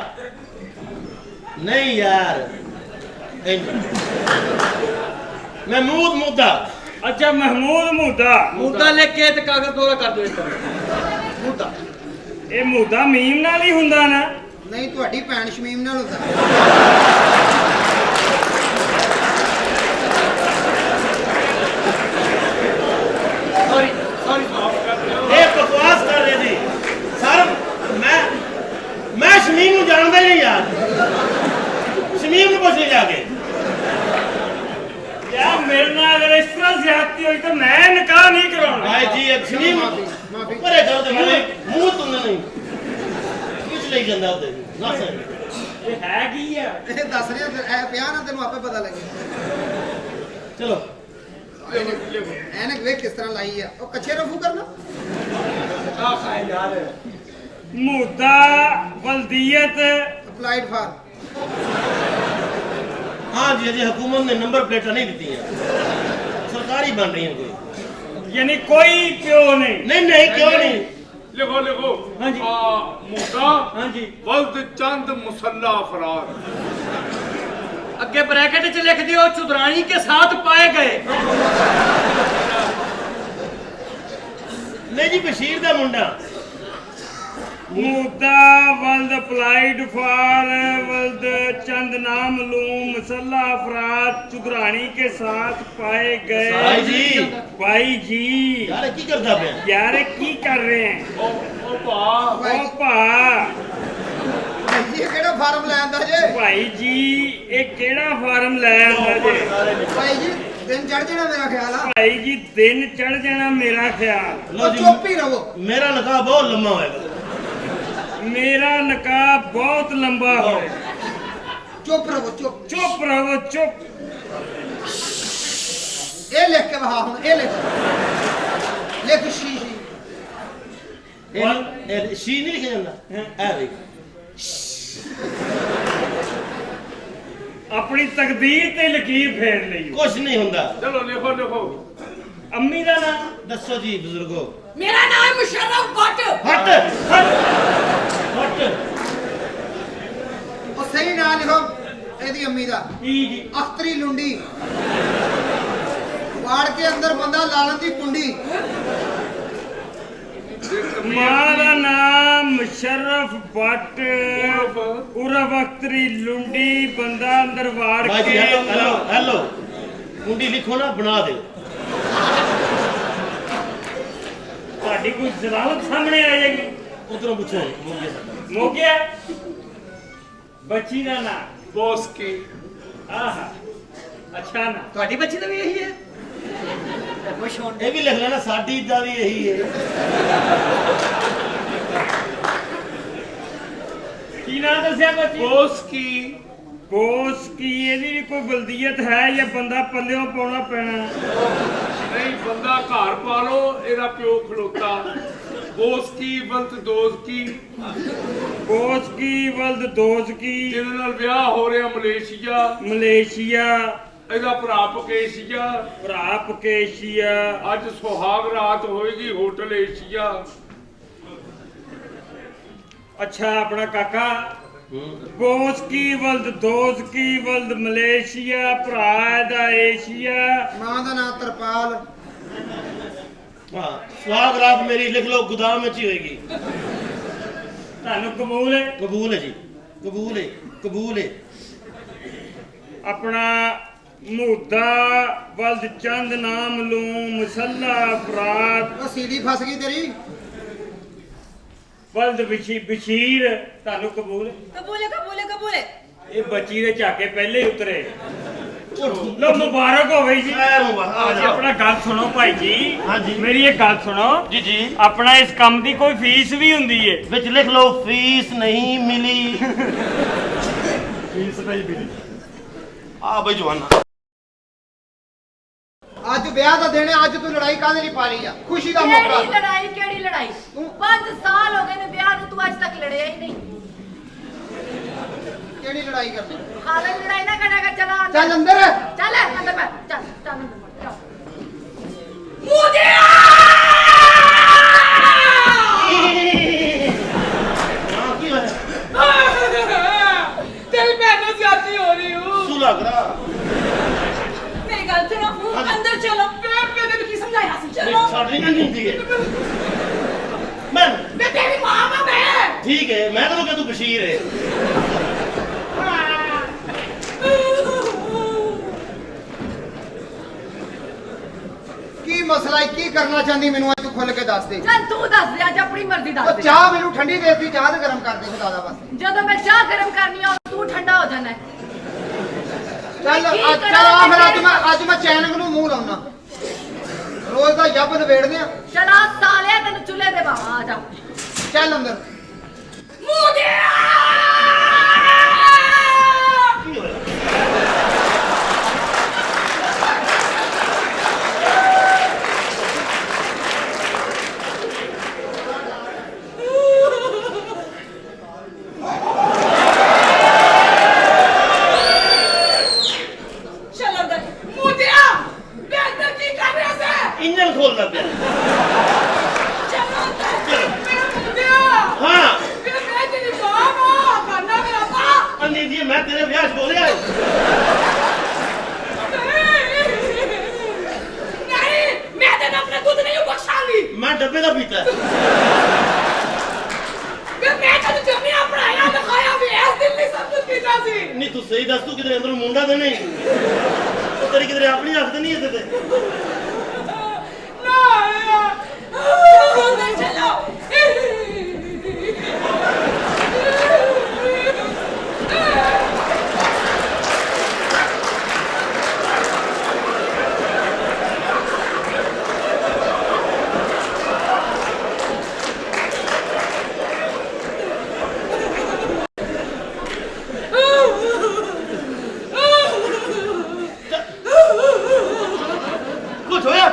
ਨਹੀਂ ਯਾਰ, महमूद मुद्दा। अच्छा महमूद मुद्दा। मुद्दा लिख के ते कागज दोहरा कर दो इस मुद्दा। ये मुद्दा मीम नाल ही हुंदा ना? ਨਹੀਂ ਤੁਹਾਡੀ ਭੈਣ ਸ਼ਮੀਮ ਨਾਲ ਹੁੰਦਾ। Sorry sorry. ये बकवास कर रहे जी सर। मैं शमीम को जानता ही नहीं यार। शमीम को पूछ जाके। यार मेरे नाल अगर इस तरह ज्यादती हुई तो मैं निकाह नहीं कराना। भाई जी एक शमीम माफी। परे करो तो मुंह तुमने नहीं कुछ नहीं जानता होते ना सर। ये है की है? ਇਹ ਦੱਸ ਰਿਹਾ ਐ ਪਿਆ ਨਾ, ਤੈਨੂੰ ਆਪੇ ਪਤਾ ਲੱਗੇ। चलो ਐਨਕ ਵੇਖ ਕਿਸ ਤਰ੍ਹਾਂ ਲਾਈ ਆ। ਉਹ ਕੱਚੇ ਰਫੂ ਕਰਨਾ। क्या खाए जा रहे हो? मुद्दा बल्दियत ਅਪਲਾਈਡ ਫਾਰ। हाँ जी अजय हुकूमत ने नंबर प्लेटा नहीं दी हैं, सरकारी बन रही हैं कोई। यानी कोई प्यो नहीं। नहीं नहीं क्यों नहीं। ਲਿਖੋ ਲਿਖੋ। हाँ जी। ਮੁੱਦਾ हाँ जी। ਵਲਦ ਚੰਦ ਮੁਸੱਲਾ ਅਫਰਾਦ। अगे ब्रैकेट च लिख दियो चुदरानी के साथ पाए गए। नहीं जी बशीर दा मुंडा। मुद्दा वल्द अप्लाइड फॉर वल्द चंद नामलूम मसल्ला अफराद चुदरानी के साथ पाए गए। भाई जी। भाई जी यार की करता पे यार की कर रहे हैं? ਉਹ ਭਾ ओ भा ਇਹ ਕਿਹੜਾ ਫਾਰਮ ਲੈ ਆਂਦਾ ਜੇ? भाई जी ये केड़ा फार्म ले आंदा जे? ਭਾਈ ਜੀ ਦਿਨ ਚੜ ਜਾਣਾ ਮੇਰਾ ਖਿਆਲ ਆ। भाई जी दिन चढ़ जाना मेरा ख्याल। लो ਉਹ जी ਚੁੱਪ ਹੀ ਰਹੋ। मेरा निकाह बहुत लंबा होएगा। मेरा निकाह बहुत लंबा हो। ਚੁੱਪ ਰਹੋ ਚੁੱਪ। चुप रहो चुप। ਇਹ ਲਿਖ ਕੇ ਵਹਾ ਹੁਣ, ਇਹ ਲਿਖ। ਲਿਖ ਸ਼ੀ ਸ਼ੀ। शी नहीं लिखा जाता है देख। अपनी तकदीर ते लकीर फेर ਲਈ। कुछ नहीं होता। ਚਲੋ ਲਿਖੋ ਲਿਖੋ। अम्मी दा नाम? दसो जी बुजुर्गो। ਮੇਰਾ ਨਾਮ ਹੈ ਮੁਸ਼ਰਫ ਭੱਟ। ਹਟ ਹਟ ਹਟ। ਉਹ ਸਹੀ ਨਾਂ ਲਿਖੋ ਇਹਦੀ ਅੰਮੀ ਦਾ। ਕੀ ਜੀ? ਅਖਤਰੀ ਲੁੰਡੀ। ਵਾੜ ਕੇ ਅੰਦਰ ਬੰਦਾ ਲਾਲਨ ਦੀ ਕੁੰਡੀ। ਮਾਂ ਦਾ ਨਾਮ ਮੁਸ਼ਰਫ ਭੱਟ ਉਰਫ ਅਖਤਰੀ ਲੁੰਡੀ, ਬੰਦਾ ਅੰਦਰ ਵਾੜ ਭਾਈ ਜੀ ਕੇ। ਹੈਲੋ ਹੈਲੋ, ਕੁੰਡੀ ਲਿਖੋ ਨਾ, ਬਣਾ ਦਿਓ। ਤੁਹਾਡੀ ਕੋਈ ਜ਼ਰਾਵਤ ਸਾਹਮਣੇ ਆ ਜਾਏਗੀ। ਉਧਰੋਂ ਪੁੱਛੋ ਮੋਗੇ ਸਾਡਾ। ਮੋਗਿਆ ਬੱਚੀ ਦਾ ਨਾਂ ਬੋਸਕੀ। ਆਹਾ, ਅੱਛਾ ਨਾ। ਤੁਹਾਡੀ ਬੱਚੀ ਦਾ ਵੀ ਇਹੀ ਹੈ? ਖੁਸ਼ ਹੋਣ ਇਹ ਵੀ ਲਿਖ ਲੈਣਾ, ਸਾਡੀ ਦਾ ਵੀ ਇਹੀ ਹੈ। ਕੀ ਨਾਂ ਦੱਸਿਆ ਬੱਚੀ? ਬੋਸਕੀ। ਕੋਸ ਕੀ ਇਹਦੀ ਵੀ ਕੋਈ ਬਲਦੀਅਤ ਹੈ ਜਾਂ ਬੰਦਾ ਪੱਲਿਓਂ ਪਾਉਣਾ ਪੈਣਾ? ਨਹੀਂ, ਬੰਦਾ ਘਰ ਪਾ ਲੋ, ਇਹਦਾ ਪਿਓ ਖਲੋਤਾ। ਬੋਸਕੀ ਬਲਤ ਦੋਸਕੀ। ਕੋਸ ਕੀ ਬਲਦ ਦੋਸ ਕੀ। ਜਿਹਦੇ ਨਾਲ ਵਿਆਹ ਹੋ ਰਿਹਾ ਮਲੇਸ਼ੀਆ। ਮਲੇਸ਼ੀਆ। ਇਹਦਾ ਭਰਾ ਪਕੇਸ਼ੀਆ। ਭਰਾ ਪਕੇਸ਼ੀਆ। ਅੱਜ ਸੁਹਾਗ ਰਾਤ ਹੋਏਗੀ ਹੋਟਲ ਏਸ਼ੀਆ। ਅੱਛਾ, ਆਪਣਾ ਕਾਕਾ ਬੋਸ ਕੀ ਬਲਦ ਦੋਸ ਕੀ ਬਲਦ ਮਲੇਸ਼ੀਆ, ਭਰਾ ਦਾ ਏਸ਼ੀਆ। ਮਾਂ ਦਾ ਨਾਂ ਤਰਪਾਲ। ਹਾਂ, ਸੁਹਾਗ ਰਾਤ ਮੇਰੀ ਲਿਖ ਲਓ, ਗੋਦਾਮ ਵਿੱਚ ਹੀ ਹੋਏਗੀ। ਤੁਹਾਨੂੰ ਕਬੂਲ ਹੈ? ਕਬੂਲ ਹੈ ਜੀ, ਕਬੂਲ ਹੈ, ਕਬੂਲ ਹੈ। ਆਪਣਾ ਮੁਹੱਦਾ ਬਲਦ ਚੰਦ ਨਾਮ ਲੂੰ ਮਸੱਲਾ ਅਫਰਾਦ ਉਹ ਸੀਡੀ ਫਸ ਗਈ ਤੇਰੀ। ਬਲਦ ਬਸ਼ੀਰ, ਤੁਹਾਨੂੰ ਕਬੂਲ ਹੈ? ਕਬੂਲੇ ਕਬੂਲੇ ਕਬੂਲੇ। ਇਹ ਬੱਚੀ ਦੇ ਝਾਕੇ ਪਹਿਲੇ ਹੀ ਉਤਰੇ। ਲੋ ਮੁਬਾਰਕ ਹੋਵੇ ਜੀ। ਖੈਰ ਮੁਬਾਰਕ। ਆ ਜੀ ਜਾਓ। ਆਪਣਾ ਗੱਲ ਸੁਣੋ ਭਾਈ ਜੀ। ਹਾਂਜੀ। ਮੇਰੀ ਇੱਕ ਗੱਲ ਸੁਣੋ ਜੀ ਜੀ। ਆਪਣਾ ਇਸ ਕੰਮ ਦੀ ਕੋਈ ਫੀਸ ਵੀ ਹੁੰਦੀ ਏ? ਵਿੱਚ ਲਿਖ ਲਓ, ਫੀਸ ਨਹੀਂ ਮਿਲੀ। ਫੀਸ ਨਹੀਂ ਮਿਲੀ। ਆ ਬਈ ਜਵਾਨਾ, ਅੱਜ ਵਿਆਹ ਦਾ ਦਿਨ ਹੈ, ਅੱਜ ਤੂੰ ਲੜਾਈ ਕਾਹਦੇ ਲਈ ਪਾ ਲਈ ਆ? ਖੁਸ਼ੀ ਦਾ ਮੌਕਾ। ਕਿਹੜੀ ਲੜਾਈ ਕਿਹੜੀ ਲੜਾਈ? 5 ਸਾਲ ਹੋ ਗਏ ਨੇ ਵਿਆਹ ਨੂੰ, ਤੂੰ ਅੱਜ ਤੱਕ ਲੜਿਆ ਹੀ ਨਹੀਂ। ਕਿਹੜੀ ਲੜਾਈ ਕਰਨੀ? ਹਾਲੇ ਲੜਾਈ ਨਾ ਕਰੇਗਾ। ਚਲਾ ਚੱਲ ਅੰਦਰ। ਚੱਲ ਅੰਦਰ ਬੈਠ। ਚੱਲ ਚੱਲ ਅੰਦਰ ਬੈਠ, ਚੱਲ। ਮੁੰਡਿਆ ਹਾਂ ਕੀ ਹੋਇਆ? ਤੇਰੀ ਭੈਣ ਨਾਲ ਜ਼ਿਆਦਤੀ ਹੋ ਰਹੀ ਹੂੰ। ਸੁਲਾ ਕਰਾ। ਮੇਰੀ ਗੱਲ ਸੁਣੋ, ਅੰਦਰ ਚਲੋ। ਮੈਂ ਤੈਨੂੰ ਕੀ ਸਮਝਾਇਆ ਸੀ? ਚਲੋ। ਸਾਡੀ ਨਹੀਂ ਹੁੰਦੀ ਹੈ। ਮੈਂ ਤੇਰੀ ਮਾਂ ਆ ਮੈਂ। ਠੀਕ ਹੈ, ਮੈਂ ਤਾਂ ਕਿ ਤੂੰ ਬਸ਼ੀਰ ਹੈ। ਕੀ ਮਸਲਾ ਹੈ? ਕੀ ਕਰਨਾ ਚਾਹੁੰਦੀ ਮੈਨੂੰ ਅੱਜ ਤੂੰ ਖੁੱਲ ਕੇ ਦੱਸ ਦੇ। ਚੱਲ ਤੂੰ ਦੱਸ ਦੇ, ਅੱਜ ਆਪਣੀ ਮਰਜ਼ੀ ਦੱਸ ਉਹ ਦੇ। ਚਾਹ ਮੈਨੂੰ ਠੰਡੀ ਦੇਤੀ, ਚਾਹ ਤੇ ਗਰਮ ਕਰ ਦੇ ਖੁਦਾ ਦਾ ਬਸ। ਜਦੋਂ ਮੈਂ ਚਾਹ ਗਰਮ ਕਰਨੀ ਆ ਤੂੰ ਠੰਡਾ ਹੋ ਜਾਣਾ ਹੈ। ਚੱਲ ਕੀ ਅੱਜ ਕਰਾਂ ਚੱਲ ਆ ਫਿਰ ਮੈਂ? ਅੱਜ ਮੈਂ ਚੈਨਕ ਨੂੰ ਮੂੰਹ ਲਾਉਣਾ। ਰੋਜ਼ ਦਾ ਜੱਬ ਨਵੇੜਦੇ ਆ। ਚਲਾ ਸਾਲਿਆ, ਤੈਨੂੰ ਚੁੱਲ੍ਹੇ ਦੇ ਬਾਵਾ ਆ ਜਾ। ਚੱਲ ਅੰਦਰ। ਮੂੰਹ ਦੇ ਕੀ ਹੋਇਆ? ਚੱਲ ਅੰਦਰ। ਮੂੰਹ ਦੇ ਮੈਂ ਅੰਦਰ ਕੀ ਕਰ ਰਿਹਾ ਸੀ? ਇੰਜਨ ਖੋਲਦਾ ਪਿਆ। ਚੱਲ ਅੰਦਰ। ਚਲੋ। ਮੇਰਾ ਮੂੰਹ ਦੇ ਹਾਂ ਮੈਂ ਤੇਰੀ ਮਾਂ ਕਰਨਾ ਮੇਰਾ ਮਾਂ। ਅੰਨੀ ਜੀ, ਮੈਂ ਤੇਰੇ ਵਿਆਹ 'ਚ ਬੋਲਿਆ ਹੈ। ਨਹੀਂ, ਮੈਂ ਤੈਨੂੰ ਆਪਣਾ ਦੁੱਧ ਨਹੀਂ ਬਖਸ਼ਾਂਗੀ। ਮੈਂ ਡੱਬੇ ਦਾ ਪੀਤਾ ਹੈ। ਮੈਂ ਤੈਨੂੰ ਜੰਮਿਆ ਪੜਾਇਆ ਦਿਖਾਇਆ ਵੀ ਇਸ ਦਿਨ ਲਈ ਸਭ ਕੁਝ ਕੀਤਾ ਸੀ। ਨਹੀਂ ਤੂੰ ਸਹੀ ਦੱਸ, ਤੂੰ ਕਿਧਰੇ ਅੰਦਰੋਂ ਮੁੰਡਾ ਤੇ ਨਹੀਂ? ਤੂੰ ਤੇਰੀ ਕਿਧਰੇ ਆਪਣੀ ਹੱਥ ਤੇ ਨਹੀਂ ਇਹਦੇ ਤੇ? ਅੰਦਰ ਚਲੋ। ਕੁਛ ਹੋਇਆ?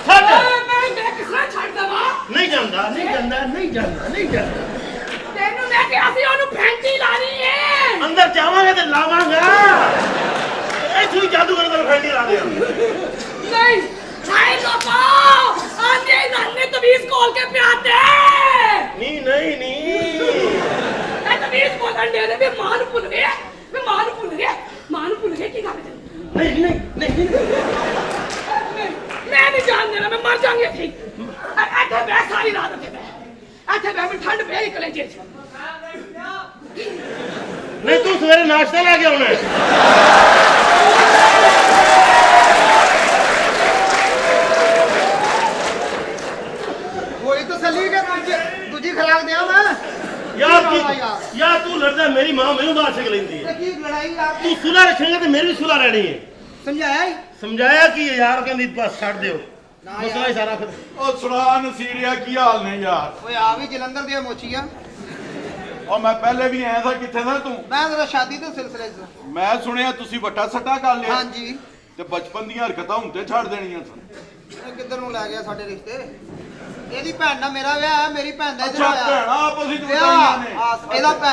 ਛੱਡ। ਮੈਂ ਕਿਸ ਤਰ੍ਹਾਂ ਛੱਡ ਦੇਵਾਂ? ਨਹੀਂ ਜਾਂਦਾ, ਨਹੀਂ ਜਾਂਦਾ, ਨਹੀਂ ਜਾਂਦਾ, ਨਹੀਂ ਜਾਂਦਾ। ਤੈਨੂੰ ਮੈਂ ਕਿਹਾ ਸੀ ਉਹਨੂੰ ਫੈਂਟੀ ਲਾਣੀ ਏ। ਅੰਦਰ ਜਾਵਾਂਗੇ ਤੇ ਲਾਵਾਂਗਾ। ਇੱਥੋਂ ਹੀ ਜਾਦੂਗਰ ਦਾ ਫੈਂਡੀ ਲਾ ਦਿਆ। ਨਹੀਂ, ਹਾਏ ਲੋਕੋ, ਤਮੀਜ਼ ਖੋਲ ਕੇ ਪਿਆ ਦੇ ਨਹੀਂ ਨਹੀਂ ਨਹੀਂ ਇਹ ਤਮੀਜ਼ ਬੋਲਣ ਦੇ ਨੇ ਵੀ ਮਾਂ ਨੂੰ ਭੁੱਲ ਗਿਆ ਵੀ ਮਾਂ ਨੂੰ ਭੁੱਲ ਗਿਆ ਕੀ ਗੱਲ ਹੈ ਨਹੀਂ ਨਹੀਂ ਮੈਂ ਨਹੀਂ ਜਾਣ ਦੇਣਾ ਮੈਂ ਮਰ ਜਾਵਾਂਗੀ ਇੱਥੇ ਇੱਥੇ ਬੈ ਸਾਰੀ ਰਾਤ ਇੱਥੇ ਬੈ ਮੈਂ ਠੰਡ ਪਈ ਕਲੇਜੇ ਚ ਨਹੀਂ ਤੂੰ ਸਵੇਰੇ ਨਾਸ਼ਤਾ ਲੈ ਕੇ ਆਉਣਾ ਕੋਈ ਤਸੱਲੀ ਕਿ ਦੂਜੀ ਖਰਾਕ ਦਿਆਂ ਮੈਂ ਯਾਰ ਤੂੰ ਲੜਦਾ ਮੇਰੀ ਮਾਂ ਮੈਨੂੰ ਬਾਹਰ ਛਕ ਲੈਂਦੀ ਹੈ ਤੇ ਕੀ ਲੜਾਈ ਆ ਤੂੰ ਸੁਲਾ ਰੱਖੇਂਗਾ ਤੇ ਮੇਰੀ ਵੀ ਸੁਲਾ ਰਹਿਣੀ ਹੈ ਸਮਝਾਇਆ ਹੀ ਸਮਝਾਇਆ ਕੀ ਹੈ ਯਾਰ ਕਹਿੰਦੀ ਬਸ ਛੱਡ ਦਿਓ ਨਾ ਮਸਲਾ ਹੀ ਸਾਰਾ ਖਤਮ ਉਹ ਸੁਣਾ ਨਸੀਰਿਆ ਕੀ ਹਾਲ ਨੇ ਯਾਰ ਓਏ ਆ ਵੀ ਜਲੰਧਰ ਦੀਆਂ ਮੋਚੀਆਂ ਉਹ ਮੈਂ ਪਹਿਲੇ ਵੀ ਆਇਆ ਸਾਂ ਕਿੱਥੇ ਸਾਂ ਤੂੰ ਮੈਂ ਤੇਰਾ ਸ਼ਾਦੀ ਦੇ ਸਿਲਸਿਲੇ 'ਚ ਮੈਂ ਸੁਣਿਆ ਤੁਸੀਂ ਵੱਟਾ ਸੱਟਾ ਕਰ ਲਿਆ ਹਾਂਜੀ ਤੇ ਬਚਪਨ ਦੀਆਂ ਹਰਕਤਾਂ ਹੁਣ ਤੇ ਛੱਡ ਦੇਣੀਆਂ ਸਨ ਇਹ ਕਿੱਧਰ ਨੂੰ ਲੈ ਗਿਆ ਸਾਡੇ ਰਿਸ਼ਤੇ ਇਹਦੀ ਭੈਣ ਨਾਲ ਮੇਰਾ ਵਿਆਹ ਹੈ ਮੇਰੀ ਭੈਣ ਦਾ ਇੱਧਰ ਅੱਛਾ ਹੋਇਆ ਭੈਣਾ ਆਪਸ ਵਿੱਚ ਵਿਆਹ ਬਤਾਈਆਂ ਨੇ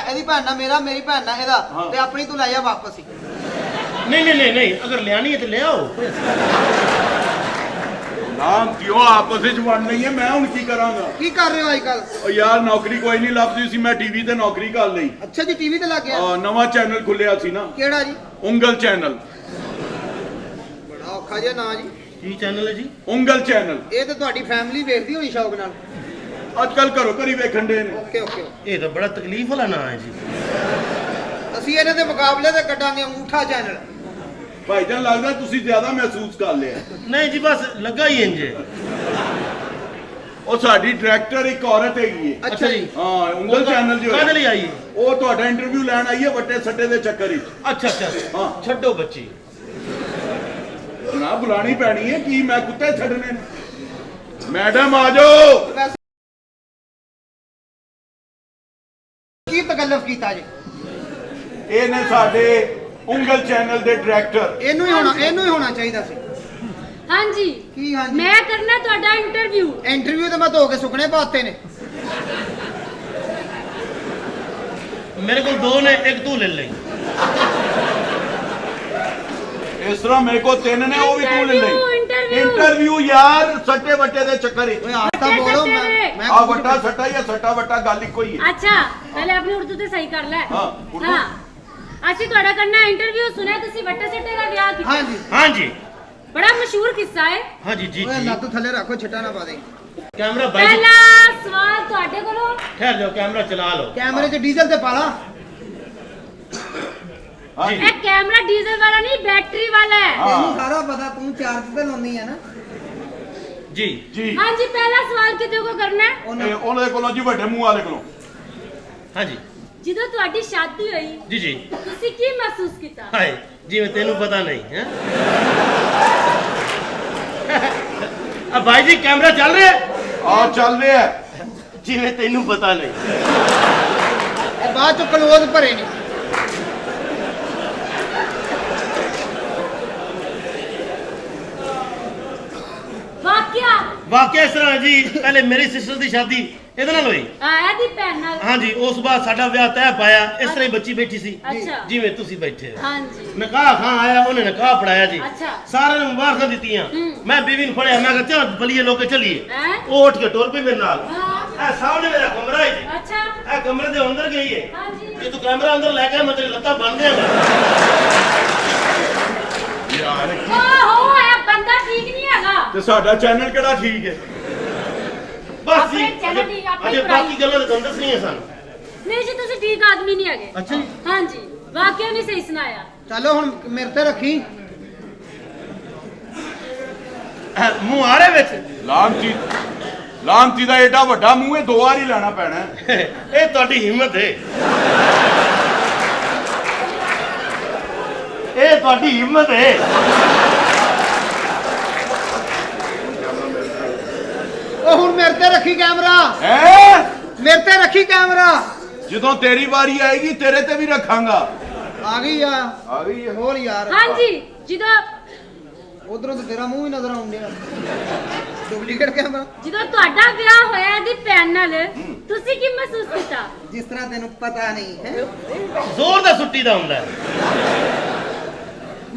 ਇਹਦੀ ਭੈਣ ਨਾਲ ਮੇਰਾ ਮੇਰੀ ਭੈਣ ਨਾਲ ਇਹਦਾ ਹਾਂ। ਤੇ ਆਪਣੀ ਤੂੰ ਲੈ ਜਾ ਵਾਪਸ ਹੀ ਨਹੀਂ ਅਗਰ ਲਿਆਣੀ ਹੈ ਤੇ ਲਿਆਓ ਨਾਮ ਕਿਉਂ ਆਪਸ ਵਿੱਚ ਵੰਡ ਨਹੀਂ ਹੈ ਮੈਂ ਹੁਣ ਕੀ ਕਰਾਂਗਾ ਕੀ ਕਰ ਰਹੇ ਹੋ ਅੱਜ ਕੱਲ ਉਹ ਯਾਰ ਨੌਕਰੀ ਕੋਈ ਨਹੀਂ ਲੱਭਦੀ ਸੀ ਮੈਂ ਟੀਵੀ ਤੇ ਨੌਕਰੀ ਕਰ ਲਈ ਅੱਛਾ ਜੀ ਟੀਵੀ ਤੇ ਲੱਗ ਗਿਆ ਨਵਾਂ ਚੈਨਲ ਖੁੱਲਿਆ ਸੀ ਨਾ ਕਿਹੜਾ ਜੀ ਉਂਗਲ ਚੈਨਲ ਬੜਾ ਔਖਾ ਜਿਹਾ ਨਾਂ ਜੀ ਕੀ ਚੈਨਲ ਹੈ ਜੀ ਉਂਗਲ ਚੈਨਲ ਇਹ ਤੇ ਤੁਹਾਡੀ ਫੈਮਿਲੀ ਵੇਖਦੀ ਹੋਣੀ ਸ਼ੌਕ ਨਾਲ ਅੱਜ ਕੱਲ ਘਰੋਂ ਘਰੀ ਵੇਖਣ ਦੇ ਨੇ ਓਕੇ ਇਹ ਤਾਂ ਬੜਾ ਤਕਲੀਫ ਵਾਲਾ ਨਾਂ ਹੈ ਜੀ ਅਸੀਂ ਇਹਨਾਂ ਦੇ ਮੁਕਾਬਲੇ ਤੇ ਕੱਢਾਂਗੇ ਅੰਗੂਠਾ ਚੈਨਲ ਭਾਈਜਾਨ ਲੱਗਦਾ ਤੁਸੀਂ ਜ਼ਿਆਦਾ ਮਹਿਸੂਸ ਕਰ ਲਿਆ ਨਹੀਂ ਜੀ ਬਸ ਲੱਗਾ ਹੀ ਇੰਜ ਉਹ ਸਾਡੀ ਡਾਇਰੈਕਟਰ ਇੱਕ ਔਰਤ ਹੈਗੀ ਹੈ ਅੱਛਾ ਜੀ ਹਾਂ ਉਂਗਲ ਚੈਨਲ ਜੋ ਕਾਹਦੇ ਲਈ ਆਈ ਹੈ ਉਹ ਤੁਹਾਡਾ ਇੰਟਰਵਿਊ ਲੈਣ ਆਈ ਹੈ ਵੱਟੇ ਸੱਟੇ ਦੇ ਚੱਕਰ ਵਿੱਚ ਅੱਛਾ ਹਾਂ ਛੱਡੋ ਬੱਚੀ ਨਾ ਬੁਲਾਣੀ ਪੈਣੀ ਹੈ ਕੀ ਮੈਂ ਕੁੱਤੇ ਛੱਡਣੇ ਨੇ ਮੈਡਮ ਆ ਜਾਓ ਵੈਸੇ ਕੀ ਤਕੱਲਫ ਕੀਤਾ ਜੀ ਇਹ ਨੇ ਸਾਡੇ ਉਂਗਲ ਚੈਨਲ ਦੇ ਡਾਇਰੈਕਟਰ ਇਹਨੂੰ ਹੀ ਹੋਣਾ ਚਾਹੀਦਾ ਸੀ ਹਾਂਜੀ ਕੀ ਹਾਂਜੀ ਮੈਂ ਕਰਨਾ ਤੁਹਾਡਾ ਇੰਟਰਵਿਊ ਤੇ ਮੈਂ ਧੋ ਕੇ ਸੁੱਕਣੇ ਪਾਤੇ ਨੇ ਮੇਰੇ ਕੋਲ ਦੋ ਨੇ ਇੱਕ ਤੂੰ ਲੈ ਲੈ ਇਸ ਤਰ੍ਹਾਂ ਮੇਰੇ ਕੋਲ ਤਿੰਨ ਨੇ ਉਹ ਵੀ ਤੂੰ ਲੈ ਲਈ ਇੰਟਰਵਿਊ ਯਾਰ ਸੱਟੇ ਵੱਟੇ ਦੇ ਚੱਕਰ ਵਿੱਚ ਓਏ ਆਤਾ ਬੋਲੋ ਮੈਂ ਆ ਵੱਟਾ ਸੱਟਾ ਜਾਂ ਸੱਟਾ ਵੱਟਾ ਗੱਲ ਇੱਕੋ ਹੀ ਹੈ ਅੱਛਾ ਪਹਿਲੇ ਆਪਣੀ ਉਰਦੂ ਤੇ ਸਹੀ ਕਰ ਲੈ ਹਾਂ, ਉਰਦੂ। ਅਸੀਂ ਤੁਹਾਡਾ ਕਰਨਾ ਇੰਟਰਵਿਊ ਸੁਣਿਆ ਤੁਸੀਂ ਵੱਟੇ ਸੱਟੇ ਦਾ ਵਿਆਹ ਕੀਤਾ ਹਾਂਜੀ ਬੜਾ ਮਸ਼ਹੂਰ ਕਿੱਸਾ ਹੈ ਹਾਂਜੀ ਜੀ ਓਏ ਲੱਤ ਥੱਲੇ ਰੱਖੋ ਛਿੱਟਾ ਨਾ ਪਾ ਦੇ ਕੈਮਰਾ ਬਾਈ ਜੀ ਪਹਿਲਾ ਸਵਾਲ ਤੁਹਾਡੇ ਕੋਲੋਂ ਠਹਿਰ ਜਾਓ ਕੈਮਰਾ ਚਲਾ ਲਓ ਕੈਮਰੇ 'ਚ ਡੀਜ਼ਲ ਤੇ ਪਾ ਲਾ ਇਹ ਕੈਮਰਾ ਡੀਜ਼ਲ ਵਾਲਾ ਨਹੀਂ ਬੈਟਰੀ ਵਾਲਾ ਹੈ ਤੈਨੂੰ ਸਾਰਾ ਪਤਾ ਤੂੰ ਚਾਰਜ ਤੇ ਲਾਉਣੀ ਹੈ ਨਾ ਜੀ ਜੀ ਹਾਂਜੀ ਪਹਿਲਾ ਸਵਾਲ ਕਿਤੇ ਕੋ ਕਰਨਾ ਹੈ ਉਹਨਾਂ ਦੇ ਕੋਲੋਂ ਜੀ ਵੱਡੇ ਮੂੰਹ ਵਾਲੇ ਕੋਲੋਂ ਹਾਂਜੀ ਜਦੋਂ ਤੁਹਾਡੀ ਸ਼ਾਦੀ ਹੋਈ ਜੀ ਤੁਸੀਂ ਕੀ ਮਹਿਸੂਸ ਕੀਤਾ ਹਾਏ ਜਿਵੇਂ ਤੈਨੂੰ ਪਤਾ ਨਹੀਂ ਹੈ ਆ ਭਾਈ ਜੀ ਕੈਮਰਾ ਚੱਲ ਰਿਹਾ ਆ ਚੱਲ ਰਿਹਾ ਹੈ। ਜਿਵੇਂ ਤੈਨੂੰ ਪਤਾ ਨਹੀਂ ਇਹ ਬਾਅਦ ਚ ਕਲੋਜ਼ ਭਰੇ ਨੇ ਵਾਕਿਆ ਇਸ ਤਰ੍ਹਾਂ ਹੈ ਜੀ ਪਹਿਲੇ ਮੇਰੀ ਸਿਸਟਰ ਦੀ ਸ਼ਾਦੀ ਇਹਦੇ ਨਾਲ ਹੋਈ ਇਹਦੀ ਭੈਣ ਨਾਲ ਹਾਂਜੀ ਉਸ ਬਾਅਦ ਸਾਡਾ ਵਿਆਹ ਤੈਅ ਪਾਇਆ ਇਸ ਤਰ੍ਹਾਂ ਹੀ ਬੱਚੀ ਬੈਠੀ ਸੀ ਅੱਛਾ। ਜਿਵੇਂ ਤੁਸੀਂ ਬੈਠੇ ਹੋ ਹਾਂਜੀ ਨਿਕਾਹ ਖਾਂ ਆਇਆ ਉਹਨੇ ਨਿਕਾਹ ਪੜਾਇਆ ਜੀ ਅੱਛਾ। ਸਾਰਿਆਂ ਨੂੰ ਮੁਬਾਰਕਾਂ ਦਿੱਤੀਆਂ ਮੈਂ ਬੀਵੀ ਨੂੰ ਫੜਿਆ ਮੈਂ ਕਿਹਾ ਚੱਲ ਬਲੀਏ ਲੋਕੇ ਚੱਲੀਏ ਹੈਂ? ਉਹ ਉੱਠ ਕੇ ਟੁਰ ਪਈ ਮੇਰੇ ਨਾਲ ਹਾਂ। ਇਹ ਸਾਹਮਣੇ ਮੇਰਾ ਕਮਰਾ ਹੈ ਜੀ ਅੱਛਾ ਇਹ ਕਮਰੇ ਦੇ ਅੰਦਰ ਗਈ ਹੈ ਹਾਂਜੀ ਜੇ ਤੂੰ ਕੈਮਰਾ ਅੰਦਰ ਲੈ ਕੇ ਆਇਆ, ਮੈਂ ਤੇਰੀ ਲੱਤਾਂ ਬੰਨ ਦਿਆਂਗਾ ਯਾਰ ਓਹੋ ਇਹ ਬੰਦਾ ਠੀਕ ਨਹੀਂ ਹੈਗਾ ਤੇ ਸਾਡਾ ਚੈਨਲ ਕਿਹੜਾ ਠੀਕ ਹੈ ਬਸ ਜੀ ਆਪਣੇ channel ਦੀ ਆਪਣੀ ਅਜੇ ਪੜ੍ਹਾਈ। ਬਾਕੀ ਗੱਲਾਂ ਤਾਂ ਤੁਹਾਨੂੰ ਦੱਸਣੀਆਂ ਸਨ ਨਹੀਂ ਜੀ ਤੁਸੀਂ ਠੀਕ ਆਦਮੀ ਨਹੀਂ ਹੈਗੇ ਅੱਛਾ ਜੀ ਹਾਂਜੀ ਵਾਕਿਆ ਨਹੀਂ ਸਹੀ ਸੁਣਾਇਆ ਚਲੋ ਹੁਣ ਮੇਰੇ ਤੇ ਰੱਖੀ ਮੂੰਹ ਆ ਰਿਹਾ ਵਿੱਚ ਲਾਂਤੀ ਦਾ ਏਡਾ ਵੱਡਾ ਮੂੰਹ ਹੈ ਦੋ ਵਾਰ ਹੀ ਲੈਣਾ ਪੈਣਾ ਹੈ। ਇਹ ਤੁਹਾਡੀ ਹਿੰਮਤ ਹੈ ਇਹ ਤੁਹਾਡੀ ਹਿੰਮਤ ਹੈ ਉਹ ਹੁਣ ਮੇਰੇ ਤੇ ਰੱਖੀ ਕੈਮਰਾ ਹੈ ਮੇਰੇ ਤੇ ਰੱਖੀ ਕੈਮਰਾ ਜਦੋਂ ਤੇਰੀ ਵਾਰੀ ਆਏਗੀ ਤੇਰੇ ਤੇ ਵੀ ਰੱਖਾਂਗਾ ਆ ਗਈ ਹੈ ਹੋਰ ਯਾਰ ਹਾਂਜੀ ਜਦੋਂ ਉਧਰੋਂ ਤੇ ਤੇਰਾ ਮੂੰਹ ਹੀ ਨਜ਼ਰ ਆਉਣ ਡਿਆ ਡੁਪਲੀਕੇਟ ਕੈਮਰਾ ਜਦੋਂ ਤੁਹਾਡਾ ਵਿਆਹ ਹੋਇਆ ਇਹਦੀ ਭੈਣ ਨਾਲ ਤੁਸੀਂ ਕੀ ਮਹਿਸੂਸ ਕੀਤਾ ਜਿਸ ਤਰ੍ਹਾਂ ਤੈਨੂੰ ਪਤਾ ਨਹੀਂ ਹੈ ਜ਼ੋਰ ਦਾ ਸੁੱਟੀ ਦਾ ਹੁੰਦਾ ਹੈ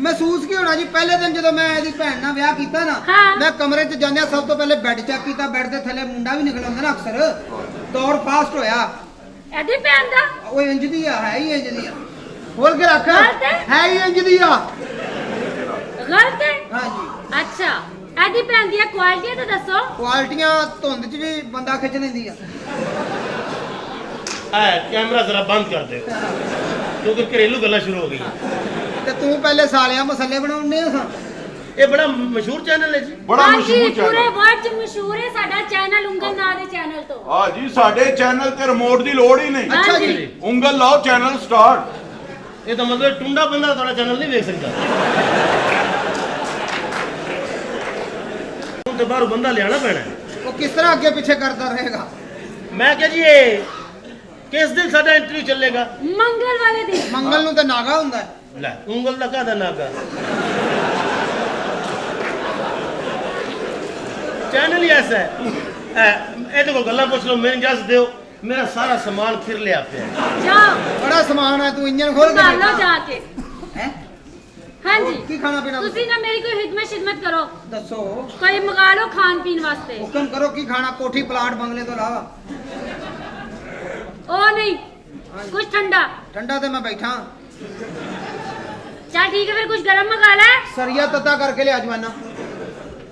ਮਹਿਸੂਸ ਕੀ ਹੋਣਾ ਜੀ ਪਹਿਲੇ ਦਿਨ ਜਦੋਂ ਮੈਂ ਇਹਦੀ ਭੈਣ ਨਾਲ ਵਿਆਹ ਕੀਤਾ ਨਾ ਹਾਂ। ਮੈਂ ਕਮਰੇ 'ਚ ਜਾਂਦਿਆਂ ਸਭ ਤੋਂ ਪਹਿਲੇ ਬੈੱਡ ਚੈੱਕ ਕੀਤਾ ਬੈੱਡ ਦੇ ਥੱਲੇ ਮੁੰਡਾ ਵੀ ਨਿਕਲ ਆਉਂਦਾ ਨਾ ਅਕਸਰ ਦੌੜ ਫਾਸਟ ਹੋਇਆ ਇਹਦੀ ਭੈਣ ਦਾ ਉਹ ਇੰਜ ਦੀ ਆ ਹੈ ਹੀ ਇੰਜ ਦੀ ਆ ਹੋਰ ਕੀ ਰੱਖ ਗਲਤ ਹੈ? ਹੈ ਹੀ ਇੰਜ ਦੀ ਆ ਗਲਤ ਹੈ ਹਾਂਜੀ ਅੱਛਾ ਇਹਦੀ ਭੈਣ ਦੀਆਂ ਕੁਆਲਿਟੀਆਂ ਤਾਂ ਦੱਸੋ ਕੁਆਲਿਟੀਆਂ ਧੁੰਦ 'ਚ ਵੀ ਬੰਦਾ ਖਿੱਚ ਲੈਂਦੀ ਆ कैमरा जरा बंद कर दे क्योंकि घरेलू गल्लां शुरू हो गई ਤੇ ਤੂੰ ਪਹਿਲੇ ਸਾਲਿਆ ਮਸਲੇ ਬਣਾਉਣੇ ਆ ये बड़ा मशहूर चैनल है जी ਬੜਾ ਹਾਂਜੀ, ਮਸ਼ਹੂਰ ਪੂਰੇ ਚੈਨਲ ਵਰਲਡ 'ਚ ਮਸ਼ਹੂਰ ਹੈ ਸਾਡਾ ਚੈਨਲ ਉਂਗਲ ਨਾਂ ਦੇ ਚੈਨਲ ਤੋਂ ਹਾਂ ਜੀ ਸਾਡੇ ਚੈਨਲ ਤੇ ਰਿਮੋਟ ਦੀ ਲੋੜ ਹੀ ਨਹੀਂ ਅੱਛਾ ਹਾਂਜੀ। ਜੀ ਉਂਗਲ ਲਾਓ ਚੈਨਲ ਸਟਾਰਟ ये तो मतलब टुंडा बंदा थोड़ा चैनल नहीं देख सकता तो बाहर बंदा ले आना पैना ਉਹ ਕਿਸ ਤਰ੍ਹਾਂ ਅੱਗੇ ਪਿੱਛੇ ਕਰਦਾ ਰਹੇਗਾ मैं क्या जी ये किस दिन साडा इंटरव्यू चलेगा ਮੰਗਲ ਵਾਲੇ ਦਿਨ ਮੰਗਲ ਨੂੰ ਤਾਂ ਨਾਗਾ ਹੁੰਦਾ ਹੈ ਲੈ ਉਂਗਲ ਦਾ ਕਾਹਦਾ ਨਾਗਾ चैनल ही ऐसा है ये तो गल्ला पूछ लो मैंने इजाजत दो मेरा सारा सामान फिर ले आते हैं ਜਾਓ ਬੜਾ ਸਮਾਨ ਹੈ ਤੂੰ ਇੰਜਨ ਖੋਲ ਮੰਗਾ ਲਓ ਕੇ ਜਾ ਕੇ ਹੈ ਹਾਂਜੀ ਕੀ ਖਾਣਾ ਪੀਣਾ ਤੁਸੀਂ ਨਾ ਮੇਰੀ ਕੋਈ ਖਿਦਮਤ ਕਰੋ ਦੱਸੋ ਕੋਈ ਮੰਗਾ ਲਓ ਖਾਣ ਪੀਣ ਵਾਸਤੇ ਹੁਕਮ ਕਰੋ ਕੀ ਖਾਣਾ ਕੋਠੀ ਪਲਾਟ ਬੰਗਲੇ ਤੋਂ ਇਲਾਵਾ ਉਹ ਨਹੀਂ ਕੁਝ ਠੰਡਾ ਠੰਡਾ ਤੇ ਮੈਂ ਬੈਠਾ ਚੱਲ ਠੀਕ ਹੈ ਫਿਰ ਕੁਝ ਗਰਮ ਮੰਗਾ ਲੈ ਸਰੀਆ ਤੱਤਾ ਕਰਕੇ ਲਿਆ ਜਵਾਨਾ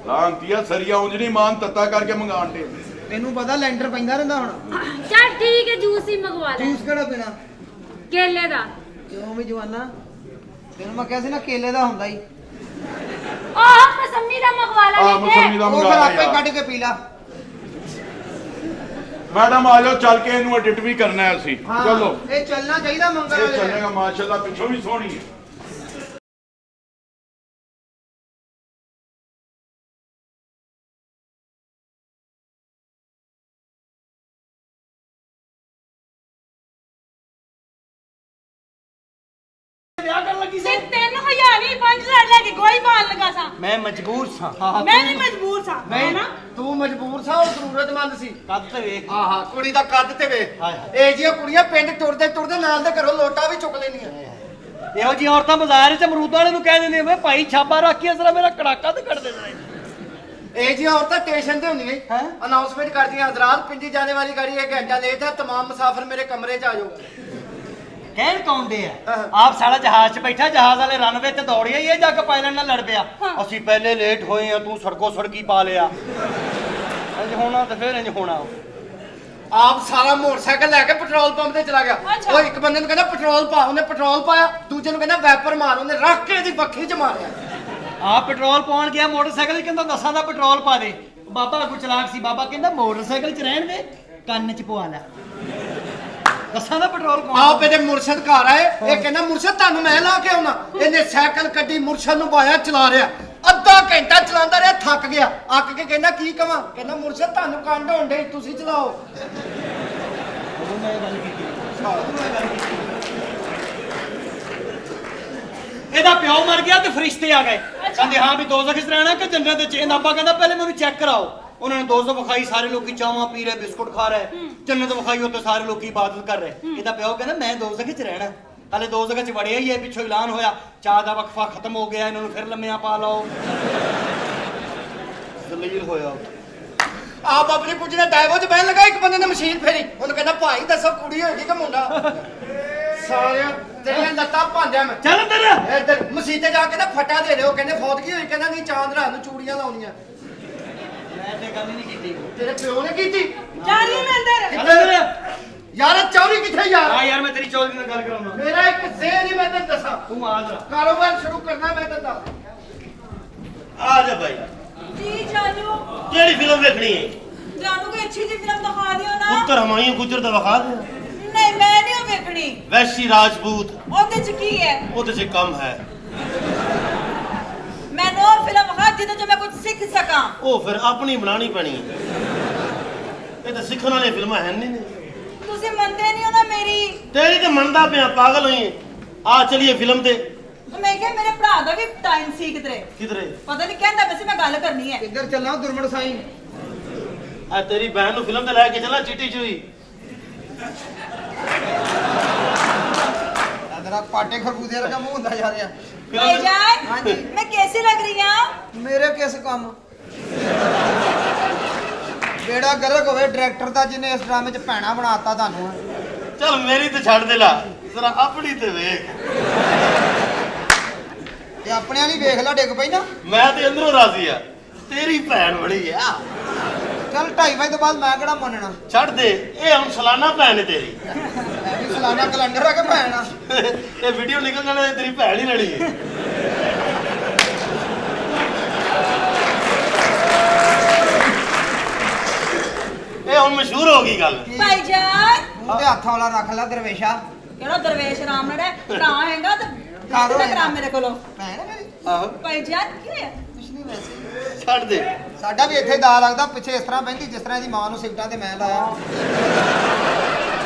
ਲਾਂਤੀਆ ਸਰੀਆ ਉਂਝ ਨਹੀਂ ਮਾਨ ਤੱਤਾ ਕਰਕੇ ਮੰਗਾਣ ਦੇ ਤੈਨੂੰ ਪਤਾ ਲੈਂਟਰ ਪੈਂਦਾ ਰਹਿੰਦਾ ਹੁਣ ਚੱਲ ਠੀਕ ਹੈ ਜੂਸ ਹੀ ਮੰਗਵਾ ਲੈ ਜੂਸ ਕਿਹੜਾ ਪੀਣਾ ਕੇਲੇ ਦਾ ਕਿਉਂ ਵੀ ਜਵਾਨਾ ਤੈਨੂੰ ਮੈਂ ਕਿਹਾ ਸੀ ਨਾ ਕੇਲੇ ਦਾ ਹੁੰਦਾ ਹੀ ਉਹ ਮਸੰਮੀ ਦਾ ਮੰਗਵਾ ਲੈ ਆ ਮੌਸਮੀ ਦਾ ਉਹ ਫਿਰ ਮੰਗਾ ਆਪੇ ਲਿਆ ਕੱਢ ਕੇ ਪੀ ਲਾ ਮੈਡਮ ਆ ਜਾਓ ਚੱਲ ਕੇ ਇਹਨੂੰ ਐਡਿਟ ਵੀ ਕਰਨਾ ਹੈ ਅਸੀਂ ਹਾਂ, ਚਲੋ ਇਹ ਚੱਲਣਾ ਚਾਹੀਦਾ ਮੰਗਲ ਇਹ ਵਾਲੇ ਦਿਨ। ਚੱਲੇਗਾ ਮਾਸ਼ਾਅੱਲਾ ਪਿੱਛੋਂ ਵੀ ਸੋਹਣੀ ਹੈ ਵਿਆਹ ਕਰਨ ਲੱਗੀ ਸੀ ਤੇ 3000 ਨਹੀਂ 5000 ਲੈ ਕੇ ਕੋਈ ਪਾਣ ਲਗਾ ਸਾਂ ਮੈਂ ਮਜਬੂਰ ਸਾਂ ਮੈਂ ਵੀ ਮਜਬੂਰ ਸਾਂ ਹੈ ਨਾ ਤੂੰ ਮਜਬੂਰ ਸਾ ਉਹ ਜ਼ਰੂਰਤਮੰਦ ਸੀ ਕੱਦ ਤੇ ਵੇਖ ਆਹਾ ਕੁੜੀ ਦਾ ਕੱਦ ਤੇ ਵੇ ਹਾਏ ਹਾਏ। ਇਹ ਜੀਆਂ ਕੁੜੀਆਂ ਪਿੰਡ ਟੁਰਦੇ ਟੁਰਦੇ ਨਾਲ ਦੇ ਘਰੋਂ ਲੋਟਾ ਵੀ ਚੁੱਕ ਲੈਂਦੀਆਂ ਇਹੋ ਜਿਹੀ ਔਰਤਾਂ ਬਾਜ਼ਾਰ 'ਚ ਅਮਰੂਦ ਵਾਲੇ ਨੂੰ ਕਹਿ ਦਿੰਦੀਆਂ ਵੇ ਭਾਈ ਛਾਪਾ ਰੱਖੀ ਇਸ ਤਰ੍ਹਾਂ ਮੇਰਾ ਕੜਾਕਾ ਤੇ ਕੱਢ ਦੇ ਇਹ ਜੀਆਂ ਔਰਤਾਂ ਸਟੇਸ਼ਨ ਤੇ ਹੁੰਦੀਆਂ ਹੈਂ? ਅਨਾਉਂਸਮੈਂਟ ਕਰਦੀਆਂ ਹਜ਼ਰਾਤ ਪਿੰਡੀ ਜਾਣੇ ਵਾਲੀ गाड़ी 1 घंटा लेट है तमाम मुसाफिर मेरे कमरे च आ जाओ ਕਹਿਣ ਕੌਣ ਦੇ ਆ ਹਾਂ। ਆਪ ਸਾਲਾ ਜਹਾਜ਼ 'ਚ ਬੈਠਾ ਜਹਾਜ਼ ਵਾਲੇ ਰਨਵੇ ਤੇ ਦੌੜਿਆ ਹੀ ਇਹ ਜਾ ਕੇ ਪਾਇਲਟ ਨਾਲ ਲੜ ਪਿਆ ਅਸੀਂ ਪਹਿਲੇ ਲੇਟ ਹੋਏ ਆ ਤੂੰ ਸੜਕੋ ਸੜਕੀ ਪਾ ਲਿਆ ਇੰਜ ਹੋਣਾ ਤੇ ਫਿਰ ਇੰਜ ਹੋਣਾ ਆਪ ਸਾਰਾ ਮੋਟਰਸਾਈਕਲ ਲੈ ਕੇ ਪੈਟਰੋਲ ਪੰਪ ਤੇ ਚਲਾ ਗਿਆ ਅੱਛਾ। ਉਹ ਇੱਕ ਬੰਦੇ ਨੂੰ ਕਹਿੰਦਾ ਪੈਟਰੋਲ ਪਾ ਉਹਨੇ ਪੈਟਰੋਲ ਪਾਇਆ ਦੂਜੇ ਨੂੰ ਕਹਿੰਦਾ ਵੈਪਰ ਮਾਰ ਉਹਨੇ ਰੱਖ ਕੇ ਇਹਦੀ ਬੱਖੀ 'ਚ ਮਾਰਿਆ ਆਪ ਪੈਟਰੋਲ ਪਾਉਣ ਗਿਆ ਮੋਟਰਸਾਈਕਲ 'ਚ ਕਹਿੰਦਾ ਦਸਾਂ ਦਾ ਪੈਟਰੋਲ ਪਾ ਦੇ ਬਾਬਾ ਅੱਗੋਂ ਚਲਾਕ ਸੀ ਬਾਬਾ ਕਹਿੰਦਾ ਮੋਟਰਸਾਈਕਲ 'ਚ ਰਹਿਣ ਦੇ ਕੰਨ 'ਚ ਪਵਾ ਲੈ ਦਸਾਂ ਦਾ ਪੈਟਰੋਲ ਕੌਣ ਆਪ ਇਹਦੇ ਮੁਰਸ਼ਦ ਘਰ ਆਏ ਇਹ ਕਹਿੰਦਾ ਮੁਰਸ਼ਦ ਤੁਹਾਨੂੰ ਮੈਂ ਲਾ ਕੇ ਆਉਣਾ ਇਹਨੇ ਸਾਈਕਲ ਕੱਢੀ ਮੁਰਸ਼ਦ ਨੂੰ ਪਾਇਆ ਚਲਾ ਰਿਹਾ ਅੱਧਾ ਘੰਟਾ ਚਲਾਉਂਦਾ ਰਿਹਾ ਥੱਕ ਗਿਆ ਅੱਕ ਕੇ ਕਹਿੰਦਾ ਕੀ ਕਵਾਂ ਕਹਿੰਦਾ ਮੁਰਸ਼ਦ ਤੁਹਾਨੂੰ ਕੰਡ ਹੋਣ ਡੇ ਤੁਸੀਂ ਚਲਾਓ ਉਦੋਂ ਮੈਂ ਇਹ ਗੱਲ ਕੀਤੀ ਇਹਦਾ ਪਿਓ ਮਰ ਗਿਆ ਤੇ ਫਰਿਸ਼ਤੇ ਆ ਗਏ ਕਹਿੰਦੇ ਹਾਂ ਵੀ ਦੋਜ਼ਖ 'ਚ ਰਹਿਣਾ ਕਿ ਜੰਨਤ 'ਚ ਇਹਦਾ ਅੱਬਾ ਕਹਿੰਦਾ ਪਹਿਲੇ ਮੈਨੂੰ ਚੈੱਕ ਕਰਾਓ ਉਹਨਾਂ ਨੇ ਦੋਜ਼ਖ ਵਿਖਾਈ ਸਾਰੇ ਲੋਕੀ ਚਾਵਾਂ ਪੀ ਰਹੇ ਬਿਸਕੁਟ ਖਾ ਰਹੇ ਜੰਨਤ ਵਿਖਾਈ ਉੱਤੇ ਸਾਰੇ ਲੋਕੀ ਇਬਾਦਤ ਕਰ ਰਹੇ ਇਹਦਾ ਪਿਓ ਕਹਿੰਦਾ ਮੈਂ ਦੋਜ਼ਖ 'ਚ ਰਹਿਣਾ ਹਲੇ ਦੋਜ਼ਖ 'ਚ ਵੜਿਆ ਹੀ ਹੈ ਪਿੱਛੋਂ ਐਲਾਨ ਹੋਇਆ ਚਾਹ ਦਾ ਵਕਫਾ ਖਤਮ ਹੋ ਗਿਆ ਇਹਨਾਂ ਨੂੰ ਫਿਰ ਲੰਮਿਆਂ ਪਾ ਲਓ ਜ਼ਲੀਲ ਹੋਇਆ ਆਪ ਆਪਣੀ ਕੁੜੀ ਨੇ ਡਾਈਵੋ 'ਚ ਬਹਿਣ ਲੱਗਾ ਇੱਕ ਬੰਦੇ ਨੇ ਮਸ਼ੀਨ ਫੇਰੀ ਉਹਨੂੰ ਕਹਿੰਦਾ ਭਾਈ ਦੱਸੋ ਕੁੜੀ ਹੋਏਗੀ ਕਿ ਮੁੰਡਾ ਸਾਲਿਆ ਤੇਰੀਆਂ ਲੱਤਾਂ ਭਾਂਦਿਆਂ ਮੈਂ ਚੱਲ ਅੰਦਰ ਇੱਧਰ ਮਸੀਤੇ ਜਾ ਕੇ ਨਾ ਫਟਾ ਦੇ ਦਿਓ ਕਹਿੰਦੇ ਫੌਤਗੀ ਹੋਈ ਕਹਿੰਦਾ ਨਹੀਂ ਚਾਂਦ ਰਾਤ ਨੂੰ ਚੂੜੀਆਂ ਲਾਉਣੀਆਂ ਮੈਂ ਤੇ ਗੱਲ ਹੀ ਨਹੀਂ ਕੀਤੀ ਤੇਰੇ ਪਿਓ ਨੇ ਕੀਤੀ ਜਾਨੀ ਮੈਂ ਅੰਦਰ ਚੱਲ ਅੰਦਰ ਯਾਰ ਇਹ ਚੌਰੀ ਕਿੱਥੇ ਯਾਰ ਆ ਯਾਰ ਮੈਂ ਤੇਰੀ ਚੌਧਰੀ ਨਾਲ ਗੱਲ ਕਰਾਉਣਾ ਮੇਰਾ ਇੱਕ ਜ਼ੇਨ ਹੀ ਮੈਂ ਤੈਨੂੰ ਦੱਸਾਂ ਤੂੰ ਆ ਜਾ ਕਾਰੋਬਾਰ ਸ਼ੁਰੂ ਕਰਨਾ ਮੈਂ ਤੈਨੂੰ ਦੱਸ आ जा भाई ਜੀ ਜਾਨੂ केड़ी फिल्म देखनी है ਜਾਨੂ ਕੋਈ ਅੱਛੀ ਜਿਹੀ ਫਿਲਮ ਦਿਖਾ ਦਿਓ ਨਾ उत्तर हमायूं गुजर दा वखा दे ਨਹੀਂ ਮੈਂ ਨਹੀਂ ਉਹ ਵੇਖਣੀ वैशी राजपूत ਉਹਦੇ ਚ ਕੀ ਹੈ ओदे से कम है ਮੈਨੂੰ ਉਹ ਫਿਲਮ ਵਿਖਾ ਜਿਹਦੇ ਚ ਮੈਂ ਕੁਝ ਸਿੱਖ ਸਕਾਂ ओ फिर अपनी बनानी पैनी ये तो सीखने वाली फिल्म है नहीं ने ਤੁਸੀਂ ਮੰਨਦੇ ਨਹੀਂ ਹੋ ਨਾ ਮੇਰੀ तेरी तो मनदा पे पागल हुई है आ चलिए फिल्म दे ਮੈਂ ਕਿਹਾ ਮੇਰੇ ਭਰਾ ਦਾ ਵੀ ਟਾਈਮ ਸੀ ਕਿਧਰੇ किधरे ਪਤਾ ਨਹੀਂ ਕਹਿੰਦਾ ਵੈਸੇ ਮੈਂ ਗੱਲ ਕਰਨੀ ਹੈ ਕਿੱਧਰ ਚੱਲਾਂ ਗੁਰਮਣ ਸਾਈਂ आ तेरी बहन नु फिल्म ते लेके चला चिट्टी चुई तेरा पाटे खरबूजे वर्गा मुंह हुंदा जा रहा भाईजान हाँ जी। मैं कैसी लग रही हूँ? मेरे किस काम बेड़ा गर्क होवे डायरेक्टर दा जिन्हें इस ड्रामे च भैणा बनाता ਤੁਹਾਨੂੰ चल मेरी तो छड़ दे ला जरा अपनी ते वेख ਤੇ ਆਪਣੇ ਵਾਲੀ ਵੇਖ ਲੈ ਡਿੱਗ ਪਈ ਨਾ मैं ते अंदरों राजी आ तेरी भैन बड़ी आ ਚੱਲ 2:30 ਵਜੇ ਤੋਂ ਬਾਅਦ ਮੈਂ ਕਿਹੜਾ ਮੰਨਣਾ छड़ दे ए हम सालाना भैन है तेरी ਮੈਂ ਵੀ ਸਾਲਾਨਾ ਕੈਲੰਡਰ ਆ ਕੇ ਭੈਣਾ ये वीडियो निकल जाने तेरी भैन ही लड़ी है ਇਹ ਹੁਣ ਮਸ਼ਹੂਰ ਹੋ ਗਈ ਗੱਲ भाईजान ਮੂੰਹ ਤੇ ਹੱਥ ਵਾਲਾ ਰੱਖ ਲੈ ਦਰਵੇਸ਼ਾ केड़ा दरवेश राम ने भरा हैगा ते कारो ना है करा ना। मेरे कोलो ਭੈਣ ਆ ਮੇਰੀ ਆਹੋ भाईजान की है? ਕੁਛ ਨਹੀਂ ਵੈਸੇ ਛੱਡ ਦੇ ਸਾਡਾ ਵੀ ਇੱਥੇ ਦਾ ਲੱਗਦਾ ਪਿੱਛੇ ਇਸ ਤਰ੍ਹਾਂ ਬਹਿੰਦੀ ਜਿਸ ਤਰ੍ਹਾਂ ਇਹਦੀ ਮਾਂ ਨੂੰ ਸਿਗਟਾਂ ਤੇ ਮੈਂ ਲਾਇਆ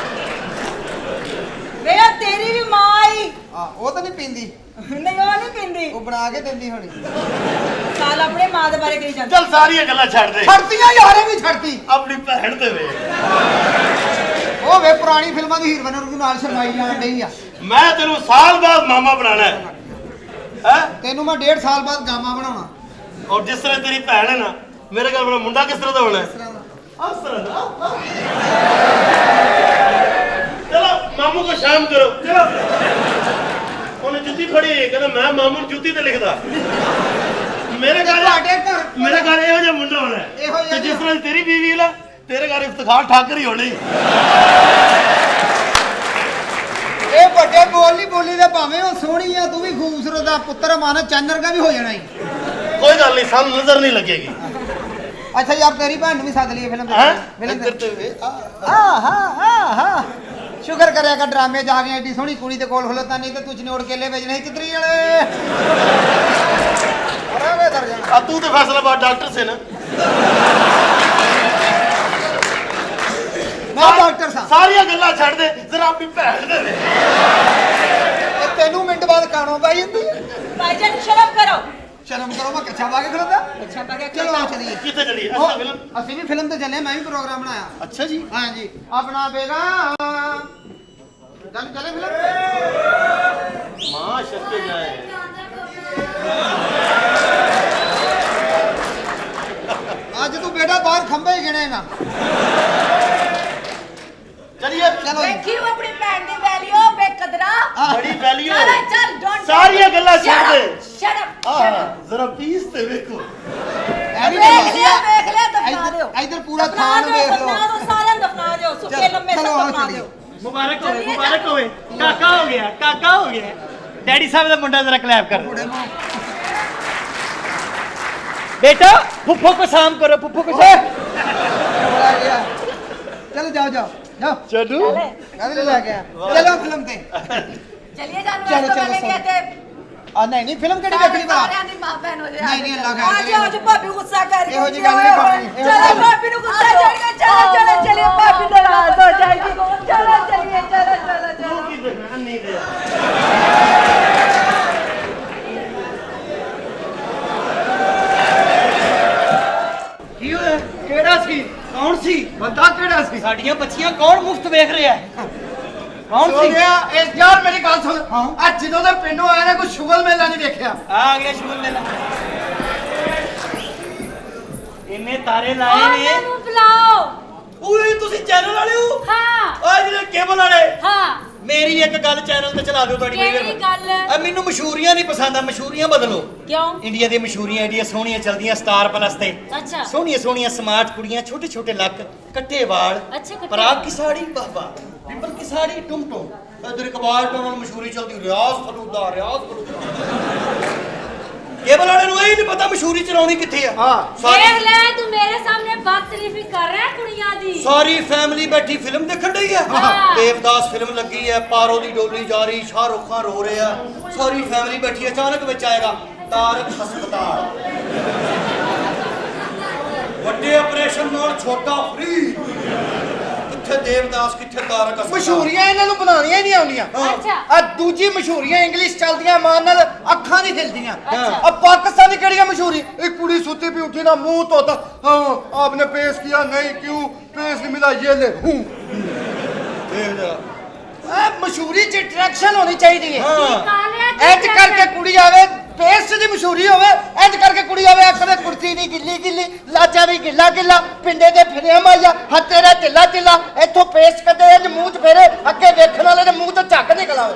वे तेरी भी मां आई ਆ ਉਹ ਤਾਂ ਨਹੀਂ ਪੀਂਦੀ नहीं वो नहीं पिंदी ਉਹ ਬਣਾ ਕੇ ਦਿੰਦੀ ਹੋਣੀ साल अपने मां दे बारे कही जांदा ਚੱਲ ਸਾਰੀਆਂ ਗੱਲਾਂ ਛੱਡ ਦੇ ਛੱਡਦੀਆਂ ਯਾਰੇ ਵੀ ਛੱਡਤੀ ਆਪਣੀ ਭੈਣ ਤੇ ਵੇ ਉਹ ਵੇ ਪੁਰਾਣੀ ਫਿਲਮਾਂ ਦੀ ਹੀਰੋਇਨ ਨੂੰ ਨਾਲ ਸ਼ਰਮਾਈ ਜਾਣ ਡਈ ਆ ਮੈਂ ਤੈਨੂੰ ਸਾਲ ਬਾਅਦ ਮਾਮਾ ਬਣਾਣਾ ਹੈ ਤੈਨੂੰ ਮੈਂ 1.5 ਸਾਲ ਬਾਅਦ ਗਾਮਾ ਬਣਾਉਣਾ ਔਰ ਜਿਸ ਤਰ੍ਹਾਂ ਤੇਰੀ ਭੈਣ ਹੈ ਨਾ ਮੇਰੇ ਘਰ ਵਾਲਾ ਮੁੰਡਾ ਕਿਸ ਤਰ੍ਹਾਂ ਦਾ ਹੋਣਾ ਹੈ ਇਸ ਤਰ੍ਹਾਂ ਦਾ ਇਸ ਤਰ੍ਹਾਂ ਦਾ ਚਲੋ ਮਾਮੂ ਕੋ ਸ਼ਾਮ ਕਰੋ ਚਲੋ ਉਹਨੇ ਜੁੱਤੀ ਫੜੀ ਕਹਿੰਦਾ ਮੈਂ ਮਾਮੂ ਨੂੰ ਜੁੱਤੀ ਤੇ ਲਿਖਦਾ ਮੇਰੇ ਘਰ ਮੇਰੇ ਘਰ ਇਹੋ ਜਿਹਾ ਮੁੰਡਾ ਹੋਣਾ ਹੈ। ਇਹੋ ਜਿਹਾ ਤੇ ਜਿਸ ਤਰ੍ਹਾਂ ਦੀ ਤੇਰੀ ਬੀਵੀ ਹੈ ਨਾ ਤੇਰੇ ਘਰ ਇਫਤਖਾਰ ਠਾਕਰ ਹੀ ਹੋਣੀ ਇਹ ਵੱਡੇ ਬੋਲੀ ਬੋਲੀ ਦੇ ਭਾਵੇਂ ਉਹ ਸੋਹਣੀ ਆ ਤੂੰ ਵੀ ਖੂਬਸੂਰਤ ਆ ਪੁੱਤਰ ਮਾਨ ਚੰਦਰ ਦਾ ਵੀ ਹੋ ਜਾਣਾ ਈ ਕੋਈ ਗੱਲ ਨਹੀਂ ਸਾਨੂੰ ਨਜ਼ਰ ਨਹੀਂ ਲੱਗੇਗੀ ਅੱਛਾ ਯਾਰ ਤੇਰੀ ਭੈਣ ਨੂੰ ਵੀ ਸੱਦ ਲਈਏ ਫਿਲਮ ਹੈ ਫਿਲਮ ਇੱਧਰ ਤੇ ਵੇ ਹਾਂ ਸ਼ੁਕਰ ਕਰਿਆ ਕਰ ਡਰਾਮੇ ਜਾ ਕੇ ਐਡੀ ਸੋਹਣੀ ਕੁੜੀ ਦੇ ਕੋਲ ਖਲੋਤਾ ਨਹੀਂ ਤੇ ਤੂੰ ਚਨੋੜ ਕੇਲੇ ਵੇਚਣੇ ਸੀ ਚਿੱਤਰੀ ਵਾਲੇ ਅਰੇ ਵੇ ਦਰ ਜਾਣਾ ਆ ਤੂੰ ਤੇ ਫੈਸਲਾਬਾਦ ਡਾਕਟਰ ਸੇ ਨਾ ਮੈਂ ਡਾਕਟਰ ਸਾਂ ਸਾਰੀਆਂ ਗੱਲਾਂ ਛੱਡ ਦੇ ਜ਼ਰਾ ਆਪਣੀ ਭੈਣ ਦੇ ਦੇ ਤੇ ਤੈਨੂੰ ਮਿੰਟ ਬਾਅਦ ਕਾਣੋ ਪਾਈ ਜਾਂਦੀ ਹੈ। भाईजान शर्म करो ਸ਼ਰਮ ਕਰੋ ਮੈਂ ਕੱਛਾ ਪਾ ਕੇ ਖਲੋਤਾ अच्छा पा के ਚਲੋ ਆ ਚਲੀਏ ਕਿੱਥੇ ਚਲੀ ਉਹ, ਅੱਛਾ ਫਿਲਮ ਅਸੀਂ ਵੀ ਫਿਲਮ ਤੇ ਚੱਲੇ ਮੈਂ ਵੀ ਪ੍ਰੋਗਰਾਮ ਬਣਾਇਆ ਅੱਛਾ ਜੀ ਹਾਂਜੀ ਆਪਣਾ ਬੇਗਾ ਚੱਲੇ ਫਿਲਮ ਮਾਂ ਸ਼ੱਕੇ ਜਾਏ ਅੱਜ ਤੂੰ ਬੇਟਾ ਬਾਹਰ ਖੰਭੇ ਹੀ ਗਿਣੇਗਾ ਚਲਿਏ ਚਲੋ ਜੀ। ਦੇਖੀ ਉਹ ਆਪਣੀ ਭੈਣ ਦੀ ਵੈਲਿਊ ਬੇਕਦਰਾ ਬੜੀ ਵੈਲਿਊ ਚੱਲ ਚੱਲ ਡੋਂਟ ਸਾਰੀਆਂ ਗੱਲਾਂ ਛੱਡ ਦੇ ਸ਼ਟ ਅਪ ਆਹ ਜ਼ਰਾ ਪੀਸ ਤੇ ਵੇਖੋ ਇਹ ਵੀ ਵੇਖ ਲਿਆ ਦਫਨਾ ਦਿਓ ਇੱਧਰ ਪੂਰਾ ਖਾਨ ਵੇਖ ਲਓ दफना दो सारे दफना दो सुखे लम्बे सब चलो, आओ दफना चलिए। दो ਮੁਬਾਰਕ ਹੋਵੇ ਮੁਬਾਰਕ ਹੋਵੇ ਕਾਕਾ ਹੋ ਗਿਆ ਕਾਕਾ ਹੋ ਗਿਆ ਡੈਡੀ ਸਾਹਿਬ ਦਾ ਮੁੰਡਾ ਜ਼ਰਾ ਕਲੈਪ ਕਰ बेटा फुफ्फो को शाम करो फुफ्फो को शाम चलो जाओ जाओ जाओ चलो गाड़ी ले गया चलो फिल्म ते चलिए जानू चलो, तो चलो, मैंने चलो। कहते नहीं फिल्म केड़ी देखनी बा सारे दी मां बहन हो जाए नहीं नहीं अल्लाह आज खैर आज भाभी गुस्सा कर ਇਹੋ रही ਜਿਹੀ ਗੱਲ ਨਹੀਂ ਕਰਨੀ, ਇਹੋ ਜਿਹੀ चलो ਗੱਲ। भाभी नु गुस्सा चढ़ गया चलो चलो चलिए भाभी नाराज हो जाएगी चलो चलिए चलो चलो चलो ਕੀ ਦੇਖਣਾ ਨਹੀਂ ਦੇ ਕੀ ਹੋਇਆ ਕਿਹੜਾ ਸੀ ਕੌਣ ਸੀ ਬੰਦਾ ਕਿਹੜਾ ਸੀ ਸਾਡੀਆਂ ਬੱਚੀਆਂ ਕੌਣ ਮੁਫਤ ਵੇਖ ਰਿਹਾ ਹੈ ਕੌਣ ਸੀ ਇਸ ਯਾਰ ਮੇਰੀ ਗੱਲ ਸੁਣ ਅੱਜ ਜਦੋਂ ਦੇ ਪਿੰਡੋਂ ਆਇਆ ਨਾ ਕੋਈ ਸ਼ੁਗਲ ਮੇਲਾ ਨਹੀਂ ਵੇਖਿਆ ਆ ਗਿਆ ਸ਼ੁਗਲ ਮੇਲਾ ਇਹਨੇ ਤਾਰੇ ਲਾਏ ਨੇ ਉਹਨਾਂ ਨੂੰ ਬੁਲਾਓ ਓਏ ਤੁਸੀਂ ਚੈਨਲ ਵਾਲੇ ਹੋ ਹਾਂ ਓਏ ਜਿਹੜੇ ਕੇਬਲ ਵਾਲੇ ਹਾਂ ਮੇਰੀ ਇੱਕ ਗੱਲ ਚੈਨਲ ਤੇ ਚਲਾ ਦਿਓ ਤੁਹਾਡੀ ਕਿਹੜੀ ਗੱਲ? ਆ ਮੈਨੂੰ ਮਸ਼ਹੂਰੀਆਂ ਨਹੀਂ ਪਸੰਦ ਆ ਮਸ਼ਹੂਰੀਆਂ ਬਦਲੋ ਕਿਉਂ ਇੰਡੀਆ ਦੀਆਂ ਮਸ਼ਹੂਰੀਆਂ ਇੰਡੀਆ ਸੋਹਣੀਆਂ ਚੱਲਦੀਆਂ ਸਟਾਰ ਪਲੱਸ ਤੇ ਅੱਛਾ ਸੋਹਣੀਆਂ ਸੋਹਣੀਆਂ ਸਮਾਰਟ ਕੁੜੀਆਂ ਛੋਟੇ ਛੋਟੇ ਲੱਕ ਕੱਟੇ ਵਾਲ ਅੱਛਾ, ਕੱਟੇ ਪਰਾਗ ਵਾਲ। ਕੀ ਸਾੜੀ ਬਾਬਾ ਪਿੰਪਲ ਕੀ ਸਾੜੀ ਟੁਮ ਟੁਮ ਇਧਰ ਇਕਬਾਲ ਤੋਂ ਨਾਲ ਮਸ਼ਹੂਰੀ ਚੱਲਦੀ ਰਿਆਜ਼ ਫਲੂਦਾ ਕੇਬਲ ਵਾਲੇ ਨੂੰ ਇਹ ਨਹੀਂ ਪਤਾ ਮਸ਼ਹੂਰੀ ਚਲਾਉਣੀ ਕਿੱਥੇ ਆ ਦੇਖ ਲੈ ਤੂੰ ਮੇਰੇ ਸਾਹਮਣੇ ਬਦਤਰੀਫੀ ਕਰ ਰਿਹਾ ਕੁੜੀਆਂ ਦੀ ਸਾਰੀ ਫੈਮਿਲੀ ਬੈਠੀ ਫਿਲਮ ਦੇਖਣ ਡਈ ਆ ਹਾਂ। ਦੇਵਦਾਸ ਫਿਲਮ ਲੱਗੀ ਹੈ ਪਾਰੋ ਦੀ ਡੋਲੀ ਜਾ ਰਹੀ ਸ਼ਾਹਰੁਖ ਖਾਨ ਰੋ ਰਿਹਾ ਸਾਰੀ ਫੈਮਿਲੀ ਬੈਠੀ ਹੈ ਅਚਾਨਕ ਵਿੱਚ ਆਏਗਾ ਤਾਰਕ ਹਸਪਤਾਲ ਵੱਡੇ ਆਪਰੇਸ਼ਨ ਨਾਲ ਛੋਟਾ ਫ੍ਰੀ ਕਿੱਥੇ ਦੇਵਦਾਸ ਕਿੱਥੇ ਤਾਰਕ ਹਸਪਤਾਲ ਮਸ਼ਹੂਰੀਆਂ ਇਹਨਾਂ ਨੂੰ ਬਣਾਉਣੀਆਂ ਹੀ ਨਹੀਂ ਆਉਂਦੀਆਂ ਅੱਛਾ। ਆ ਦੂਜੀ ਮਸ਼ਹੂਰੀਆਂ ਇੰਗਲਿਸ਼ ਚੱਲਦੀਆਂ ਮਾਨ ਨਾਲ ਅੱਖਾਂ ਨਹੀਂ ਹਿਲਦੀਆਂ ਅੱਛਾ। ਆ ਪਾਕਿਸਤਾਨੀ ਕਿਹੜੀਆਂ ਮਸ਼ਹੂਰੀ ਇੱਕ ਕੁੜੀ ਸੁੱਤੀ ਪਈ ਉੱਠੀ ਨਾ ਮੂੰਹ ਧੋਤਾ ਹਾਂ ਆਪਨੇ पेश किया नहीं क्यों पेश नहीं मिला ये ले हूं ਦੇਖ ਜਰਾ ਮਸ਼ਹੂਰੀ ਚ ਅਟਰੈਕਸ਼ਨ ਹੋਣੀ ਚਾਹੀਦੀ ਹੈ ਕਾਲਿਆ ਇੰਜ ਕਰਕੇ ਕੁੜੀ ਆਵੇ ਪੇਸਟ ਦੀ ਮਸ਼ਹੂਰੀ ਹੋਵੇ ਇੰਜ ਕਰਕੇ ਕੁੜੀ ਆਵੇ ਕਦੇ ਕੁਰਸੀ ਦੀ ਗਿੱਲੀ ਗਿੱਲੀ ਲਾਜਾ ਵੀ ਗਿੱਲਾ ਗਿੱਲਾ ਪਿੰਡੇ ਦੇ ਫਿਰਿਆ ਮਾਇਆ ਹੱਥੇ ਦਾ ਢਿੱਲਾ ਢਿੱਲਾ ਇੱਥੋਂ ਪੇਸਟ ਕੱਢੇ ਇੰਜ ਮੂੰਹ 'ਚ ਫੇਰੇ ਅੱਗੇ ਵੇਖਣ ਵਾਲੇ ਦੇ ਮੂੰਹ 'ਤੋਂ ਝੱਗ ਨਿਕਲ ਆਵੇ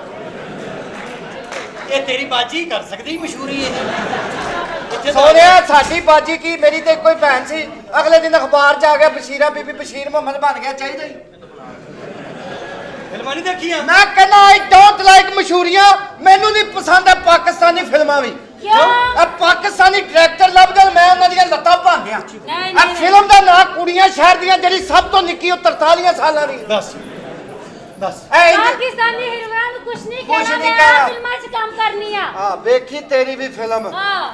ਇਹ ਤੇਰੀ ਬਾਜੀ ਕਰ ਸਕਦੀ ਮਸ਼ਹੂਰੀ ਇਹ ਸੋਹਣਿਆ ਸਾਡੀ ਬਾਜੀ ਕੀ ਮੇਰੀ ਤੇ ਕੋਈ ਭੈਣ ਸੀ ਅਗਲੇ ਦਿਨ ਅਖਬਾਰ 'ਚ ਆ ਗਿਆ ਬਸ਼ੀਰਾ ਬੀਬੀ ਬਸ਼ੀਰ ਮੁਹੰਮਦ ਬਣ ਗਿਆ ਚਾਹੀਦਾ ਹੀ ਫਿਲਮਾਂ ਨਹੀਂ ਦੇਖੀਆਂ ਮੈਂ ਕਹਿੰਦਾ ਆਈ ਡੋਂਟ ਲਾਈਕ ਮਸ਼ਹੂਰੀਆਂ ਮੈਨੂੰ ਨਹੀਂ ਪਸੰਦ ਆ ਪਾਕਿਸਤਾਨੀ ਫਿਲਮਾਂ ਵੀ ਕਿਉਂ ਆ ਪਾਕਿਸਤਾਨੀ ਡਾਇਰੈਕਟਰ ਲੱਭਦੇ ਮੈਂ ਉਹਨਾਂ ਦੀਆਂ ਲੱਤਾਂ ਭਾਂਦਿਆਂ ਨਹੀਂ, ਆ ਫਿਲਮ ਦਾ ਨਾਂ ਕੁੜੀਆਂ ਸ਼ਹਿਰ ਦੀਆਂ ਜਿਹੜੀ ਸਭ ਤੋਂ ਨਿੱਕੀ ਉਹ 43 ਸਾਲਾਂ ਦੀ ਦੱਸ ਪਾਕਿਸਤਾਨੀ ਹੀਰੋਇਨਾਂ ਨੂੰ ਕੁਛ ਨਹੀਂ ਕਹਿਣਾ ਮੈਂ ਫਿਲਮਾਂ 'ਚ ਕੰਮ ਕਰਨੀ ਆ ਹਾਂ ਵੇਖੀ ਤੇਰੀ ਵੀ ਫਿਲਮ ਹਾਂ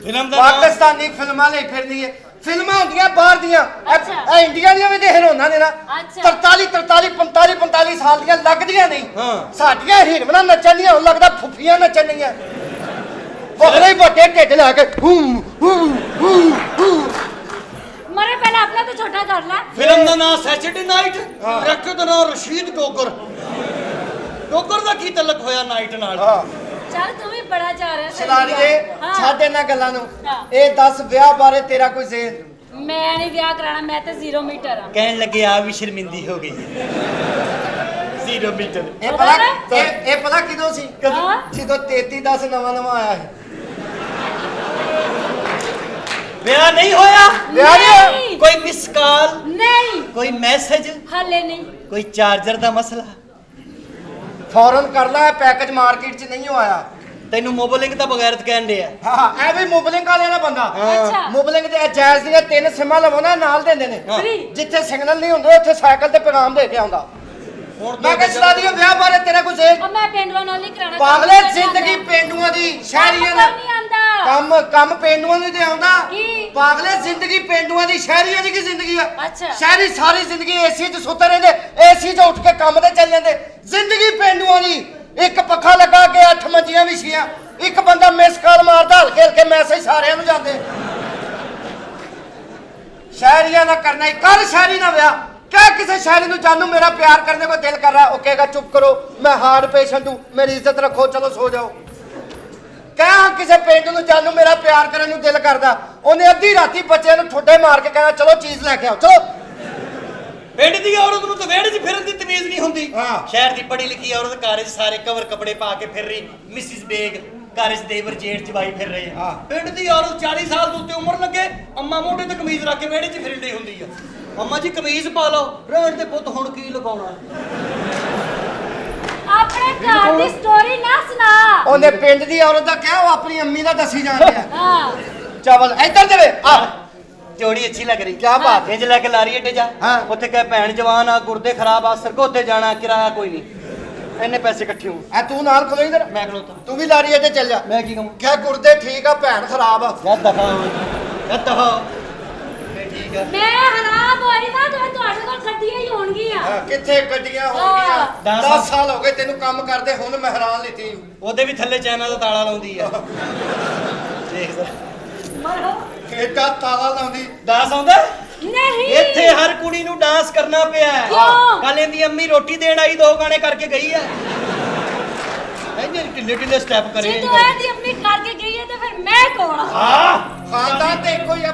ਫਿਲਮ ਦਾ ਪਾਕਿਸਤਾਨੀ ਫਿਲਮਾਂ ਲਈ ਫਿਰਨੀ ਹੈ ਫਿਲਮਾਂ ਹੁੰਦੀਆਂ ਬਾਹਰ ਦੀਆਂ ਅੱਛਾ। ਇਹ ਇੰਡੀਆ ਦੀਆਂ ਵੀ ਤੇ ਹੀਰੋਇਨਾਂ ਨੇ ਨਾ ਅੱਛਾ। 45 ਸਾਲ ਦੀਆਂ ਲੱਗਦੀਆਂ ਨਹੀਂ ਹਾਂ। ਸਾਡੀਆਂ ਹੀਰੋਇਨਾਂ ਨੱਚਣੀਆਂ ਹੁਣ ਲੱਗਦਾ ਫੁੱਫੀਆਂ ਨੱਚਣੀਆਂ ਬੋਲੇ ਵੱਡੇ ਢਿੱਡ ਲਾ ਕੇ ਮਰੇ ਪਹਿਲਾਂ ਆਪਣਾ ਤਾਂ ਛੋਟਾ ਕਰ ਲੈ ਫਿਲਮ ਦਾ ਨਾਮ ਸੈਚਰਡੇ ਨਾਈਟ ਡਾਇਰੈਕਟਰ ਦਾ ਨਾਮ ਰਸ਼ੀਦ ਡੋਗਰ ਡੋਗਰ ਦਾ ਕੀ ਤਲਕ ਹੋਇਆ ਨਾਈਟ ਨਾਲ ਚੱਲ ਤੂੰ ਵੀ ਬੜਾ ਜਾ ਰਿਹਾ ਸਲਾਰੀਏ ਛੱਡ ਇਹਨਾਂ ਗੱਲਾਂ ਨੂੰ ਹਾਂ। ਇਹ ਦੱਸ ਵਿਆਹ ਬਾਰੇ ਤੇਰਾ ਕੋਈ ਜ਼ੇਨ ਮੈਂ ਨਹੀਂ ਵਿਆਹ ਕਰਾਣਾ ਮੈਂ ਤਾਂ 0 ਮੀਟਰ ਆ ਕਹਿਣ ਲੱਗੇ ਆ ਵੀ ਸ਼ਰਮਿੰਦੀ ਹੋ ਗਈ 0 ਮੀਟਰ ਇਹ ਪਤਾ ਕਿਦੋਂ ਸੀ ਹਾਂ? ਜਦੋਂ 3310 ਨਵਾਂ ਆਇਆ ਹੈ ਵਿਆਹ ਨਹੀਂ ਹੋਇਆ ਵਿਆਹ ਨਹੀਂ ਕੋਈ ਮਿਸ ਕਾਲ ਨਹੀਂ ਕੋਈ ਮੈਸੇਜ ਹਾਲੇ ਨਹੀਂ ਕੋਈ ਚਾਰਜਰ ਦਾ ਮਸਲਾ ਫੌਰਨ ਕਰ ਲੈ ਪੈਕੇਜ ਮਾਰਕੀਟ 'ਚ ਨਹੀਂ ਆਇਆ ਤੈਨੂੰ ਮੋਬਲਿੰਗ ਤਾਂ ਬਗੈਰਤ ਕਹਿਣ ਦੇ ਆ ਹਾਂ ਐ ਵੀ ਮੁਬਲਿੰਗ ਵਾਲਿਆਂ ਦਾ ਬੰਦਾ ਅੱਛਾ। ਮੁਬਲਿੰਗ ਦੇ ਜਾਇਜ਼ ਦੀਆਂ 3 ਸਿਮਾਂ ਲਵੋ ਨਾ ਨਾਲ ਦਿੰਦੇ ਨੇ Free? ਜਿੱਥੇ ਸਿਗਨਲ ਨਹੀਂ ਹੁੰਦੇ ਉੱਥੇ ਸਾਈਕਲ ਤੇ ਪੈਗਾਮ ਦੇ ਕੇ ਆਉਂਦਾ ਮੈਂ ਕਿਹਾ ਸਲਾਦੀਓ ਵਿਆਹ ਬਾਰੇ ਤੇਰਾ ਕੁਝ ਹੈ ਉਹ ਮੈਂ ਪਿੰਡੋਂ ਨਾਲ ਨਹੀਂ ਕਰਾਣਾ ਪਾਗਲੇ ਜ਼ਿੰਦਗੀ ਪੇਂਡੂਆਂ ਦੀ ਸ਼ਹਿਰੀਆਂ ਦਾ ਨਹੀਂ ਆਂਦਾ ਕੰਮ ਪੇਂਡੂਆਂ ਨੂੰ ਤੇ ਆਉਂਦਾ ਕੀ? ਪਾਗਲੇ ਜ਼ਿੰਦਗੀ ਪੇਂਡੂਆਂ ਦੀ ਸ਼ਹਿਰੀਆਂ ਦੀ ਕੀ ਜ਼ਿੰਦਗੀ ਆ ਅੱਛਾ। ਸ਼ਹਿਰੀ ਸਾਰੀ ਜ਼ਿੰਦਗੀ ਏਸੀ 'ਚ ਸੁੱਤੇ ਰਹਿੰਦੇ ਏਸੀ 'ਚ ਉੱਠ ਕੇ ਕੰਮ ਤੇ ਚੱਲ ਜਾਂਦੇ ਜ਼ਿੰਦਗੀ ਪੇਂਡੂਆਂ ਦੀ ਇੱਕ ਪੱਖਾ ਲੱਗਾ ਕੇ 8 ਮੰਜੀਆਂ ਵਿਛੀਆਂ ਇੱਕ ਬੰਦਾ ਮਿਸ ਕਾਲ ਮਾਰਦਾ ਹਲਕੇ ਹਲਕੇ ਮੈਸੇਜ ਸਾਰਿਆਂ ਨੂੰ ਜਾਂਦੇ ਸ਼ਹਿਰੀਆਂ ਦਾ ਕਰਨਾ ਹੀ ਕਰ ਸ਼ਹਿਰੀ ਨਾ ਵਿਆਹ ਕਹਿ ਕਿਸੇ ਸ਼ਹਿਰੀ ਨੂੰ ਜਾਨੂ ਮੇਰਾ ਪਿਆਰ ਕਰਨੇ को दिल कर रहा है वो कहेगा चुप करो मैं हार्ट पेशेंट हूं मेरी इज्जत रखो चलो सो जाओ ਕਹਿ ਕਿਸੇ ਪਿੰਡ ਨੂੰ ਜਾਨੂ ਮੇਰਾ ਪਿਆਰ ਕਰਨ ਨੂੰ ਦਿਲ ਕਰਦਾ ਉਹਨੇ ਅੱਧੀ ਰਾਤੀ ਬੱਚਿਆਂ ਨੂੰ ਠੁੱਡੇ ਮਾਰ ਕੇ ਕਹਿਣਾ ਚਲੋ ਚੀਜ਼ ਲੈ ਕੇ ਆਓ ਚਲੋ ਪਿੰਡ ਦੀ ਔਰਤ ਨੂੰ ਤਾਂ ਵਿਹੜੇ 'ਚ ਫਿਰਨ ਦੀ ਤਮੀਜ਼ ਨਹੀਂ ਹੁੰਦੀ ਹਾਂ। ਸ਼ਹਿਰ ਦੀ ਪੜ੍ਹੀ ਲਿਖੀ ਔਰਤ ਘਰ 'ਚ ਸਾਰੇ ਕਵਰ ਕੱਪੜੇ ਪਾ ਕੇ ਫਿਰ ਰਹੀ ਮਿਸਿਸ ਬੇਗ ਘਰ 'ਚ ਦੇਵਰ ਜੇਠ ਜਵਾਈ ਫਿਰ ਰਹੇ ਹਾਂ। ਪਿੰਡ ਦੀ ਔਰਤ 40 ਸਾਲ ਤੋਂ ਉੱਤੇ ਉਮਰ ਲੱਗੇ ਅੰਮਾ ਮੋਢੇ ਤੇ ਕਮੀਜ਼ ਰੱਖ ਕੇ ਵਿਹੜੇ 'ਚ ਫਿਰਦੀ ਹੁੰਦੀ ਆ ਅੰਮਾ ਜੀ ਕਮੀਜ਼ ਪਾ ਲਓ ਰਹਿਣ ਦੇ ਪੁੱਤ ਹੁਣ ਕੀ ਲਗਾਉਣਾ ਆਪਣੇ ਘਰ ਦੀ ਸਟੋਰੀ ਨਾ ਸੁਣਾ ਉਹਨੇ ਪਿੰਡ ਦੀ ਔਰਤ ਦਾ ਕਿਹਾ ਉਹ ਆਪਣੀ ਅੰਮੀ ਦਾ ਦੱਸੀ ਜਾਂਦੀ ਆ ਹਾਂ ਚਾਵਲ ਇੱਧਰ ਦੇਵੇ ਆ ਜੋੜੀ ਅੱਛੀ ਲੱਗ ਰਹੀ ਕਿਆ ਬਾਤ ਇੰਜ ਲੈ ਕੇ ਲਾਰੀ ਅੱਡੇ ਜਾ ਹਾਂ। ਉੱਥੇ ਕਹੇ ਭੈਣ ਜਵਾਨ ਆ ਗੁਰਦੇ ਖਰਾਬ ਆ ਸਰਗੋਤੇ ਜਾਣਾ ਕਿਰਾਇਆ ਕੋਈ ਨਹੀਂ ਇੰਨੇ ਪੈਸੇ ਇਕੱਠੇ ਹੋ ਐ ਤੂੰ ਨਾਲ ਖਲੋ ਇਧਰ ਮੈਂ ਖਲੋਤਾ ਤੂੰ ਵੀ ਲਾਰੀ ਅੱਡੇ ਚੱਲ ਜਾ ਮੈਂ ਕੀ ਕਹਾਂ ਕਿਆ ਗੁਰਦੇ ਠੀਕ ਆ ਭੈਣ ਖਰਾਬ ਆ ਯਾ ਦਫਾ ਯਾ ਦਫਾ ਠੀਕ ਆ ਮੈਂ ਹਰਾਮ ਹੋਈ ਨਾ ਤੁਹਾਡੇ ਕੋਲ ਗੱਡੀਆਂ ਹੀ ਹੋਣਗੀਆਂ ਕਿੱਥੇ ਗੱਡੀਆਂ ਹੋਣਗੀਆਂ 10 ਸਾਲ ਹੋ ਗਏ ਤੈਨੂੰ ਕੰਮ ਕਰਦੇ ਹੁਣ ਮੈਂ ਹੈਰਾਨ ਲਿੱਤੀ ਉਹਦੇ ਵੀ ਥੱਲੇ ਚੈਨਾ ਦਾ ਤਾਲਾ ਲਾਉਂਦੀ ਆ ਦੇਖ ਸਰ ਮਰੋ ਏਡਾ ਤਾਲਾ ਲਾਉਂਦੀ 10 ਆਉਂਦਾ ਨਹੀਂ ਇੱਥੇ ਹਰ ਕੁੜੀ ਨੂੰ ਡਾਂਸ ਕਰਨਾ ਪਿਆ ਕਿਉਂ? ਕੱਲ ਇਹਦੀ ਅੰਮੀ ਰੋਟੀ ਦੇਣ ਆਈ 2 ਗਾਣੇ ਕਰਕੇ ਗਈ ਆ ਇੰਨੇ ਢਿੱਲੇ ਢਿੱਲੇ ਸਟੈਪ ਕਰੇ ਜਦੋਂ ਇਹਦੀ ਆਪਣੀ ਕਰਕੇ ਗਈ ਹੈ ਤੇ ਫਿਰ ਮੈਂ ਕੌਣ ਆ ਹਾਂ ਖਾਨਦਾਨ ਤੇ ਇੱਕੋ ਹੀ ਆ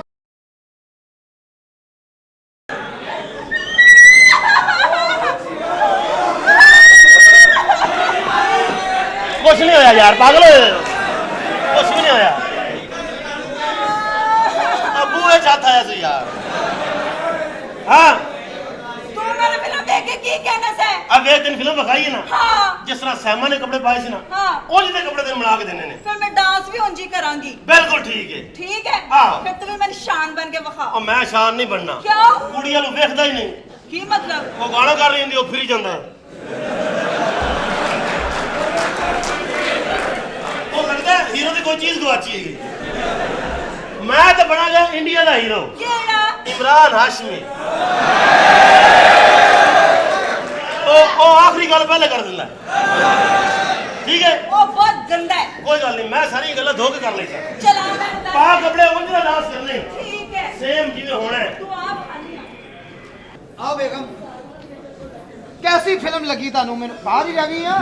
ਕੁਛ ਨਹੀਂ ਹੋਇਆ ਯਾਰ ਪਾਗਲ ਹੋਏ ਕੁਛ ਵੀ ਨਹੀਂ ਹੋਇਆ ਅੱਬੂ ਇਹ ਚਾਹਤਾ ਹੈ ਸੀ ਯਾਰ ਹਾਂ ਤੂੰ ਮੇਰੇ ਫਿਲਮ ਦੇਖ ਕੇ ਕੀ ਕਹਿਣਾ ਸੈ अब एक दिन फिल्म दिखाई है ना ਹਾਂ जिस तरह सैमा ने कपड़े पाए सी ना ਹਾਂ ਉਹ ਜਿਹੇ कपड़े तेन मिला के देने ने ਫਿਰ ਮੈਂ ਡਾਂਸ ਵੀ ਉਂਝ ਹੀ ਕਰਾਂਗੀ बिल्कुल ठीक है ਠੀਕ ਹੈ ਹਾਂ। ਫਿਰ ਤੂੰ ਵੀ ਮੈਨੂੰ ਸ਼ਾਨ ਬਣ ਕੇ ਵਿਖਾ और मैं शान नहीं बनना ਕਿਉਂ ਕੁੜੀ ਵਾਲੂ ਵੇਖਦਾ ਹੀ ਨਹੀਂ ਕੀ ਮਤਲਬ ਉਹ ਗਾਣਾ ਕਰ ਰਹੀ ਹੁੰਦੀ ਉਹ ਫਿਰੀ ਜਾਂਦਾ ਉਹ ਲੱਗਦਾ ਹੀਰੋ ਦੀ ਕੋਈ ਚੀਜ਼ ਗਵਾਚੀ ਹੈਗੀ ਮੈਂ ਤਾਂ ਬਣਾ ਗਿਆ ਇੰਡੀਆ ਦਾ ਹੀਰੋ ਕਿਹੜਾ इमरान हाशमी ਉਹ ਆਖਰੀ ਗੱਲ ਪਹਿਲੇ ਕਰ ਦਿੰਦਾ ਠੀਕ ਹੈ ਉਹ ਬਹੁਤ ਗੰਦਾ ਹੈ ਕੋਈ ਗੱਲ ਨਹੀਂ ਮੈਂ ਸਾਰੀ ਗੱਲਾਂ ਧੋ ਕੇ ਕਰ ਲਈ ਸਰ ਚਲਾ ਮੈਂ ਪਾ ਕੱਪੜੇ ਉਂਝ ਦਾ ਡਾਂਸ ਕਰਨੇ ਠੀਕ ਹੈ ਸੇਮ ਜਿਵੇਂ ਹੋਣਾ ਹੈ ਤੂੰ ਆਪ ਖਾਲੀ ਆ ਆ ਬੇਗਮ कैसी फिल्म लगी ਤੁਹਾਨੂੰ ਮੈਨੂੰ ਬਾਹਰ ਹੀ ਰਹਿ ਗਈ ਆ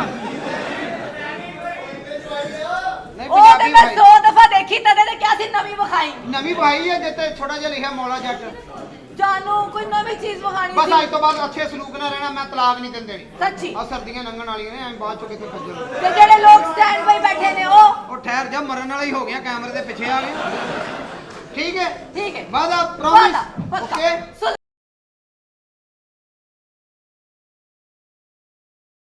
ਨਹੀਂ ਉਹ ਤੇ ਮੈਂ 100 ਦਫਾ ਦੇਖੀ ਤਦੇ ਤੇ ਕਿਹਾ ਸੀ ਨਵੀਂ ਵਿਖਾਈ ਨਵੀਂ ਭਾਈ ਹੈ ਜਿੱਤੇ ਛੋਟਾ ਜਿਹਾ ਲਿਖਿਆ ਮੌਲਾ ਜੱਟ ਜਾਨੂ ਕੋਈ ਨਵੀਂ ਚੀਜ਼ ਵਿਖਾਣੀ ਬਸ ਸੀ ਅੱਜ ਤੋਂ ਬਾਅਦ ਅੱਛੇ ਸਲੂਕ ਨਾਲ ਰਹਿਣਾ ਮੈਂ ਤਲਾਕ ਨਹੀਂ ਦਿੰਦੇ ਸੱਚੀ ਆ ਸਰਦੀਆਂ ਲੰਘਣ ਵਾਲੀਆਂ ਨੇ ਐਂ ਬਾਅਦ ਚੋਂ ਕਿਤੇ ਖੱਜਲ ਤੇ ਜਿਹੜੇ ਲੋਕ ਸਟੈਂਡ ਬਾਈ ਬੈਠੇ ਨੇ ਉਹ ਠਹਿਰ ਜਾ ਮਰਨ ਵਾਲਾ ਹੀ ਹੋ ਗਿਆ ਕੈਮਰੇ ਦੇ ਪਿੱਛੇ ਆ ਗਏ ਠੀਕ ਹੈ ਠੀਕ ਹੈ ਵਾਦਾ ਪ੍ਰੋਮਿਸ ਪੱਕਾ ਓਕੇ